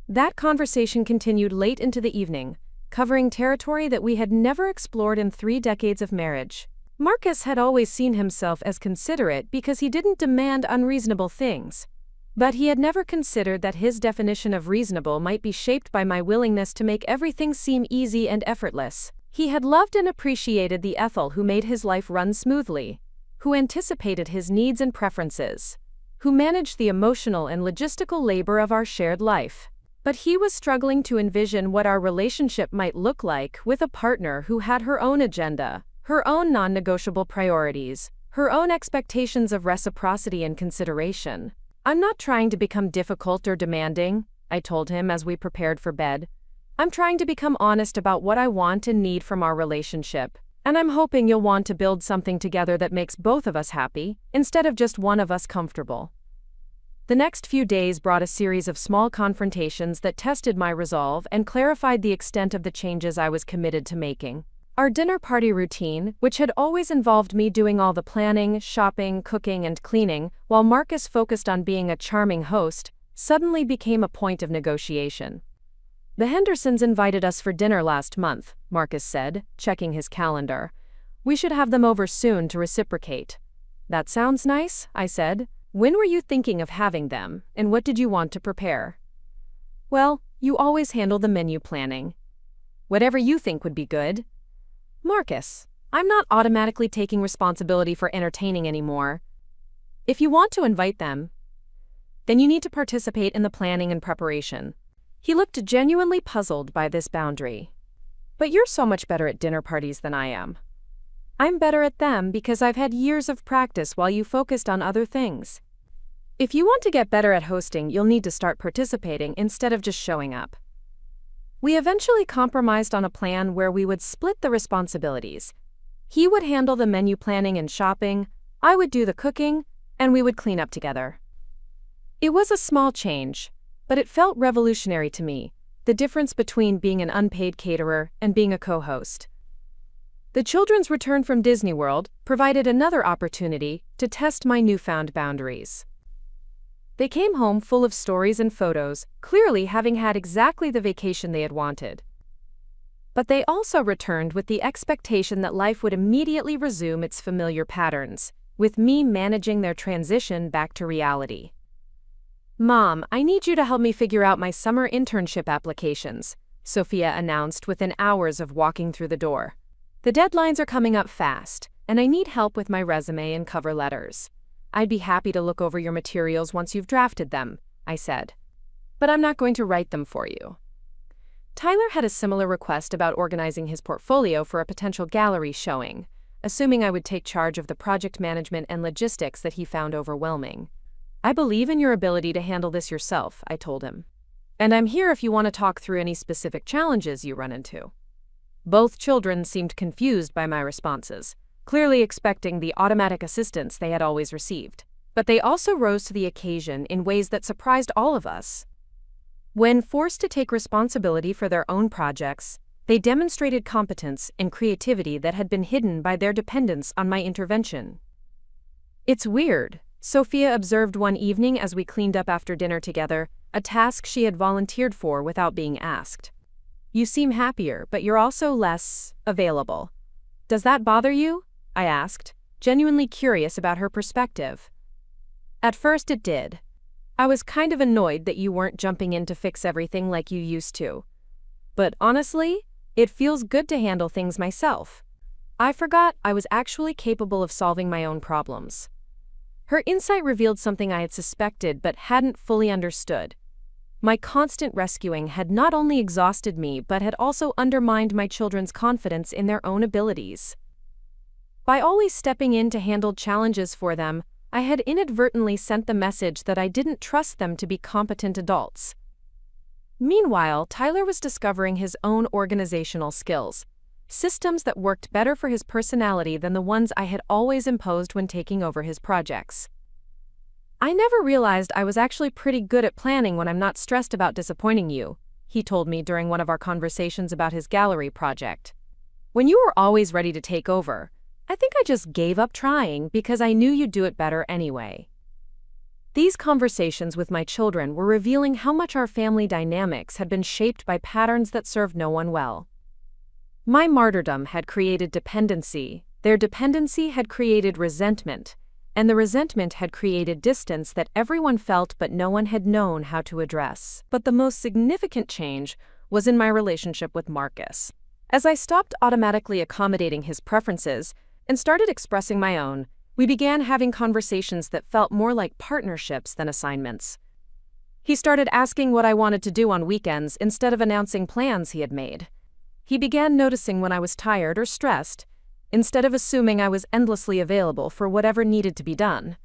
Speaker 1: That conversation continued late into the evening, covering territory that we had never explored in 3 decades of marriage. Marcus had always seen himself as considerate because he didn't demand unreasonable things. But he had never considered that his definition of reasonable might be shaped by my willingness to make everything seem easy and effortless. He had loved and appreciated the Ethel who made his life run smoothly, who anticipated his needs and preferences, who managed the emotional and logistical labor of our shared life. But he was struggling to envision what our relationship might look like with a partner who had her own agenda, her own non-negotiable priorities, her own expectations of reciprocity and consideration. I'm not trying to become difficult or demanding, I told him as we prepared for bed. I'm trying to become honest about what I want and need from our relationship. And I'm hoping you'll want to build something together that makes both of us happy, instead of just one of us comfortable. The next few days brought a series of small confrontations that tested my resolve and clarified the extent of the changes I was committed to making. Our dinner party routine, which had always involved me doing all the planning, shopping, cooking, and cleaning, while Marcus focused on being a charming host, suddenly became a point of negotiation. The Hendersons invited us for dinner last month, Marcus said, checking his calendar. We should have them over soon to reciprocate. That sounds nice, I said. When were you thinking of having them, and what did you want to prepare? Well, you always handle the menu planning. Whatever you think would be good. Marcus, I'm not automatically taking responsibility for entertaining anymore. If you want to invite them, then you need to participate in the planning and preparation. He looked genuinely puzzled by this boundary. But you're so much better at dinner parties than I am. I'm better at them because I've had years of practice while you focused on other things. If you want to get better at hosting, you'll need to start participating instead of just showing up. We eventually compromised on a plan where we would split the responsibilities. He would handle the menu planning and shopping, I would do the cooking, and we would clean up together. It was a small change, but it felt revolutionary to me, the difference between being an unpaid caterer and being a co-host. The children's return from Disney World provided another opportunity to test my newfound boundaries. They came home full of stories and photos, clearly having had exactly the vacation they had wanted. But they also returned with the expectation that life would immediately resume its familiar patterns, with me managing their transition back to reality. Mom, I need you to help me figure out my summer internship applications, Sophia announced within hours of walking through the door. The deadlines are coming up fast, and I need help with my resume and cover letters. I'd be happy to look over your materials once you've drafted them, I said. But I'm not going to write them for you. Tyler had a similar request about organizing his portfolio for a potential gallery showing. assuming I would take charge of the project management and logistics that he found overwhelming. "I believe in your ability to handle this yourself," I told him. "And I'm here if you want to talk through any specific challenges you run into." Both children seemed confused by my responses, clearly expecting the automatic assistance they had always received. But they also rose to the occasion in ways that surprised all of us. When forced to take responsibility for their own projects, they demonstrated competence and creativity that had been hidden by their dependence on my intervention. "It's weird," Sophia observed one evening as we cleaned up after dinner together, a task she had volunteered for without being asked. "You seem happier, but you're also less available. Does that bother you?" I asked, genuinely curious about her perspective. "At first it did. I was kind of annoyed that you weren't jumping in to fix everything like you used to. But honestly, it feels good to handle things myself. I forgot I was actually capable of solving my own problems." Her insight revealed something I had suspected but hadn't fully understood. My constant rescuing had not only exhausted me but had also undermined my children's confidence in their own abilities. By always stepping in to handle challenges for them, I had inadvertently sent the message that I didn't trust them to be competent adults. Meanwhile, Tyler was discovering his own organizational skills, systems that worked better for his personality than the ones I had always imposed when taking over his projects. "I never realized I was actually pretty good at planning when I'm not stressed about disappointing you," he told me during one of our conversations about his gallery project. "When you were always ready to take over, I think I just gave up trying because I knew you'd do it better anyway." These conversations with my children were revealing how much our family dynamics had been shaped by patterns that served no one well. My martyrdom had created dependency, their dependency had created resentment, and the resentment had created distance that everyone felt but no one had known how to address. But the most significant change was in my relationship with Marcus. As I stopped automatically accommodating his preferences and started expressing my own, we began having conversations that felt more like partnerships than assignments. He started asking what I wanted to do on weekends instead of announcing plans he had made. He began noticing when I was tired or stressed, instead of assuming I was endlessly available for whatever needed to be done.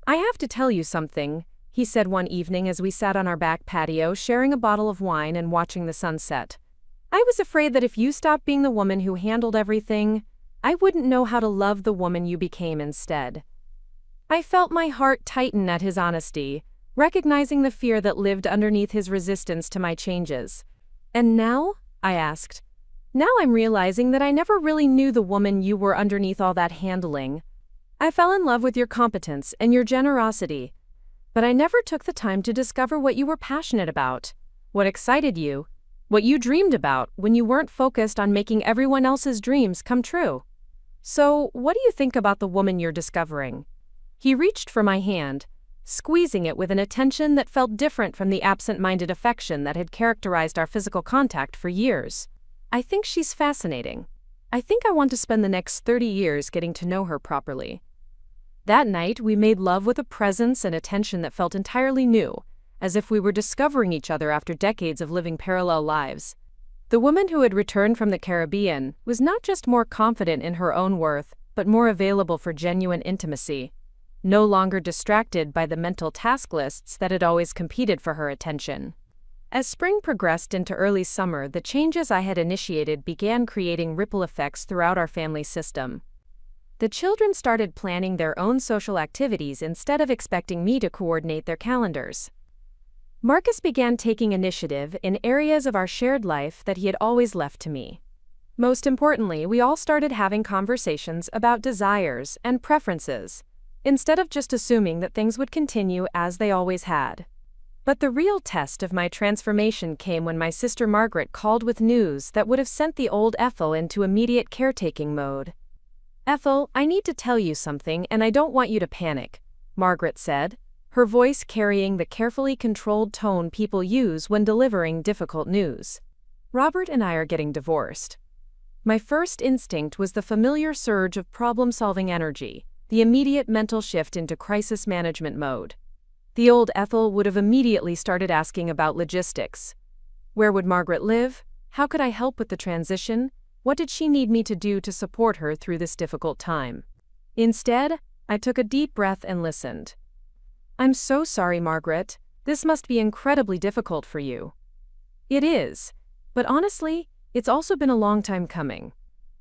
Speaker 1: "I have to tell you something," he said one evening as we sat on our back patio sharing a bottle of wine and watching the sunset. "I was afraid that if you stopped being the woman who handled everything, I wouldn't know how to love the woman you became instead." I felt my heart tighten at his honesty, recognizing the fear that lived underneath his resistance to my changes. "And now?" I asked. "Now I'm realizing that I never really knew the woman you were underneath all that handling. I fell in love with your competence and your generosity, but I never took the time to discover what you were passionate about, what excited you, what you dreamed about when you weren't focused on making everyone else's dreams come true. So, what do you think about the woman you're discovering?" He reached for my hand, squeezing it with an attention that felt different from the absent-minded affection that had characterized our physical contact for years. "I think she's fascinating. I think I want to spend the next 30 years getting to know her properly." That night, we made love with a presence and attention that felt entirely new, as if we were discovering each other after decades of living parallel lives. The woman who had returned from the Caribbean was not just more confident in her own worth, but more available for genuine intimacy, no longer distracted by the mental task lists that had always competed for her attention. As spring progressed into early summer, the changes I had initiated began creating ripple effects throughout our family system. The children started planning their own social activities instead of expecting me to coordinate their calendars. Marcus began taking initiative in areas of our shared life that he had always left to me. Most importantly, we all started having conversations about desires and preferences, instead of just assuming that things would continue as they always had. But the real test of my transformation came when my sister Margaret called with news that would have sent the old Ethel into immediate caretaking mode. "Ethel, I need to tell you something and I don't want you to panic," Margaret said, her voice carrying the carefully controlled tone people use when delivering difficult news. "Robert and I are getting divorced." My first instinct was the familiar surge of problem-solving energy, the immediate mental shift into crisis management mode. The old Ethel would have immediately started asking about logistics. Where would Margaret live? How could I help with the transition? What did she need me to do to support her through this difficult time? Instead, I took a deep breath and listened. "I'm so sorry, Margaret. This must be incredibly difficult for you." "It is. But honestly, it's also been a long time coming.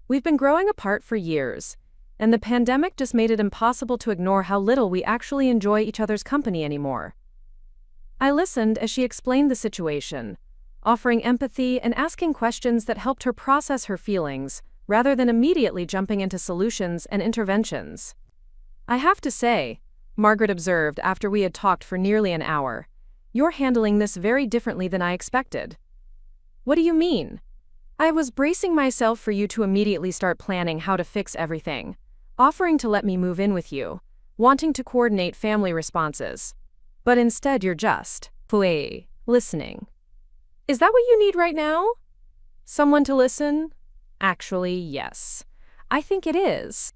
Speaker 1: We've been growing apart for years, and the pandemic just made it impossible to ignore how little we actually enjoy each other's company anymore." I listened as she explained the situation, offering empathy and asking questions that helped her process her feelings, rather than immediately jumping into solutions and interventions. "I have to say," Margaret observed after we had talked for nearly an hour, "you're handling this very differently than I expected." "What do you mean?" "I was bracing myself for you to immediately start planning how to fix everything, offering to let me move in with you, wanting to coordinate family responses. But instead you're just listening." "Is that what you need right now?" "Someone to listen?" "Actually, yes. I think it is.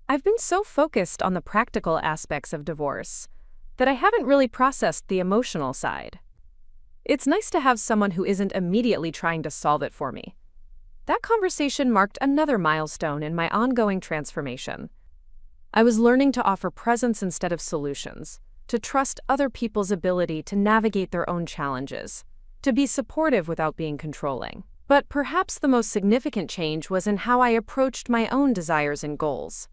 Speaker 1: I've been so focused on the practical aspects of divorce that I haven't really processed the emotional side. It's nice to have someone who isn't immediately trying to solve it for me." That conversation marked another milestone in my ongoing transformation. I was learning to offer presence instead of solutions, to trust other people's ability to navigate their own challenges, to be supportive without being controlling. But perhaps the most significant change was in how I approached my own desires and goals.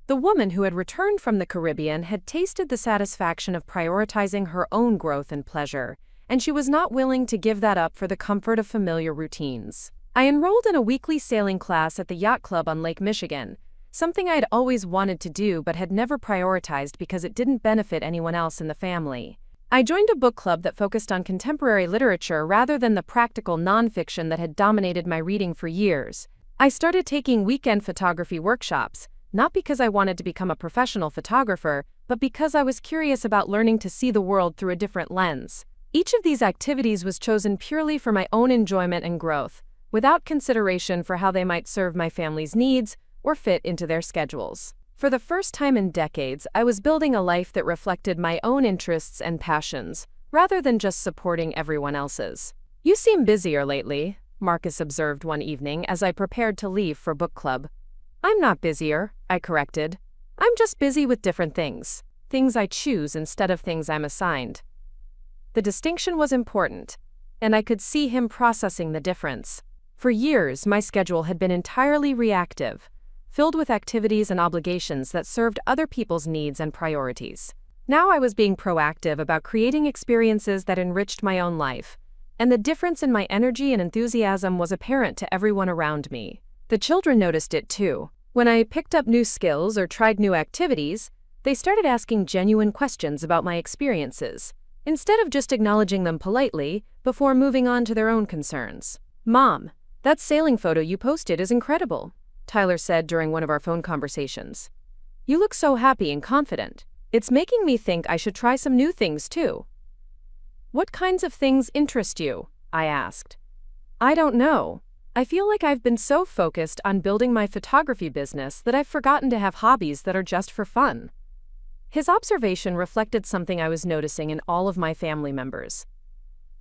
Speaker 1: The woman who had returned from the Caribbean had tasted the satisfaction of prioritizing her own growth and pleasure, and she was not willing to give that up for the comfort of familiar routines. I enrolled in a weekly sailing class at the yacht club on Lake Michigan, something I had always wanted to do but had never prioritized because it didn't benefit anyone else in the family. I joined a book club that focused on contemporary literature rather than the practical nonfiction that had dominated my reading for years. I started taking weekend photography workshops, not because I wanted to become a professional photographer, but because I was curious about learning to see the world through a different lens. Each of these activities was chosen purely for my own enjoyment and growth, without consideration for how they might serve my family's needs or fit into their schedules. For the first time in decades, I was building a life that reflected my own interests and passions, rather than just supporting everyone else's. "You seem busier lately," Marcus observed one evening as I prepared to leave for book club. "I'm not busier," I corrected. "I'm just busy with different things. Things I choose instead of things I'm assigned." The distinction was important, and I could see him processing the difference. For years, my schedule had been entirely reactive, filled with activities and obligations that served other people's needs and priorities. Now I was being proactive about creating experiences that enriched my own life, and the difference in my energy and enthusiasm was apparent to everyone around me. The children noticed it too. When I picked up new skills or tried new activities, they started asking genuine questions about my experiences, instead of just acknowledging them politely before moving on to their own concerns. "Mom, that sailing photo you posted is incredible," Tyler said during one of our phone conversations. "You look so happy and confident. It's making me think I should try some new things too." "What kinds of things interest you?" I asked. "I don't know. I feel like I've been so focused on building my photography business that I've forgotten to have hobbies that are just for fun." His observation reflected something I was noticing in all of my family members.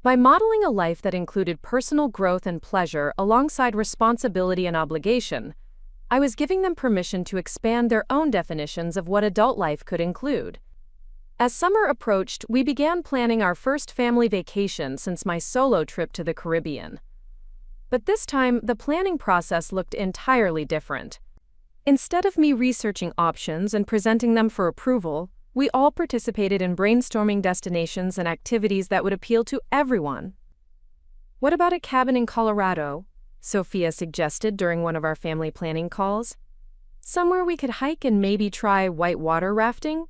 Speaker 1: By modeling a life that included personal growth and pleasure alongside responsibility and obligation, I was giving them permission to expand their own definitions of what adult life could include. As summer approached, we began planning our first family vacation since my solo trip to the Caribbean. But this time, the planning process looked entirely different. Instead of me researching options and presenting them for approval, we all participated in brainstorming destinations and activities that would appeal to everyone. "What about a cabin in Colorado?" Sophia suggested during one of our family planning calls. "Somewhere we could hike and maybe try whitewater rafting?"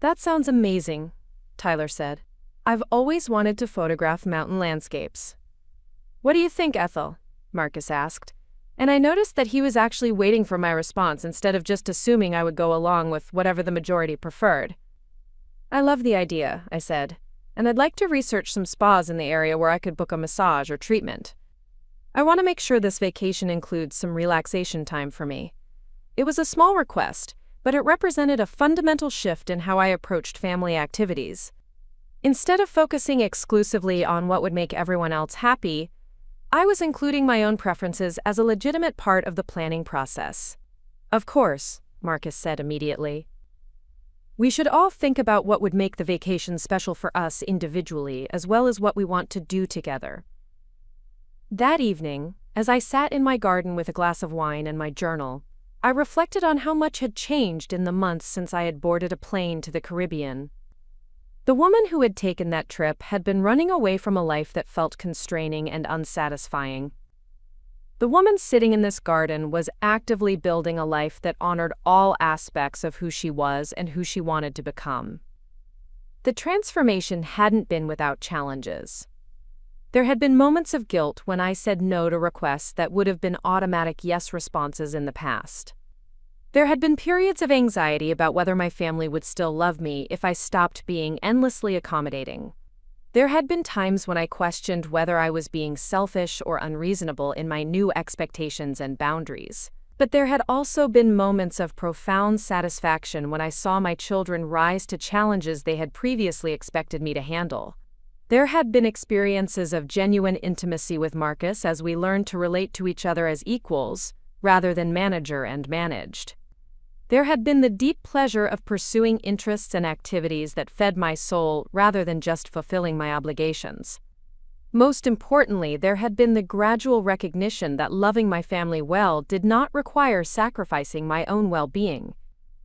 Speaker 1: "That sounds amazing," Tyler said. "I've always wanted to photograph mountain landscapes." "What do you think, Ethel?" Marcus asked, and I noticed that he was actually waiting for my response instead of just assuming I would go along with whatever the majority preferred. "I love the idea," I said, "and I'd like to research some spas in the area where I could book a massage or treatment. I want to make sure this vacation includes some relaxation time for me." It was a small request, but it represented a fundamental shift in how I approached family activities. Instead of focusing exclusively on what would make everyone else happy, I was including my own preferences as a legitimate part of the planning process. Of course, Marcus said immediately. We should all think about what would make the vacation special for us individually, as well as what we want to do together. That evening, as I sat in my garden with a glass of wine and my journal, I reflected on how much had changed in the months since I had boarded a plane to the Caribbean. The woman who had taken that trip had been running away from a life that felt constraining and unsatisfying. The woman sitting in this garden was actively building a life that honored all aspects of who she was and who she wanted to become. The transformation hadn't been without challenges. There had been moments of guilt when I said no to requests that would have been automatic yes responses in the past. There had been periods of anxiety about whether my family would still love me if I stopped being endlessly accommodating. There had been times when I questioned whether I was being selfish or unreasonable in my new expectations and boundaries. But there had also been moments of profound satisfaction when I saw my children rise to challenges they had previously expected me to handle. There had been experiences of genuine intimacy with Marcus as we learned to relate to each other as equals, rather than manager and managed. There had been the deep pleasure of pursuing interests and activities that fed my soul rather than just fulfilling my obligations. Most importantly, there had been the gradual recognition that loving my family well did not require sacrificing my own well-being.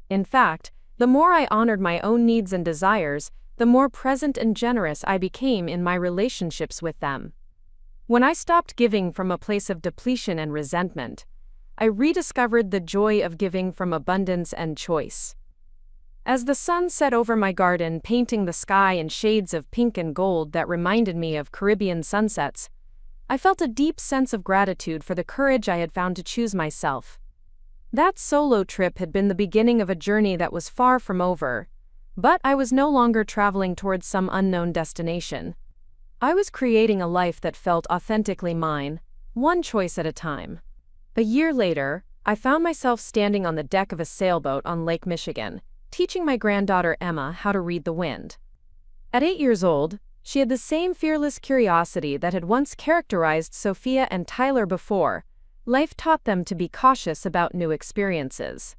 Speaker 1: In fact, the more I honored my own needs and desires, the more present and generous I became in my relationships with them. When I stopped giving from a place of depletion and resentment, I rediscovered the joy of giving from abundance and choice. As the sun set over my garden, painting the sky in shades of pink and gold that reminded me of Caribbean sunsets, I felt a deep sense of gratitude for the courage I had found to choose myself. That solo trip had been the beginning of a journey that was far from over, but I was no longer traveling towards some unknown destination. I was creating a life that felt authentically mine, one choice at a time. A year later, I found myself standing on the deck of a sailboat on Lake Michigan, teaching my granddaughter Emma how to read the wind. At 8 years old, she had the same fearless curiosity that had once characterized Sophia and Tyler before. Life taught them to be cautious about new experiences.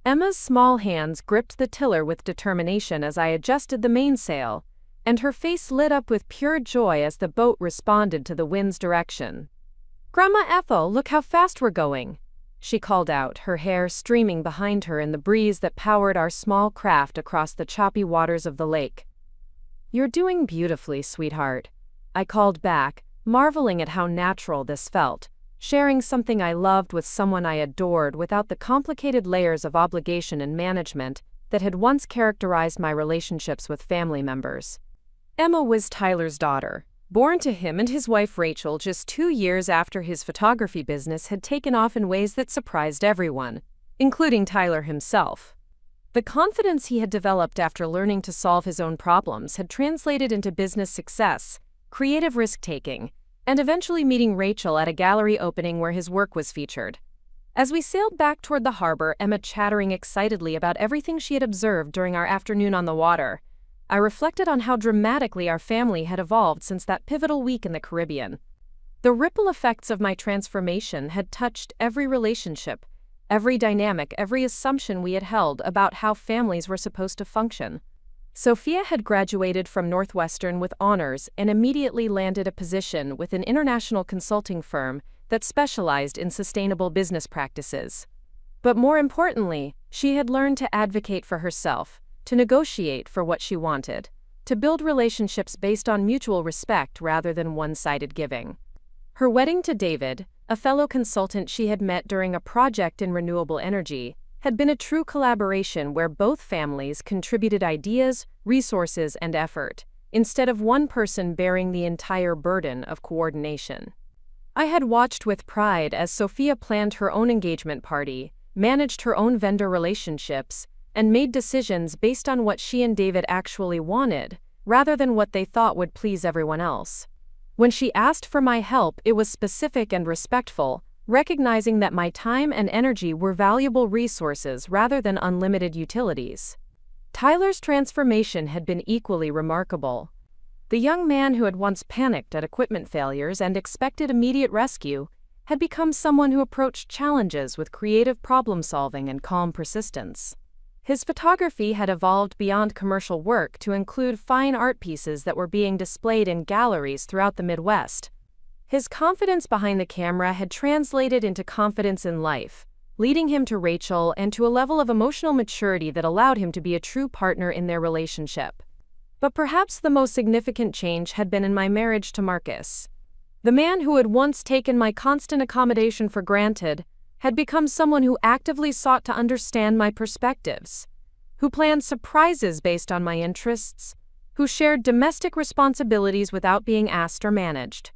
Speaker 1: Emma's small hands gripped the tiller with determination as I adjusted the mainsail, and her face lit up with pure joy as the boat responded to the wind's direction. "Grandma Ethel, look how fast we're going," she called out, her hair streaming behind her in the breeze that powered our small craft across the choppy waters of the lake. "You're doing beautifully, sweetheart," I called back, marveling at how natural this felt, sharing something I loved with someone I adored without the complicated layers of obligation and management that had once characterized my relationships with family members. Emma was Tyler's daughter, born to him and his wife Rachel just 2 years after his photography business had taken off in ways that surprised everyone, including Tyler himself. The confidence he had developed after learning to solve his own problems had translated into business success, creative risk-taking, and eventually meeting Rachel at a gallery opening where his work was featured. As we sailed back toward the harbor, Emma chattering excitedly about everything she had observed during our afternoon on the water, I reflected on how dramatically our family had evolved since that pivotal week in the Caribbean. The ripple effects of my transformation had touched every relationship, every dynamic, every assumption we had held about how families were supposed to function. Sophia had graduated from Northwestern with honors and immediately landed a position with an international consulting firm that specialized in sustainable business practices. But more importantly, she had learned to advocate for herself, to negotiate for what she wanted, to build relationships based on mutual respect rather than one-sided giving. Her wedding to David, a fellow consultant she had met during a project in renewable energy, had been a true collaboration where both families contributed ideas, resources, and effort, instead of one person bearing the entire burden of coordination. I had watched with pride as Sophia planned her own engagement party, managed her own vendor relationships, and made decisions based on what she and David actually wanted, rather than what they thought would please everyone else. When she asked for my help, it was specific and respectful, recognizing that my time and energy were valuable resources rather than unlimited utilities. Tyler's transformation had been equally remarkable. The young man who had once panicked at equipment failures and expected immediate rescue had become someone who approached challenges with creative problem-solving and calm persistence. His photography had evolved beyond commercial work to include fine art pieces that were being displayed in galleries throughout the Midwest. His confidence behind the camera had translated into confidence in life, leading him to Rachel and to a level of emotional maturity that allowed him to be a true partner in their relationship. But perhaps the most significant change had been in my marriage to Marcus. The man who had once taken my constant accommodation for granted had become someone who actively sought to understand my perspectives, who planned surprises based on my interests, who shared domestic responsibilities without being asked or managed.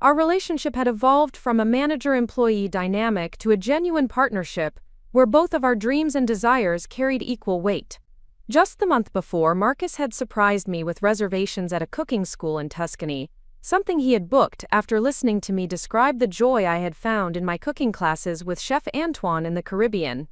Speaker 1: Our relationship had evolved from a manager-employee dynamic to a genuine partnership where both of our dreams and desires carried equal weight. Just the month before, Marcus had surprised me with reservations at a cooking school in Tuscany, something he had booked after listening to me describe the joy I had found in my cooking classes with Chef Antoine in the Caribbean.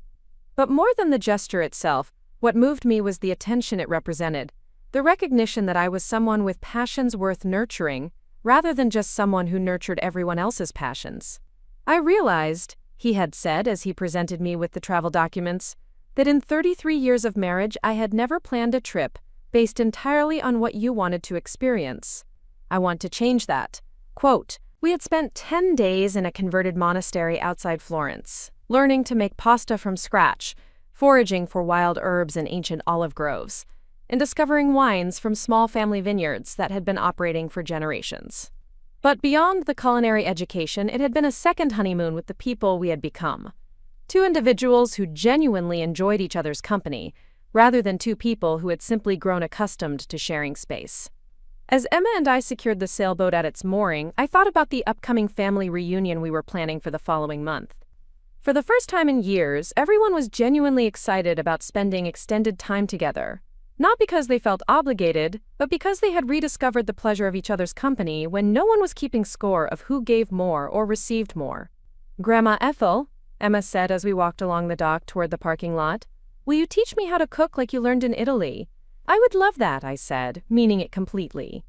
Speaker 1: But more than the gesture itself, what moved me was the attention it represented, the recognition that I was someone with passions worth nurturing, rather than just someone who nurtured everyone else's passions. I realized, he had said as he presented me with the travel documents, that in 33 years of marriage I had never planned a trip based entirely on what you wanted to experience. I want to change that. Quote, we had spent 10 days in a converted monastery outside Florence, learning to make pasta from scratch, foraging for wild herbs in ancient olive groves, and discovering wines from small family vineyards that had been operating for generations. But beyond the culinary education, it had been a second honeymoon with the people we had become. Two individuals who genuinely enjoyed each other's company, rather than two people who had simply grown accustomed to sharing space. As Emma and I secured the sailboat at its mooring, I thought about the upcoming family reunion we were planning for the following month. For the first time in years, everyone was genuinely excited about spending extended time together. Not because they felt obligated, but because they had rediscovered the pleasure of each other's company when no one was keeping score of who gave more or received more. Grandma Ethel, Emma said as we walked along the dock toward the parking lot, will you teach me how to cook like you learned in Italy? I would love that, I said, meaning it completely.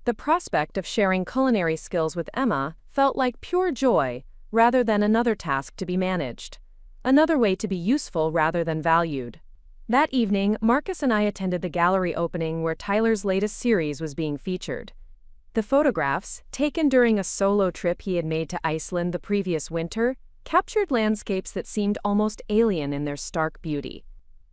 Speaker 1: The prospect of sharing culinary skills with Emma felt like pure joy, rather than another task to be managed. Another way to be useful rather than valued. That evening, Marcus and I attended the gallery opening where Tyler's latest series was being featured. The photographs, taken during a solo trip he had made to Iceland the previous winter, captured landscapes that seemed almost alien in their stark beauty.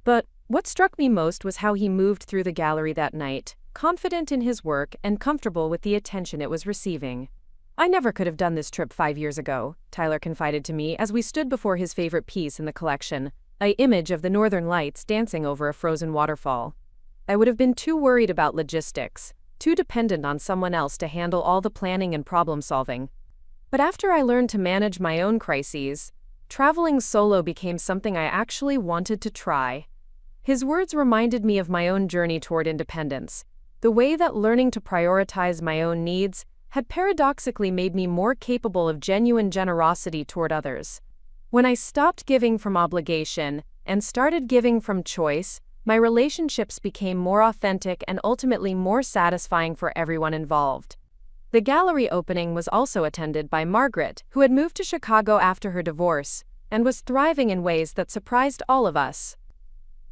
Speaker 1: But what struck me most was how he moved through the gallery that night, confident in his work and comfortable with the attention it was receiving. I never could have done this trip 5 years ago, Tyler confided to me as we stood before his favorite piece in the collection, an image of the northern lights dancing over a frozen waterfall. I would have been too worried about logistics, too dependent on someone else to handle all the planning and problem solving. But after I learned to manage my own crises, traveling solo became something I actually wanted to try. His words reminded me of my own journey toward independence, the way that learning to prioritize my own needs had paradoxically made me more capable of genuine generosity toward others. When I stopped giving from obligation and started giving from choice, my relationships became more authentic and ultimately more satisfying for everyone involved. The gallery opening was also attended by Margaret, who had moved to Chicago after her divorce and was thriving in ways that surprised all of us.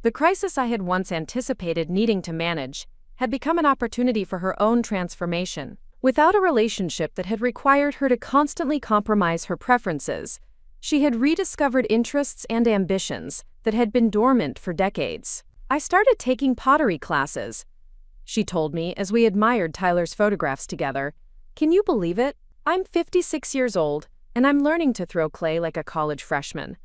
Speaker 1: The crisis I had once anticipated needing to manage had become an opportunity for her own transformation. Without a relationship that had required her to constantly compromise her preferences, she had rediscovered interests and ambitions that had been dormant for decades. I started taking pottery classes, she told me as we admired Tyler's photographs together. Can you believe it? I'm 56 years old, and I'm learning to throw clay like a college freshman.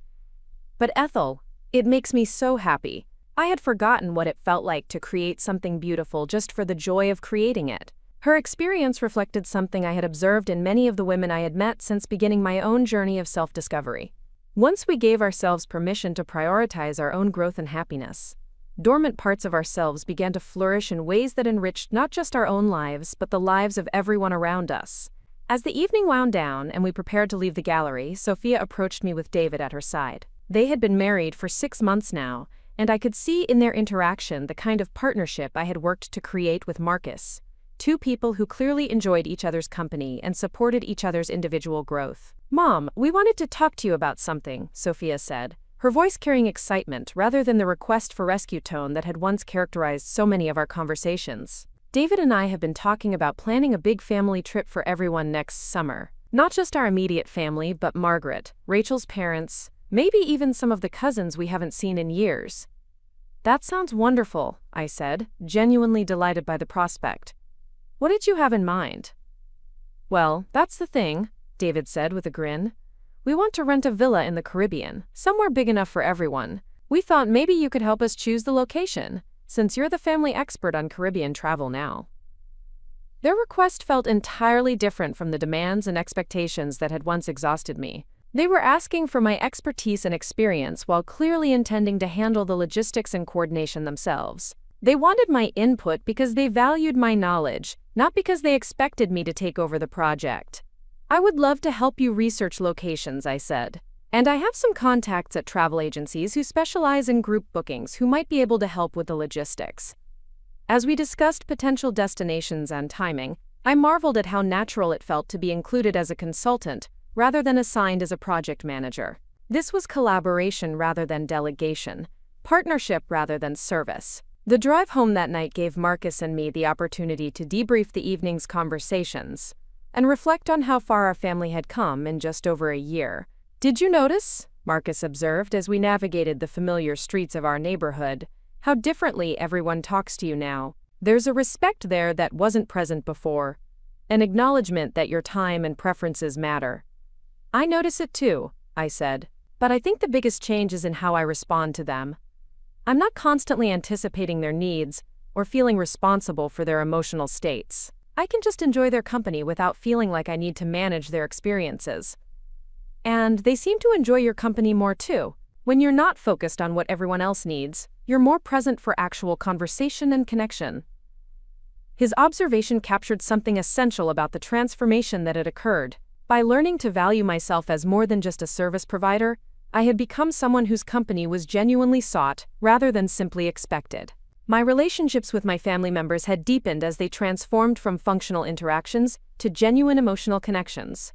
Speaker 1: But Ethel, it makes me so happy. I had forgotten what it felt like to create something beautiful just for the joy of creating it. Her experience reflected something I had observed in many of the women I had met since beginning my own journey of self-discovery. Once we gave ourselves permission to prioritize our own growth and happiness, dormant parts of ourselves began to flourish in ways that enriched not just our own lives, but the lives of everyone around us. As the evening wound down and we prepared to leave the gallery, Sophia approached me with David at her side. They had been married for 6 months now, and I could see in their interaction the kind of partnership I had worked to create with Marcus. two people who clearly enjoyed each other's company and supported each other's individual growth. "Mom, we wanted to talk to you about something," Sophia said, her voice carrying excitement rather than the request for rescue tone that had once characterized so many of our conversations. "David and I have been talking about planning a big family trip for everyone next summer. Not just our immediate family, but Margaret, Rachel's parents, maybe even some of the cousins we haven't seen in years." "That sounds wonderful," I said, genuinely delighted by the prospect. "What did you have in mind?" "Well, that's the thing," David said with a grin. "We want to rent a villa in the Caribbean, somewhere big enough for everyone. We thought maybe you could help us choose the location, since you're the family expert on Caribbean travel now." Their request felt entirely different from the demands and expectations that had once exhausted me. They were asking for my expertise and experience while clearly intending to handle the logistics and coordination themselves. They wanted my input because they valued my knowledge, not because they expected me to take over the project. "I would love to help you research locations," I said. "And I have some contacts at travel agencies who specialize in group bookings who might be able to help with the logistics." As we discussed potential destinations and timing, I marveled at how natural it felt to be included as a consultant rather than assigned as a project manager. This was collaboration rather than delegation, partnership rather than service. The drive home that night gave Marcus and me the opportunity to debrief the evening's conversations and reflect on how far our family had come in just over a year. "Did you notice," Marcus observed as we navigated the familiar streets of our neighborhood, "how differently everyone talks to you now? There's a respect there that wasn't present before, an acknowledgement that your time and preferences matter." "I notice it too," I said, "but I think the biggest change is in how I respond to them. I'm not constantly anticipating their needs or feeling responsible for their emotional states. I can just enjoy their company without feeling like I need to manage their experiences. And they seem to enjoy your company more too. When you're not focused on what everyone else needs, you're more present for actual conversation and connection." His observation captured something essential about the transformation that had occurred. By learning to value myself as more than just a service provider, I had become someone whose company was genuinely sought rather than simply expected. My relationships with my family members had deepened as they transformed from functional interactions to genuine emotional connections.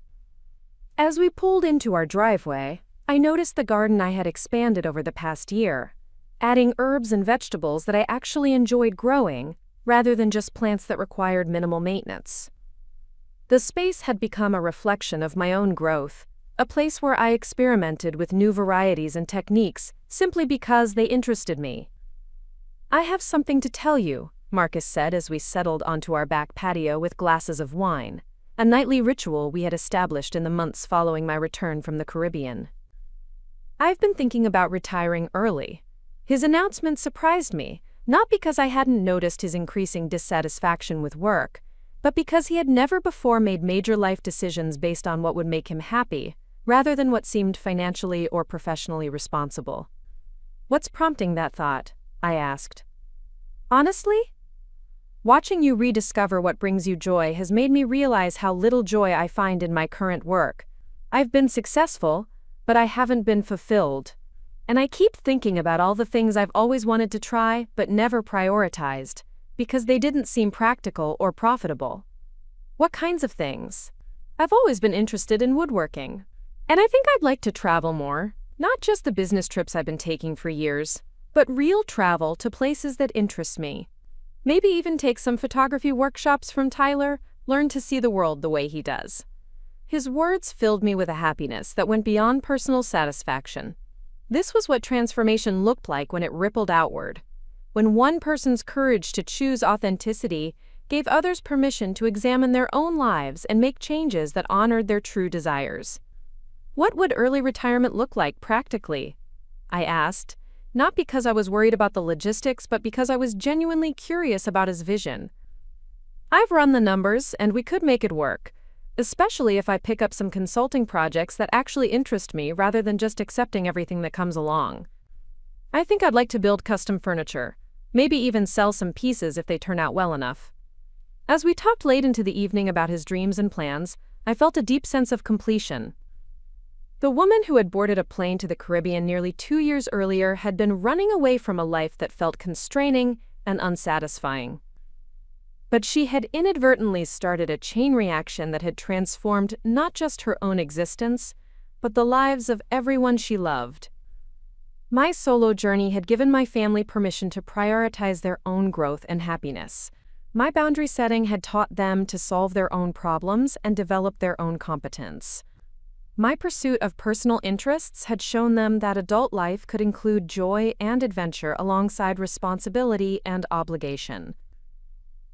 Speaker 1: As we pulled into our driveway, I noticed the garden I had expanded over the past year, adding herbs and vegetables that I actually enjoyed growing, rather than just plants that required minimal maintenance. The space had become a reflection of my own growth, a place where I experimented with new varieties and techniques simply because they interested me. "I have something to tell you," Marcus said as we settled onto our back patio with glasses of wine, a nightly ritual we had established in the months following my return from the Caribbean. "I've been thinking about retiring early." His announcement surprised me, not because I hadn't noticed his increasing dissatisfaction with work, but because he had never before made major life decisions based on what would make him happy, rather than what seemed financially or professionally responsible. "What's prompting that thought?" I asked. "Honestly, watching you rediscover what brings you joy has made me realize how little joy I find in my current work. I've been successful, but I haven't been fulfilled. And I keep thinking about all the things I've always wanted to try but never prioritized, because they didn't seem practical or profitable." "What kinds of things?" "I've always been interested in woodworking. And I think I'd like to travel more, not just the business trips I've been taking for years, but real travel to places that interest me. Maybe even take some photography workshops from Tyler, learn to see the world the way he does." His words filled me with a happiness that went beyond personal satisfaction. This was what transformation looked like when it rippled outward, when one person's courage to choose authenticity gave others permission to examine their own lives and make changes that honored their true desires. "What would early retirement look like practically?" I asked, not because I was worried about the logistics, but because I was genuinely curious about his vision. "I've run the numbers, and we could make it work, especially if I pick up some consulting projects that actually interest me rather than just accepting everything that comes along. I think I'd like to build custom furniture, maybe even sell some pieces if they turn out well enough." As we talked late into the evening about his dreams and plans, I felt a deep sense of completion. The woman who had boarded a plane to the Caribbean nearly 2 years earlier had been running away from a life that felt constraining and unsatisfying. But she had inadvertently started a chain reaction that had transformed not just her own existence, but the lives of everyone she loved. My solo journey had given my family permission to prioritize their own growth and happiness. My boundary setting had taught them to solve their own problems and develop their own competence. My pursuit of personal interests had shown them that adult life could include joy and adventure alongside responsibility and obligation.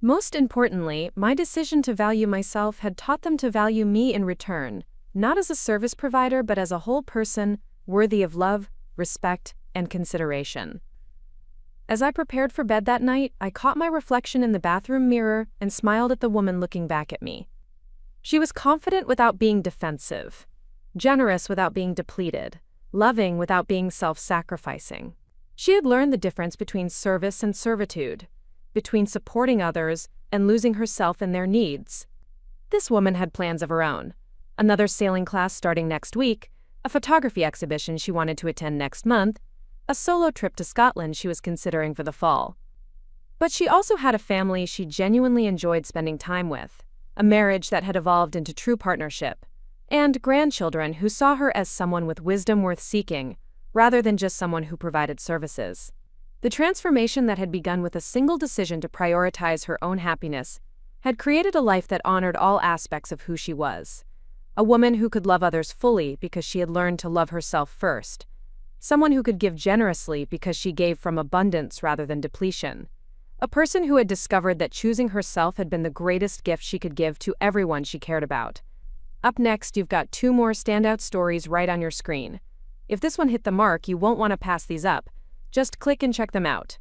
Speaker 1: Most importantly, my decision to value myself had taught them to value me in return, not as a service provider but as a whole person, worthy of love, respect, and consideration. As I prepared for bed that night, I caught my reflection in the bathroom mirror and smiled at the woman looking back at me. She was confident without being defensive, generous without being depleted, loving without being self-sacrificing. She had learned the difference between service and servitude, between supporting others and losing herself in their needs. This woman had plans of her own: another sailing class starting next week, a photography exhibition she wanted to attend next month, a solo trip to Scotland she was considering for the fall. But she also had a family she genuinely enjoyed spending time with, a marriage that had evolved into true partnership, and grandchildren who saw her as someone with wisdom worth seeking, rather than just someone who provided services. The transformation that had begun with a single decision to prioritize her own happiness had created a life that honored all aspects of who she was. A woman who could love others fully because she had learned to love herself first. Someone who could give generously because she gave from abundance rather than depletion. A person who had discovered that choosing herself had been the greatest gift she could give to everyone she cared about. Up next, you've got 2 more standout stories right on your screen. If this one hit the mark, you won't want to pass these up. Just click and check them out.